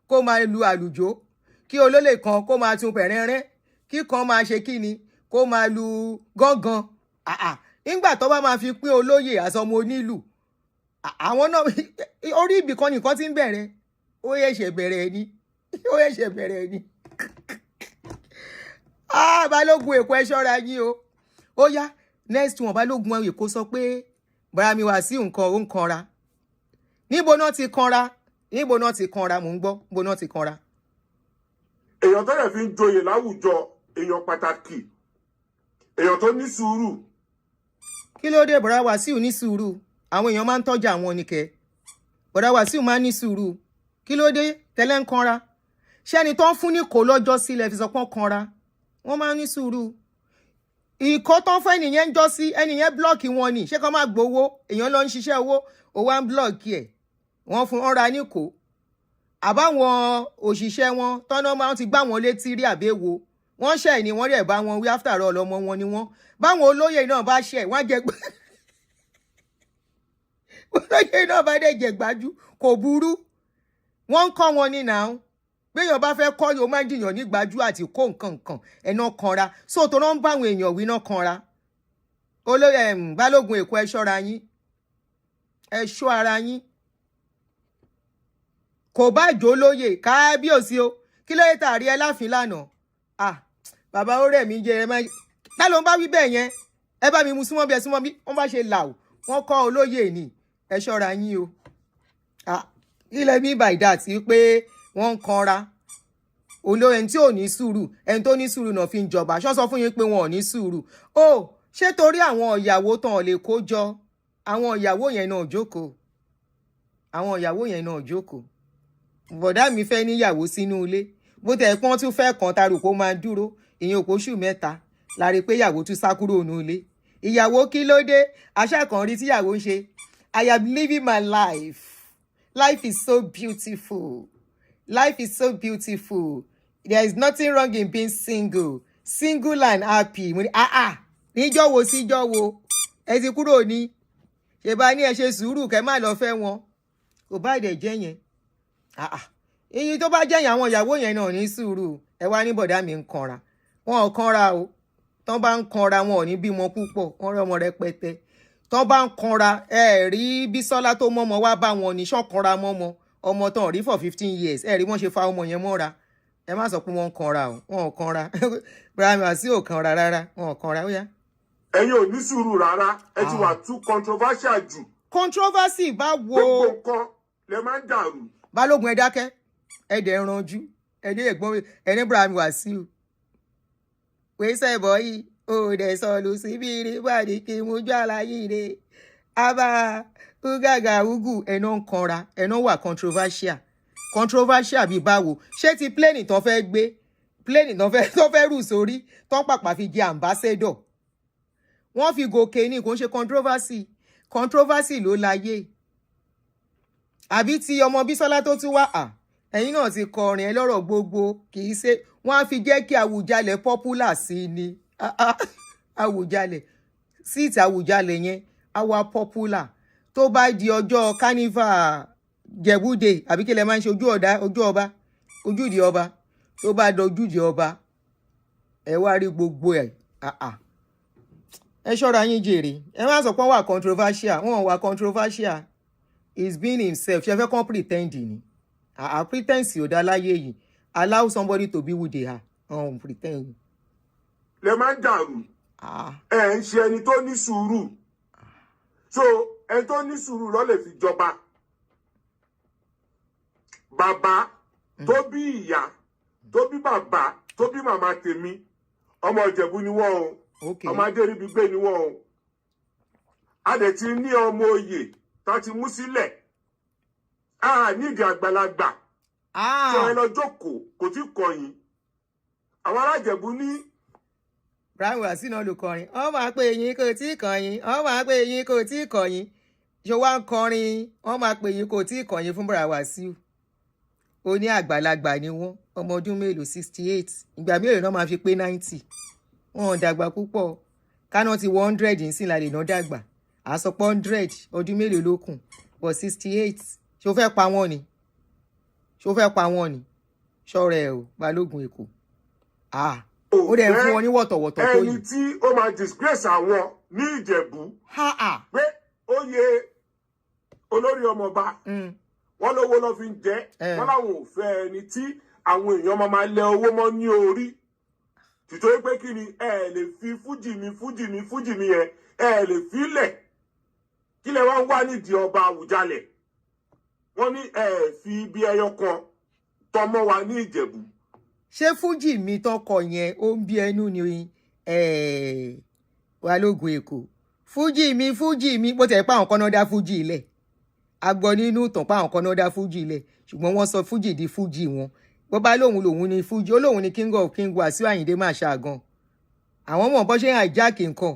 kó máa lu àlùjó kí olóyè kan kó máa tún pẹ̀rẹ́rẹ́ kí kan máa ṣe kíni kó máa lu gángan nígbà tó bá máa fi pín olóyè àsọmọ onílù àwọn náà orí ibì kan nìkan ti ń bẹ̀rẹ̀ ó yẹ̀ṣẹ̀ bẹ̀rẹ̀ ni Balógun Èkó ẹ ṣọ́ra yín o ó yá next one Balógun Èkó sọ pé bàrà mi wá sí nǹkan ó ń kanra níbo náà ti kanra mò ń gbọ́ níbo náà ti kanra. èèyàn tó lè fi ń joyè láwùjọ èèyàn pàtàkì èèyàn tó ní sùúrù. kí ló dé bọ̀dá Wàsíù ní sùúrù àwọn èèyàn máa ń tọ́jà àwọn nìkẹ́ bọ̀dá Wàsíù máa ń ní sùúrù kí ló dé tẹ́lẹ̀ ń kanra ṣẹ́ni tó ń fún ní kò lọ́jọ́ sílẹ̀ fi sọ pọ́n kanra wọ́n máa ń ní sùúrù ìkọ́ tó ń fún ẹnìyẹn ń jọ sí ẹnìyẹn blọ́ọ̀kì wọn ni ṣé kán máa gbowó èèyàn lọ ń ṣiṣẹ́ owó owó à ń blọ́ọ̀kì ẹ̀ wọ́n fún ọ̀ra ní kò àbáwọn òṣìṣẹ́ wọn tọ́nà máa ti gbá wọn létí rí àbẹ́wò wọ́n ṣẹ̀ ni wọ́n rẹ̀ bá wọn wí after all ọmọ wọn ni wọ́n báwọn olóyè náà bá ṣẹ̀ wọ́n jẹ olóyè náà bá dẹ̀ jẹ gbájú kò burú wọ́n ń kọ́ wọn ní nàá béèyàn bá fẹ́ kọ́ yóò máa ń jìyàn ní gbájú àti kó nǹkan ẹ̀nà kanra sóòtò náà ń bá àwọn èèyàn wí náà kanra olóyè Balógun Èkó ẹ ṣọ́ra yín ẹ ṣọ́ ara yín kò bá jò lóye kábíyèsí o kí ló yẹ tàrí ẹ láàfin lánàá bàbá ó rẹ̀ mí jẹ tá ló ń bá wí bẹ́ẹ̀ yẹn ẹ bá mi mú súnmọ́ bí ẹ súnmọ́ bí wọ́n bá ṣe là ó wọ́n kọ́ olóyè ni ẹ ṣọ́ra yín o ilẹ̀ mi by that pé wọ́n ń kanra olóyè tí ò ní sùúrù ẹni tó ní sùúrù náà fi ń jọba ṣọ́ sọ fún yín pé wọn ò ní sùúrù ó ṣé torí àwọn ìyàwó tán lè kó jọ àwọn ìyàwó yẹn náà jókòó àwọn ìyàwó yẹn náà jókòó bọ̀dá mi fẹ́ níyàwó sínú ilé bó tẹ̀ pọ́n tún fẹ́ kàn tarò kó máa dúró ìyẹn òpóṣù mẹ́ta la rí pé ìyàwó tún sá kúrò nínú ilé ìyàwó kí ló dé aṣáàkànrí tíyàwó ń ṣe I am living my life. Life is so beautiful. Life is so beautiful. There is nothing wrong in being single. Single and happy. Níjọ́ wo síjọ́ wo ẹ ti kúrò ní ṣe bá ní ẹ ṣe sùúrù kẹ́ má lọ fẹ́ wọn kò bá dẹ̀ jẹ́ yẹn èyí tó bá jẹ́ yẹn àwọn ìyàwó yẹn náà ní sùúrù ẹ wá ní bọ̀dá mi ń kanra wọn ò kanra o tán bá ń kanra wọn ò ní bímọ púpọ̀ wọn rí ọmọ rẹpẹtẹ tán bá ń kanra ẹ rí Bísọ́lá tó mọ́mọ wá bá wọn ní ṣọ́kanra mọ́mọ ọmọ tán rí for 15 years ẹ rí wọ́n ṣe fa ọmọ yẹn mọ́ra ẹ má sọ pé wọ́n ń kanra o wọn ò kanra Brahma sí ò kanra rárá wọn ò kanra ó yá. ẹ̀yin ò ní sùúrù rárá ẹ ti wà too controversial jù. controversy bá wo. gbogbo nǹkan lè máa ń dàrú. Balógun ẹ dákẹ́ ẹ dẹ̀ ranjú ẹ dé ẹ̀gbọ́n ẹni Brahma wá sí o pèsè bọ́ yìí ó dẹ̀ sọ̀lù síbi ìrìbàdí kí n mójú àlàyé rẹ̀ abá ugaga ugu ẹ̀nà ń kanra ẹ̀nà wà controversial bíi báwo ṣé ti pléènì tán fẹ́ gbé pléènì tán fẹ́ rù sórí tán pàpà fi jẹ ambassador wọ́n fi gòkè ní kò ń ṣe controversy ló láyé àbí ti ọmọ Bísọ́lá tó tún wá ẹ̀yin náà ti kọrin ẹ lọ́rọ̀ gbogbo kì í ṣe wọ́n á fi jẹ́ kí Awùjalẹ̀ popular sí ni Awùjalẹ̀ síìtì Awùjalẹ̀ yẹn á wá popular tó bá di ọjọ́ carnival jẹ̀búdè àbí kí lẹ máa ń ṣe ojúde ọba tó bá dojúde ọba ẹ wá rí gbogbo ẹ̀ ẹ ṣọ́ra yín jèrè ẹ má sọ pé wọ́n wà controversial wọ́n wà controversial is being himself ṣe fẹ́ kàn pretend ni pretense ò dá láyé yìí allow somebody to be who they are pretend. lè máa ń dàrú ẹ ń ṣe ẹni tó ní sùúrù so ẹni tó ní sùúrù ló lè fi jọba bàbá tó bí ìyá tó bí bàbá tó bí màmá tèmi ọmọ Ìjẹ̀bú ni wọ́n o ọmọ Adéríbigbé ni wọ́n o a dẹ̀ ti ní ọmọ oyè tá ti mú sílẹ̀ nídìí àgbàlagbà tí ẹ lọ jókòó kò tí kọyìn àwọn alájẹ̀bú ní. Brian wasi náà ló kọrin ọ máa pè yín kò tí kọyìn ọ máa pè yín kò tí kọyìn ṣé wàá kọrin ọ máa pè yín kò tí kọyìn fún Brian Wasiu ó ní àgbàlagbà ni wọ́n ọmọ ọdún mélòó 68 ìgbà mélòó náà máa fi pé 90 wọn ò dàgbà púpọ̀ káná ti 100 nísìn la lè ná dàgbà àsọpọ̀ 100 ọdún mélòó ló kù but 68 ṣó fẹ́ pa wọ́n ni ṣọ́ra ẹ̀ o Balógun Èkó ó dẹ̀ fún wọn ní wọ̀tọ̀wọ̀tọ̀ tó yìí. ẹni tí ó máa disgrace àwọn ní Ìjẹ̀bú pé oyè olórí ọmọọba wọn lówó lọ fi ń jẹ wọn láwọn ò fẹ́ ẹni tí àwọn èèyàn máa lẹ owó mọ́ ní orí tìtorí pé kí ni ẹ lè fi fújì mi yẹn ẹ lè fi lẹ̀ kí lẹ wá ń wá nídìí ọba Àwùjalẹ̀ wọ́n ní ẹ fi ibi ẹyọ kan tọmọ wa ní Ìjẹ̀bú. ṣé fújì mi tọkọ yẹn ó ń bí ẹnu ni Balógun Èkó fújì mi bó tẹ̀ pa àwọn kan náà dá fújì ilẹ̀ a gbọ́ nínú ìtàn pa àwọn kan náà dá fújì ilẹ̀ ṣùgbọ́n wọ́n sọ fújì di fújì wọn bó bá lòun ni fújì ó lòun ni king of king Wasiu Àyìndé máa ṣàgàn àwọn ọmọ bọ́ ṣe ń hijack nǹkan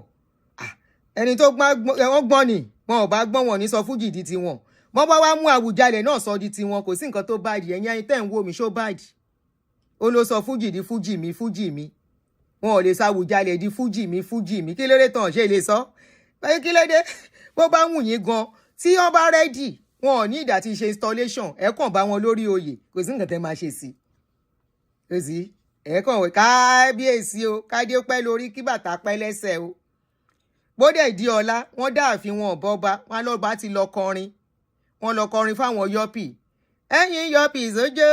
ẹni tó gbọ́n ni wọn ò bá gbọ́n wọn ní sọ fújì di tiwọn wọ́n bá wá mú Àwùjalẹ̀ náà sọ di tiwọn kò sí nǹkan tó báàdì ẹ̀yin ayé tẹ́ ń wò mí ṣó báàdì ó ló sọ fújì di fújì mi wọn ò lè sọ Àwùjalẹ̀ di fújì mi kí lóde tán ṣe lè sọ báyìí kí lóde bó bá wù yín gan tí wọ́n bá rẹ́dì wọn ò ní ìdá tí ṣe installation ẹ kàn bá wọn lórí oyè kò sí nǹkan tẹ́ máa ṣe sí kò sí ẹ kàn wẹ kábíyèsí o kádé pẹ́ lórí kí bàtà pẹ́ lẹ́sẹ̀ o bódé ìdí ọlá wọn dá àfin wọn ọbọba wọn lọba ti lọ kọrin wọn lọ kọrin fáwọn yọpì ẹ̀yin yọpì sójó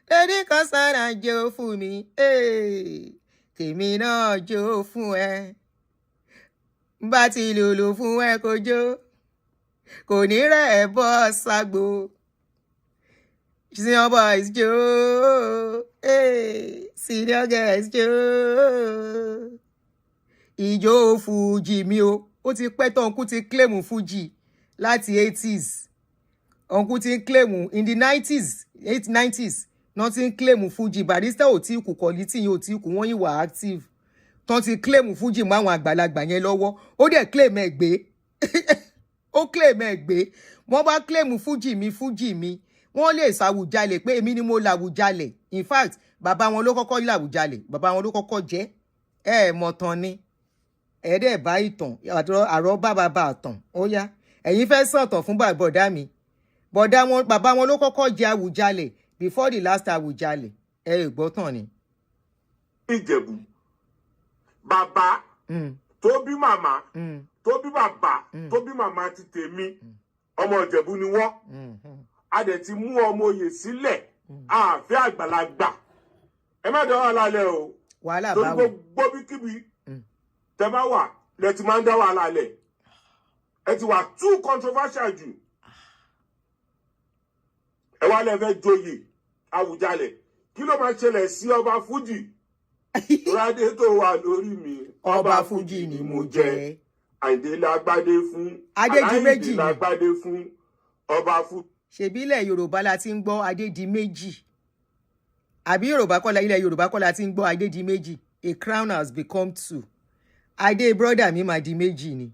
lórí kan sára jẹ fún mi tèmi náà jó fún ẹ bá ti lùlù fún ẹ kó jó kò ní rẹ̀ ẹ́ bọ́ ságbo senior boys jó senior girls jó ìjó fújì mi o ó ti pẹ́ tó ọ̀nkú ti claim fújì láti 80s ọ̀nkú ti ń claim in the 90s náà ti ń claim fújì Barrister ò tí kù quality yìí ò tí kù wọ́n yìí wà active tán ti claim fújì mọ́ àwọn àgbàlagbà yẹn lọ́wọ́ ó dẹ̀ claim ẹ̀ gbé ó claim ẹ̀ gbé wọ́n bá claim fújì mi wọ́n lè ṣàwùjalè pé èmi ni mo làwùjalè in fact bàbá wọn ló kọ́kọ́ làwùjalè bàbá wọn ló kọ́kọ́ jẹ́ mọ̀ tán ni ẹ̀ẹ́dẹ̀ bá ìtàn àrọ́ bàbá àtàn ó yá ẹ̀yin fẹ́ sọ̀tàn fún bọ̀dá mi bàbá wọn ló kọ́kọ́ jẹ́ àwùjalè before the last àwùjalè gbọ́ tàn ni. Ìjẹ̀bú bàbá tó bí màmá tó bí bàbá tó bí màmá ti tèmi ọmọ Ìjẹ̀bú ni wọ́n a dẹ̀ ti mú ọmọ oyè sílẹ̀ àfẹ́ àgbàlagbà ẹ má dá wàhálà lẹ̀ o wàhálà torí báwo gbogbo bíkíbi tẹ bá wà lẹ ti máa ń dá wàhálà lẹ̀ ẹ ti wà too controversial jù ẹ wá lẹ fẹ́ joyè Awùjalẹ̀ kí ló máa ṣẹlẹ̀ sí ọba fújì rádé tó wà lórí mi ọba fújì ni mo jẹ Àyìndé lágbádé fún Adédìméjì lágbádé fún ọba fújì. ṣèbílẹ̀ Yorùbá la ti ń gbọ́ Adédìméjì àbí ilẹ̀ Yorùbá kọ́ la ti ń gbọ́ Adédìméjì a crown has become two adé brọ́dà mi máa di méjì ni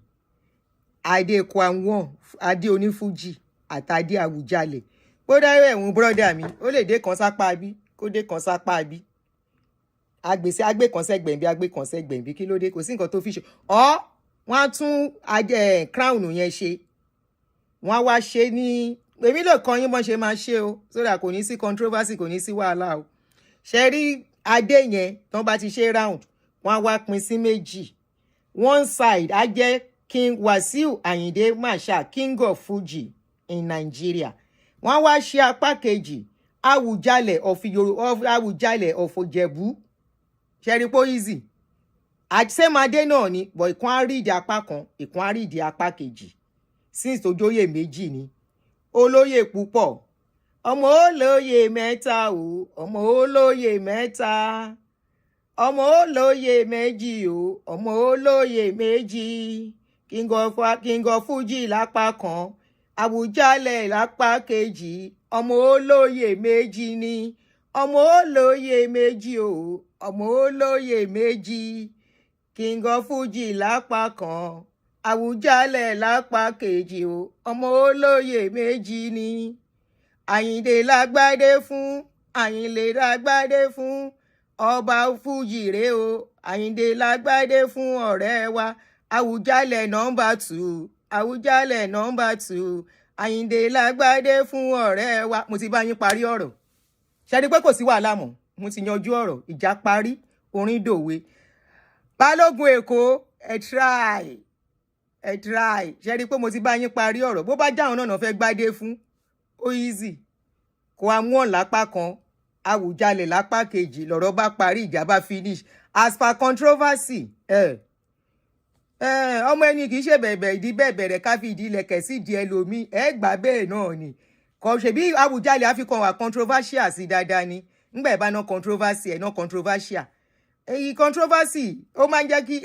adé kwanwọ́n adé onífújì àtàdé Awùjalè bó dáwọ́ ẹ̀hún brọ́dà mi ó lè dé kan sápá bí kó dé kan sápá bí agbèsè agbé kan sẹ́gbẹ̀mbí agbé kan sẹ́gbẹ̀mbí kí ló dé kò sí nǹkan tó fi ṣe wọ́n á tún adé crown yẹn ṣe wọ́n á wá ṣe ní èmi lè kọ́ yín bọ́n ṣe máa ṣe o sódà kò ní sí controversy kò ní sí wàhálà o ṣe rí adé yẹn tán bá ti ṣe round wọ́n á wá pín sí méjì one side á jẹ́ King Wasiu Ayinde Marshal King of Fuji in Nigeria wọ́n á wá ṣe apá kejì Awùjalè of Ìjẹ̀bú ṣe rí pó easy àṣemadé náà ni bọ̀ ìkan á rí ìdí apá kan ìkan á rí ìdí apá kejì since tó jóyè méjì ni olóyè púpọ̀ ọmọ olóyè mẹ́ta o ọmọ olóyè mẹ́ta ọmọ olóyè méjì o ọmọ olóyè méjì King of Fuji lápá kan Awùjalè lápá kejì ọmọ olóyè méjì ni ọmọ olóyè méjì o ọmọ olóyè méjì King of Fuji lápá kan Awùjalè lápá kejì o ọmọ olóyè méjì ni Àyìndé lágbádé fún Àyìndé lágbádé fún ọba Fuji rèé o Àyìndé lágbádé fún ọ̀rẹ́ wa Awùjalè number 2 Awùjalè number 2 Àyìndé lágbádé fún ọ̀rẹ́ wa mo ti bá yín parí ọ̀rọ̀ ṣe ni pé kò sí wàhálà mọ́ mo ti yanjú ọ̀rọ̀ ìjà parí orin dòwe Balógun Èkó ẹ try ṣe rí i pé mo ti bá yín parí ọ̀rọ̀ bó bá jáwọn náà fẹ́ gbádé fún ó easy kó a mú ọ̀n lápá kan Awùjalè lápá kejì lọ̀rọ̀ bá parí ìjà bá finish as per controversy ọmọ ẹni kì í ṣe bẹ̀bẹ̀ ìdí bẹ̀bẹ̀rẹ̀ ká fi ìdí ilẹ̀kẹ̀ sí ìdí ẹlòmíì gbà bẹ́ẹ̀ náà ni kò ṣe bí Awùjalè àfikàn wà controversial sí dáadáa ni ńgbà ìbá náà controversy náà controversial èyí controversy ó máa ń jẹ́ kí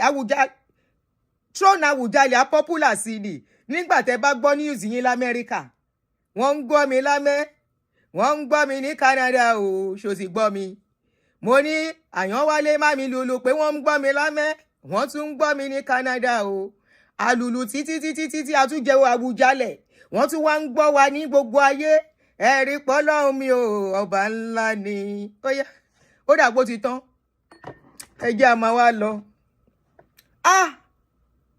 Trrone Awùjalè á popular sí ni nígbà tẹ́ bá gbọ́ news yín l'Amẹ́ríkà wọ́n ń gbọ́ mi lámẹ́ wọ́n ń gbọ́ mi ní Canada o ṣó sì gbọ́ mi mo ní Àyànwálé má mi lulu pé wọ́n ń gbọ́ mi lámẹ́ wọ́n tún ń gbọ́ mi ní Canada o alùlù títí àtúnjẹwò Awùjalè wọ́n tún wá ń gbọ́ wa ní gbogbo ayé ẹ̀rí pọ́lọ́hún mi o ọba ńlá ni ó dàgbò ti tán ẹ jẹ́ a máa wá lọ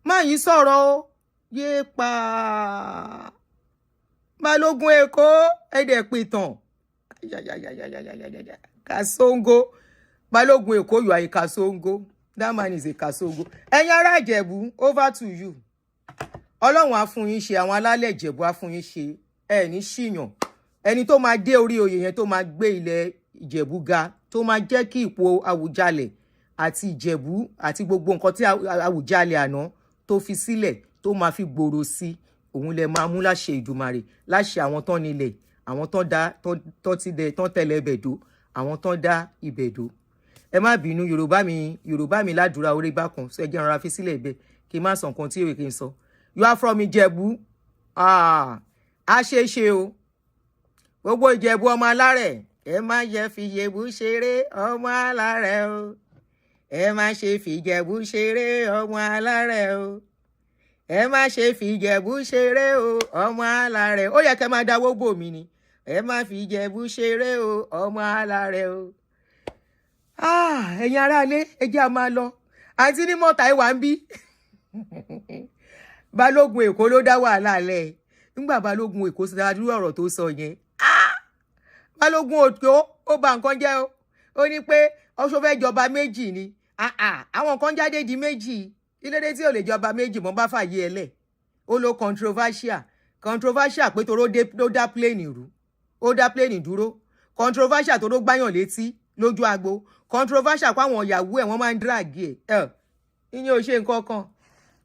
má yí sọ̀rọ̀ o yé pa Balógun Èkó ẹ̀dẹ̀ pìtàn Kasongo Balógun Èkó you are a Kasongo that man is a Kasongo ẹ̀yin ará Ìjẹ̀bú over to you Ọlọ́run á fún yín ṣe àwọn alálẹ̀ Ìjẹ̀bú á fún yín ṣe ẹ ní ṣìyàn ẹni tó máa dé orí oyè yẹn tó máa gbé ilẹ̀ Ìjẹ̀bú ga tó máa jẹ́ kí ipò Awùjalè àti Ìjẹ̀bú àti gbogbo nǹkan tí Awùjalè àná tó fi sílẹ̀ tó máa fi gbòòrò sí òun lè máa mú láṣẹ Ìdùmarè láṣẹ àwọn tán nílẹ̀ àwọn tán dá tán tẹ̀lé ibẹ̀dó àwọn tán dá ibẹ̀dó. Ẹ má bínú Yorùbá mi ládùúrà orí bákan so ẹ jẹ́ rọra fi sílẹ̀ bẹ́ẹ̀ kí n má sọ nǹkan tí èrè kí n sọ. You are from Ìjẹ̀bú a ṣe é ṣe o gbogbo Ìjẹ̀bú ọmọ alárẹ̀ ẹ má yẹ fi Ìjẹ̀bú ṣeré ọmọ alárẹ̀ o ẹ má ṣe fi Ìjẹ̀bú ṣeré ọmọ alárẹ̀ o ẹ má ṣe fi Ìjẹ̀bú ṣeré o ọmọ alárẹ̀ ó yẹ kẹ́ máa dáwó bò mí ni ẹ má fi Ìjẹ̀bú ṣeré o ọmọ alárẹ̀ o. Ẹ̀yin aráalé ẹ jẹ́ a máa lọ àǹtí ní mọ́ta ìwà ń bí Balógun Èkó ló dá wàhálà lẹ̀ nígbà Balógun Èkó sọ dúró ọ̀rọ̀ tó sọ yẹn Balógun Èkó ó bà nǹkan jẹ́ o ó ní pé ọṣọ fẹ́ jọba méjì ni àwọn kan jáde di méjì ilé tí ò lè jọba méjì mọ́ bá fàyè ẹlẹ̀ ó lo controversial pé toró ló dá plane rú ó dá plane dúró controversial toró gbáyàn létí lójú agbo controversial pé àwọn ìyàwó ẹ̀ wọ́n máa ń drag ẹ̀ ìyẹn ò ṣe nǹkan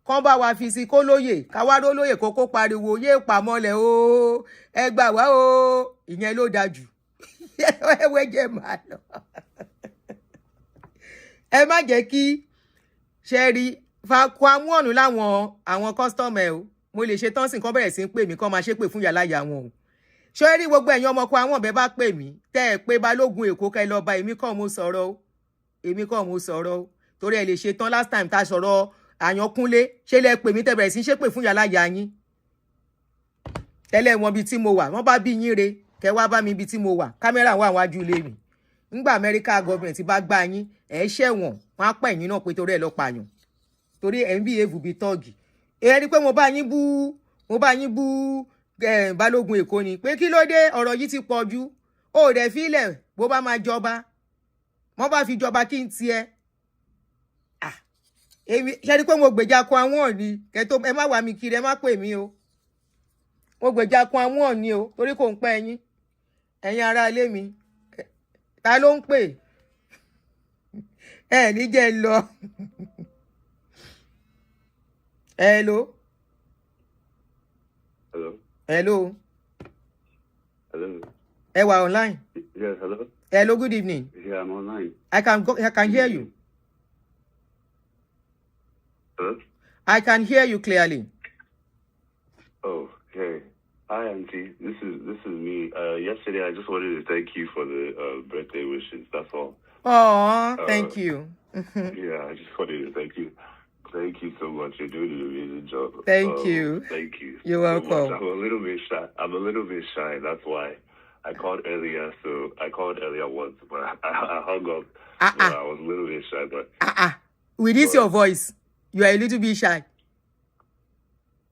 kan bá wa fi sí kó lóye káwá ró lóye kókó pariwo yé pamọ́lẹ̀ o ẹ gbà wá o ìyẹn ló dájú ẹwẹ́ jẹ́ máa lọ ẹ má jẹ́ kí ṣe rí fakọ amúọ̀nù láwọn àwọn kọ́sítọ́mù ẹ̀ o mo lè ṣe tán sí nǹkan bẹ̀rẹ̀ sí ń pè mí kán máa ṣépè fún yàláyà wọn o ṣé rí gbogbo ẹ̀yin ọmọkọ àwọn ọ̀bẹ bá pè mí tẹ́ ẹ pé Balógun Èkó kẹ́ lọ bá èmi kọ́ mo sọ̀rọ̀ o torí ẹ lè ṣe tán last time tá a sọ̀rọ̀ Àyànkúnlé ṣé lẹ pè mí tẹ́ bẹ̀rẹ̀ sí ṣépè fún yàláyà yín tẹ́lẹ̀ wọn bí tí mo wà wọ́n bá bí yín re kẹ́ wá bá mi bí tí mo wà kámẹ́rà wà wájú ilé mi ńgbà Amẹ́ríkà gọ́ọ̀mẹ̀ntì bá gbá yín ẹ̀ ṣẹ̀wọ̀n wọ́n á pẹ̀ yín náà pé torí ẹ̀ lọ pààyàn torí ẹ̀ ń bí evu bíi tọ́ọ̀gì ẹ rí pé mo bá yín bú Balógun Èkó ni pé kí ló dé ọ̀rọ̀ yìí ti pọ̀ jù ó rẹ̀ fílẹ̀ bó bá máa jọba wọ́n bá fi jọba kí n tiẹ̀ ṣe rí pé mo gbèjà kun àwọn òní kẹtó ẹ má wà mí kiri ẹ má pè mí o mo gbèjà kun àwọn òní o torí kò ń pẹ́ ẹ̀yin ará ilé mi ta ló ń pè ẹ ní jẹ́ lọ hello. Hello. Ẹ wà online. Yes, hello. Hello, good evening. Yeah, I'm online. I can hear you. Hello? I can hear you clearly. Oh, hey. Hi, Auntie. This is me. Yesterday, I just wanted to thank you for the birthday wishes. That's all. Oh, thank you. Yeah, I just wanted to thank you. Thank you so much. You're doing an amazing job. Thank you. Thank you. You're welcome. So I'm a little bit shy. That's why I called earlier. So I called earlier once, but I hung up. But I was a little bit shy. But with this your voice, you are a little bit shy.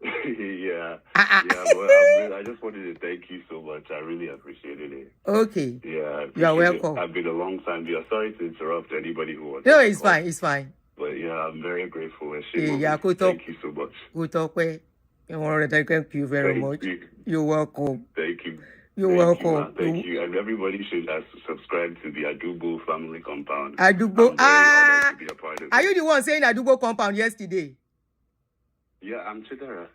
Yeah. But I just wanted to thank you so much. I really appreciated it. Okay. Yeah. You are welcome. I've been a long time. Yeah. Sorry to interrupt anybody who wants. No, it's fine. It's fine. But yeah, I'm very grateful. And thank you so much. Thank you very much. You're welcome. Thank you. You're welcome. Thank you. And everybody should subscribe to the Adubo family compound. Adubo. To be a part of are you the one saying Adubo compound yesterday? Yeah, I'm Chidera.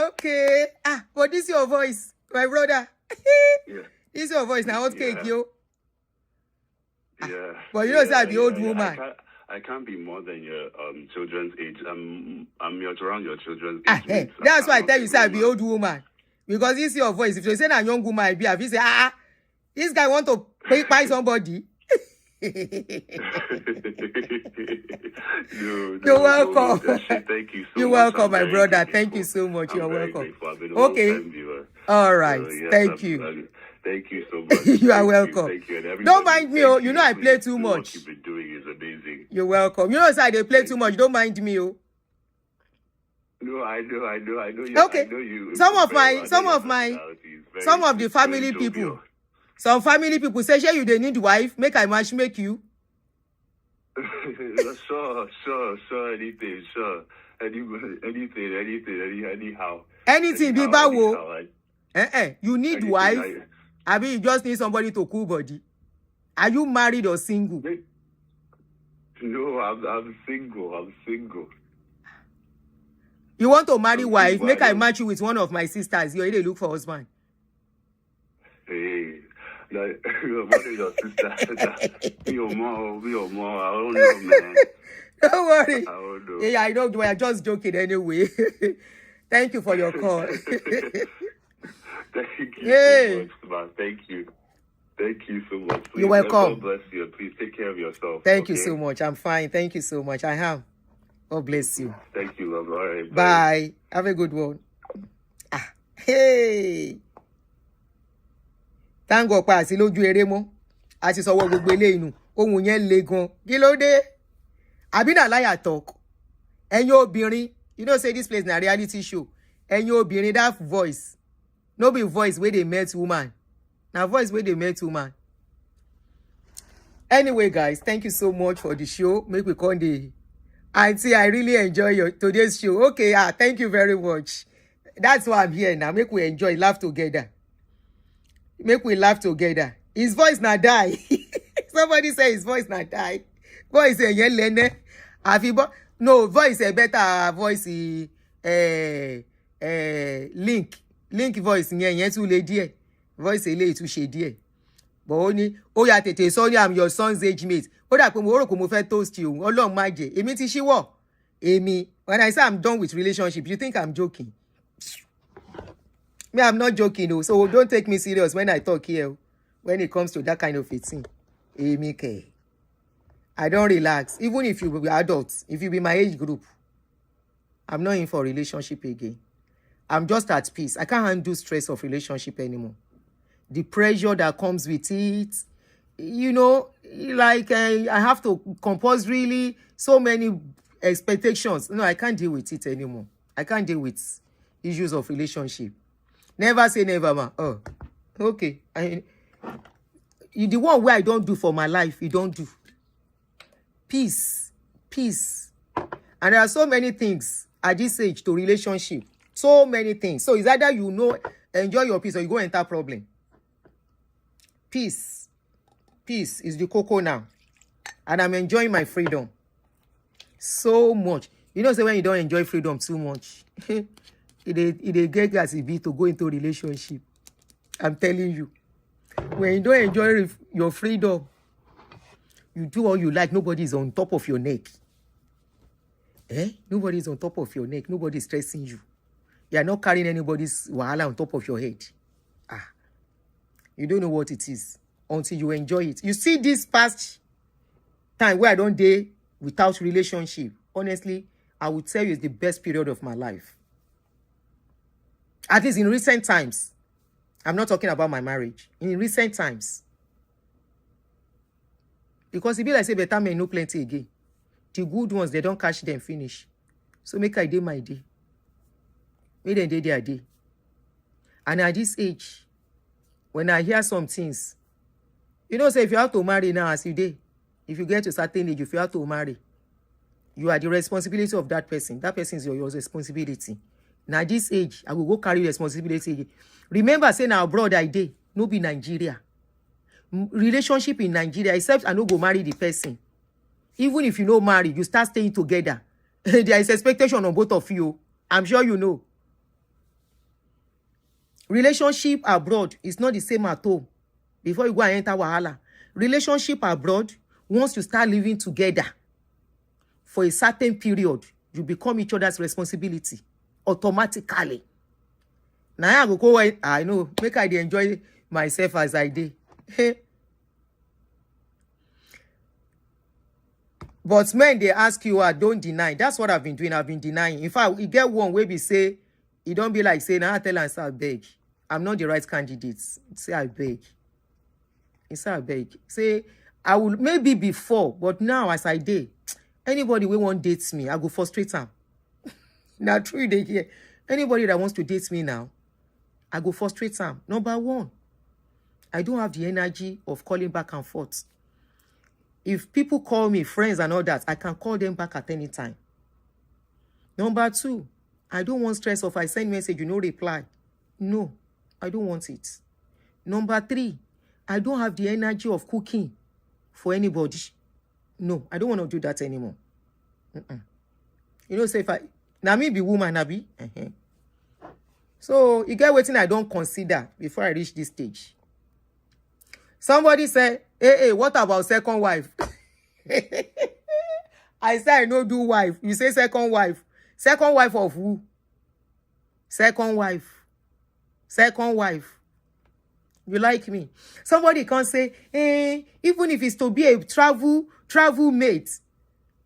Okay. But this is your voice, my brother. Yeah. This is your voice. Now, what cake, yo? Yeah. But you know, it's the old woman. I can't be more than your children's age. I'm around your children's age. That's why I tell you, say I be old woman. Because this is your voice. If you say a young woman, I be, if you say, this guy want to buy somebody. You're welcome. Thank you so You're much. welcome, my brother. Thank you so much. You're welcome. Okay. All right. Thank you. Thank you so much. You are welcome. Thank you. Don't mind me, oh. You know I play too much. What you've been doing is amazing. You're welcome. You know, sir, they play too much. Don't mind me, oh. No, I know. Okay. I know you. Some of the family people. Some family people say, "Sure, you they need wife. Make I matchmake you." Sure. Anything. Sure. Anyhow. Anything. Be bawo. You need wife. I mean, you just need somebody to cool body. Are you married or single? No, I'm single. I'm single. You want to marry wife? Single, Make I match you with one of my sisters. You already look for husband. Hey, like, what is your sister? Me or more. I don't know, man. Don't worry. I don't know. Yeah, I know. We are just joking anyway. Thank you for your call. Thank you so much, man. Thank you. Thank you so much. Please, You're welcome. God bless you. Please take care of yourself. Thank you so much. I'm fine. Thank you so much. I am. God bless you. Thank you, love. All right. Bye. Have a good one. Hey. Thank God pa àti lójú eré mọ́. A ti sọwọ́ gbogbo eléyìí nù. Ohun yẹn le gan. Kí ló dé? Àbí na liar talk. Ẹ̀yin obìnrin, you know say this place na reality show. Ẹ̀yin obìnrin, that voice. No be voice where they met woman. Now voice where they met woman. Anyway, guys, thank you so much for the show. Make we call the auntie. I really enjoy today's show. Okay, thank you very much. That's why I'm here now. Make we enjoy, laugh together. Make we laugh together. His voice not die. Somebody say his voice not die. Voice no voice a better voice. Link voice yẹn tún lè díẹ̀. Voice eléyìí tún ṣe díẹ̀. But ó ní ó yá tètè sọ ní I'm your son's age mate. Ó dà pé mo rò pé mo fẹ́ toast you. Ọlọ́run má jẹ́. Èmi ti ṣíwọ́. Èmi, when I say I'm done with relationship, you think I'm joking? Me, I'm not joking though. So don't take me serious when I talk here. When it comes to that kind of a thing. Èmi kẹ̀. I don't relax. Even if you be adults, if you be my age group, I'm not in for a relationship again. I'm just at peace. I can't handle stress of relationship anymore. The pressure that comes with it, you know, like I have to compose really so many expectations. No, I can't deal with it anymore. I can't deal with issues of relationship. Never say never, man. Oh, okay. The one where I don't do for my life, you don't do. Peace. Peace. And there are so many things at this age to relationship. So many things. So it's either you know, enjoy your peace or you go enter problem. Peace. Peace is the cocoa now. And I'm enjoying my freedom. So much. You know, say when you don't enjoy freedom too much, it get as it be to go into a relationship. I'm telling you. When you don't enjoy your freedom, you do all you like. Nobody is on top of your neck. Nobody is on top of your neck. Nobody is stressing you. You are not carrying anybody's wahala on top of your head. You don't know what it is until you enjoy it. You see this past time where I don't date without relationship. Honestly, I would tell you it's the best period of my life. At least in recent times. I'm not talking about my marriage. In recent times. Because it be like say better men know plenty again. The good ones, they don't catch them finish. So make I day my day. Make them day their day. And at this age, when I hear some things, you know, say if you have to marry now as you day, if you get to a certain age, if you have to marry, you are the responsibility of that person. That person is your responsibility. Now this age, I will go carry responsibility. Remember, saying our brother I day, no be Nigeria. Relationship in Nigeria, except I no go marry the person. Even if you no marry, you start staying together. There is expectation on both of you. I'm sure you know. Relationship abroad is not the same at home. Before you go and enter wahala. Relationship abroad, once you start living together for a certain period, you become each other's responsibility automatically. Now I go I know, make I enjoy myself as I did. But men, they ask you, don't deny. That's what I've been doing. I've been denying. In fact, you get one where we say, you don't be like, say, now I tell and say, I beg. I'm not the right candidate. Say, I beg. Say, I beg. Say, I will maybe before, but now as I did, anybody who won't date me, I go frustrate them. Now, true, they hear. Anybody that wants to date me now, I go frustrate them. Number one, I don't have the energy of calling back and forth. If people call me friends and all that, I can call them back at any time. Number two, I don't want stress of I send message, you no reply. No, I don't want it. Number three, I don't have the energy of cooking for anybody. No, I don't want to do that anymore. You know, say if I now me be woman, I be. So you get waiting I don't consider before I reach this stage. Somebody said, hey, what about second wife? I say I no do wife. You say second wife. Second wife of who? Second wife. Second wife. You like me? Somebody can say, even if it's to be a travel mate.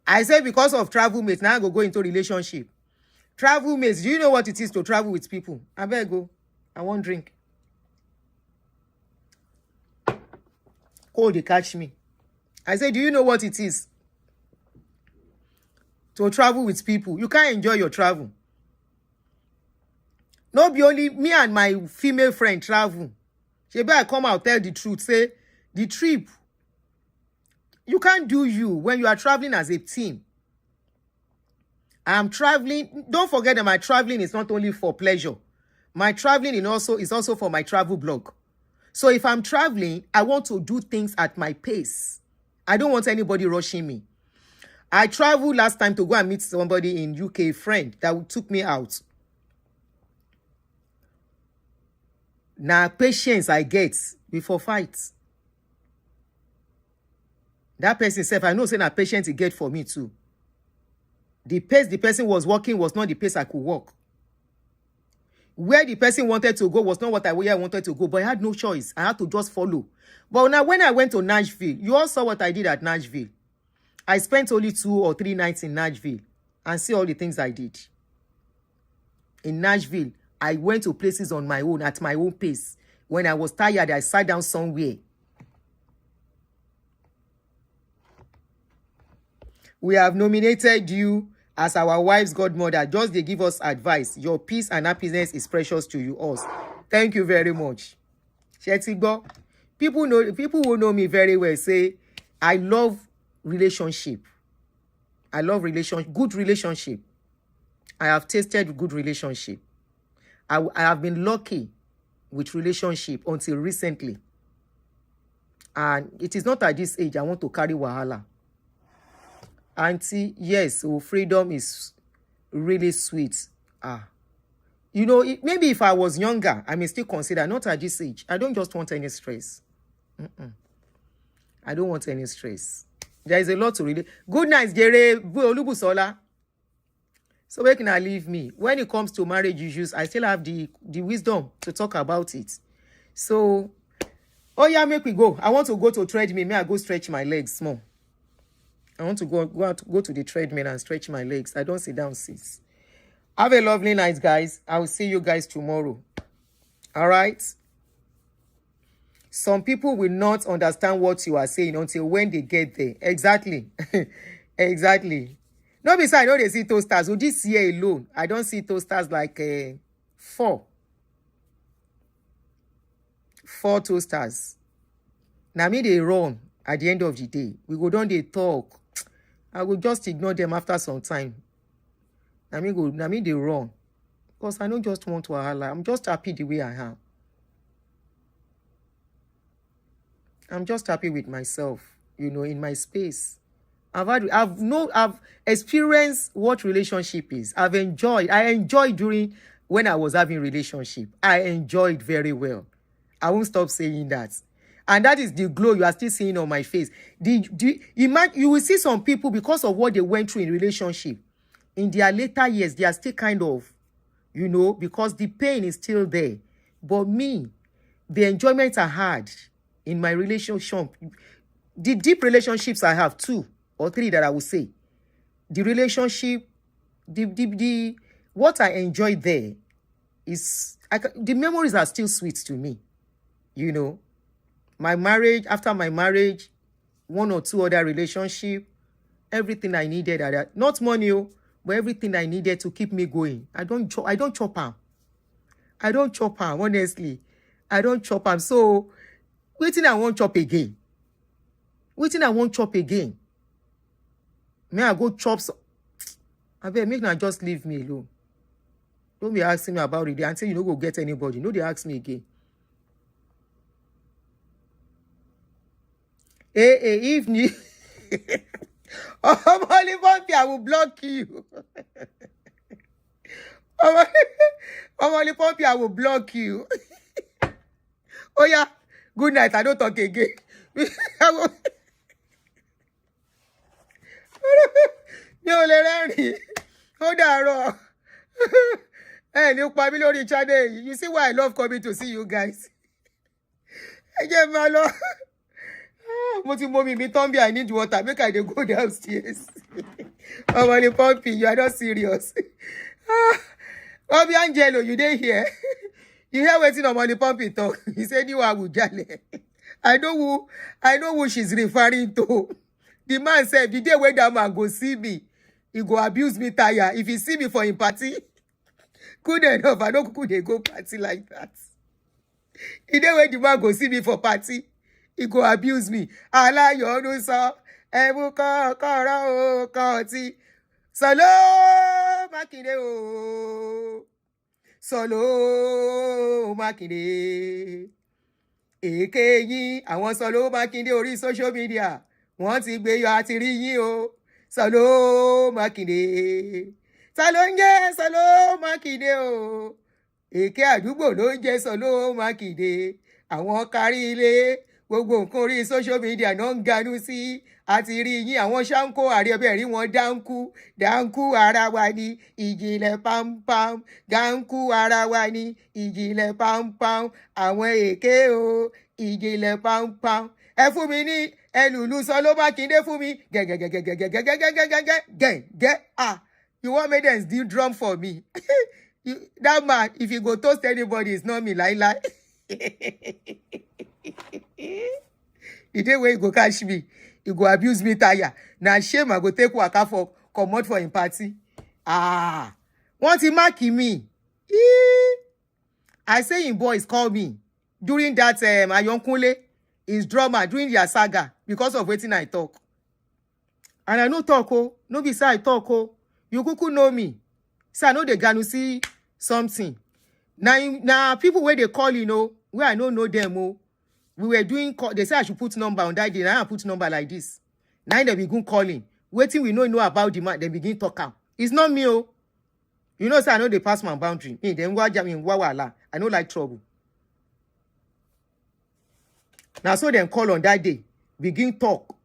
I say because of travel mates, now I go into relationship. Travel mates, do you know what it is to travel with people? I better go. I won't drink. Oh, they catch me. I say, do you know what it is to travel with people? You can't enjoy your travel. Not be only me and my female friend travel. She better come out, tell the truth. Say, the trip, you can't do you when you are traveling as a team. I'm traveling. Don't forget that my traveling is not only for pleasure. My traveling is also for my travel blog. So if I'm traveling, I want to do things at my pace. I don't want anybody rushing me. I traveled last time to go and meet somebody in UK, friend that took me out. Now, patience I get before fights. That person said, I know say na patience he get for me too. The pace the person was walking was not the pace I could walk. Where the person wanted to go was not where I wanted to go, but I had no choice. I had to just follow. But now when I went to Nashville, you all saw what I did at Nashville. I spent only 2 or 3 nights in Nashville and see all the things I did. In Nashville, I went to places on my own, at my own pace. When I was tired, I sat down somewhere. We have nominated you as our wife's godmother. Just they give us advice. Your peace and happiness is precious to you all. Thank you very much. Shetigo. People who know me very well say, I love relationship. I love good relationship. I have tasted good relationship. I have been lucky with relationship until recently. And it is not at this age I want to carry wahala. Auntie, yes, so freedom is really sweet. You know, maybe if I was younger, I may still consider, not at this age. I don't just want any stress. I don't want any stress. There is a lot to read. Good night, Jere Olubusola. So where can I leave me? When it comes to marriage issues, I still have the wisdom to talk about it. So, oh yeah, make we go. I want to go to treadmill. May I go stretch my legs small? I want to go to the treadmill and stretch my legs. I don't sit down, sis. Have a lovely night, guys. I will see you guys tomorrow. All right? Some people will not understand what you are saying until when they get there. Exactly. Exactly. No, besides, I know they see toasters. With this year alone, I don't see toasters like 4. 4 toasters. Now, me, they run at the end of the day. We go down, they talk. I will just ignore them after some time. Now, me, they run. Because I don't just want to wahala. I'm just happy the way I am. I'm just happy with myself, you know, in my space. I've experienced what relationship is. I enjoyed during when I was having relationship. I enjoyed very well. I won't stop saying that. And that is the glow you are still seeing on my face. You will see some people, because of what they went through in relationship, in their later years, they are still kind of, you know, because the pain is still there. But me, the enjoyment I had in my relationship, the deep relationships I have 2 or 3 that I would say, the relationship, what I enjoyed there is, the memories are still sweet to me, you know. My marriage, after my marriage, 1 or 2 other relationship, everything I needed, not money, but everything I needed to keep me going. I don't chop them. I don't chop them, honestly. I don't chop them. So, waiting I won't chop again. Waiting I won't chop again. May I go chop some? I bet make now just leave me alone. Don't be asking me about it until you don't go get anybody. No, they ask me again. If Omoli Pumpy, I will block you. Omoli Pumpy, I will block you. Oh yeah, good night. I don't talk again. Mi ò lè rẹ́rìn. Ó dàárọ̀. Ní pa mí lórí channel. You see why I love coming to see you guys. Ẹ jẹ́ máa lọ. Mo ti mọ mi Tombi, I need water. Make I dey go downstairs. Omoli Pumpy, you are not serious. Obi Angelo, you dey here. You hear wetin Omoli Pumpy talk? He said you are Awujale. I know who she's referring to. The man said, the day when that man go see me, he go abuse me tire. If he see me for him party, good enough. I don't could they go party like that. The day when the man go see me for party, he go abuse me. Allah yonu so, ebu kora o koti. Solo Makinde o. Solo Makinde. Èké yín àwọn Solo Makinde orí social media. Wọ́n ti gbé yọ àti rí yín o. Solo Makinde. Ta ló ń jẹ́ Solo Makinde o. Èké àdúgbò ló ń jẹ́ Solo Makinde. Àwọn kárí ilé gbogbo nǹkan orí social media náà ń ganú sí. Àti rí yín àwọn ṣáńkó àríọ̀bẹ̀ rí wọn dáńkú ara wa ní ìjìnlẹ̀ pampam. Dáńkú ara wa ní ìjìnlẹ̀ pampam. Àwọn èké o ìjìnlẹ̀ pampam. Ẹ fún mi ní ẹlùlù Solo Makinde fún mi. Gẹ́gẹ́gẹ́gẹ́gẹ́gẹ́gẹ́gẹ́gẹ́. You want me to do drum for me? That man, if you go toast anybody, it's not me, lie. The day where you go catch me, you go abuse me tire. Now shame I go take waka for comot for him party. Want to mark me? I say him boys call me during that Ayonkunle, his drummer during their saga because of wetin I talk. And I no talk no be say I talk you kuku know me. Say I know they gonna see something. Now people where they call where I don't know them we were doing call, they say I should put number on that day. Now I put number like this. Now they begin calling. Waiting we know about the man, they begin talk out. It's not me You know, say I know they pass my boundary. Me, then I don't like trouble. Now so then call on that day. Begin talk.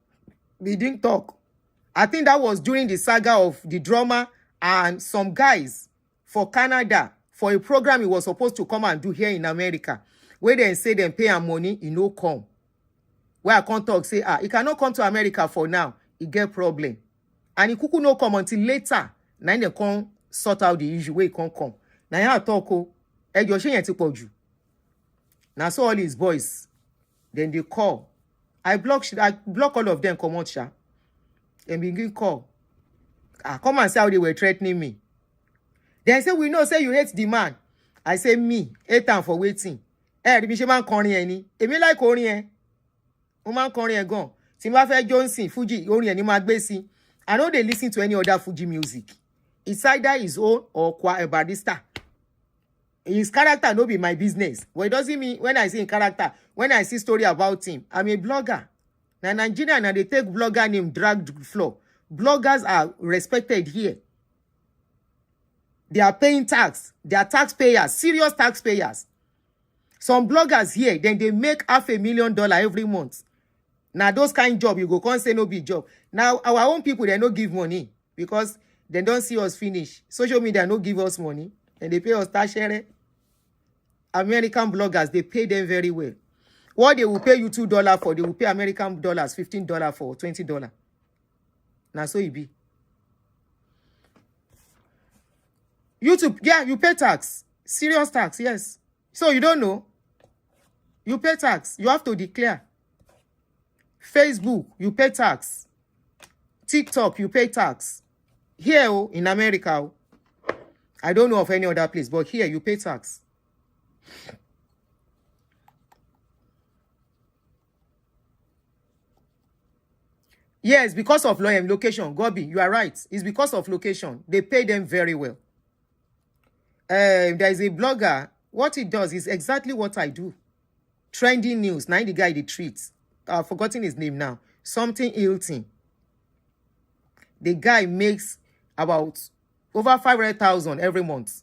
I think that was during the saga of the drummer and some guys for Canada for a program he was supposed to come and do here in America. Where they say them pay him money, he no come. Where I can't talk, say, he cannot come to America for now. He get problem. And he kuku no come until later. Now they come sort out the issue where he can't come. Now I talk, now so all his boys, then they call. I block all of them, come out, sha. And begin call. Come and say how they were threatening me. Then say, we know, say you hate the man. I say, me, 8 time for waiting. Bí ṣe máa ń kọrin ẹ ni. Èmi like orin ẹ. Mo máa ń kọrin ẹ gan. Tí n bá fẹ́ Johnson, Fuji, orin ẹ ni máa gbé sí. I know they listen to any other Fuji music. It's either his own or barista. His character no be my business. But it doesn't mean when I say in character, when I see story about him, I'm a blogger. Now Nigeria, now they take blogger name drag floor. Bloggers are respected here. They are paying tax. They are taxpayers, serious taxpayers. Some bloggers here, then they make $500,000 every month. Now those kind of job, you go can't say no big job. Now our own people, they don't give money because they don't see us finish. Social media don't give us money. And they pay us share. American bloggers, they pay them very well. What they will pay you $2 for, they will pay American dollars, $15 for, $20. Now so it be. YouTube, yeah, you pay tax. Serious tax, yes. So you don't know. You pay tax. You have to declare. Facebook, you pay tax. TikTok, you pay tax. Here in America, I don't know of any other place, but here you pay tax. Yes, because of location. Gobi, you are right. It's because of location. They pay them very well. There is a blogger. What he does is exactly what I do. Trending news. Now the guy the treats. I've forgotten his name now. Something Hilton. The guy makes about over 500,000 every month.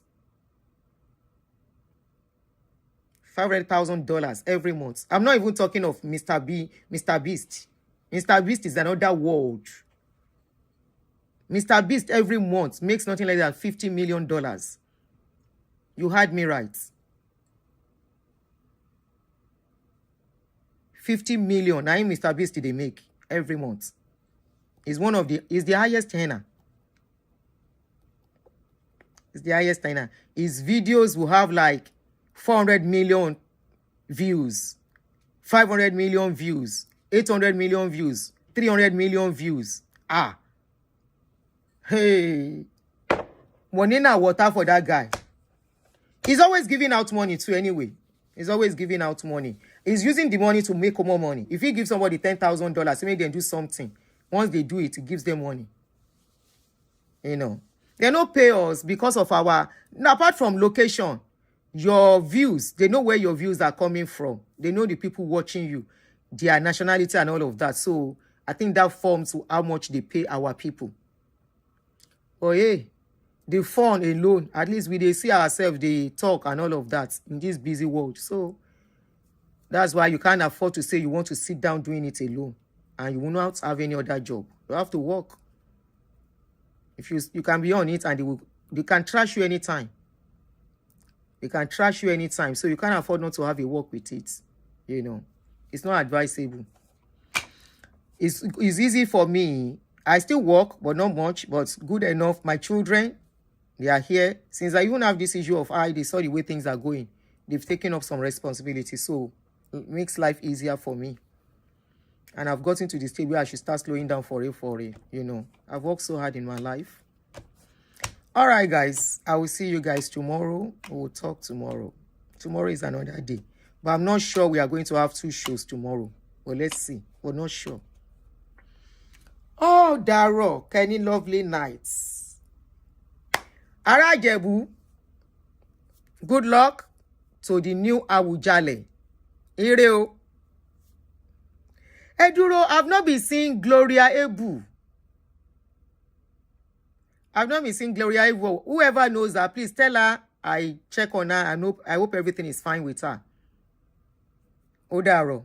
$500,000 every month. I'm not even talking of Mr. Beast. Mr. Beast is another world. Mr. Beast every month makes nothing less than $50 million. You heard me right. 50 million. Now Mr. Beast they make every month. Is the highest earner. It's the highest earner. His videos will have like 400 million views, 500 million views, 800 million views, 300 million views. Hey, money na water for that guy. He's always giving out money too anyway. He's always giving out money. He's using the money to make more money. If he gives somebody $10,000, maybe they do something. Once they do it, it gives them money. You know. They don't pay us because of our... Apart from location, your views, they know where your views are coming from. They know the people watching you, their nationality and all of that. So, I think that forms how much they pay our people. Oh, yeah. The fun alone, at least we they see ourselves, they talk and all of that in this busy world. So, that's why you can't afford to say you want to sit down doing it alone. And you will not have any other job. You have to work. If you can be on it and they can trash you anytime. They can trash you anytime. So you can't afford not to have a work with it. You know. It's not advisable. It's easy for me. I still work, but not much. But good enough. My children, they are here. Since I even have this issue of they saw the way things are going. They've taken up some responsibility. So it makes life easier for me. And I've gotten to the stage where I should start slowing down for it, you know. I've worked so hard in my life. All right, guys. I will see you guys tomorrow. We'll talk tomorrow. Tomorrow is another day. But I'm not sure we are going to have 2 shows tomorrow. But let's see. We're not sure. Oh, Daro. Kenny lovely nights. Arajebu. Good luck to the new Awujale. Ireo. Eduro, I've not been seeing Gloria Ebu. I've not been seeing Gloria Ebu. Whoever knows her, please tell her I check on her and I hope everything is fine with her. Odaro.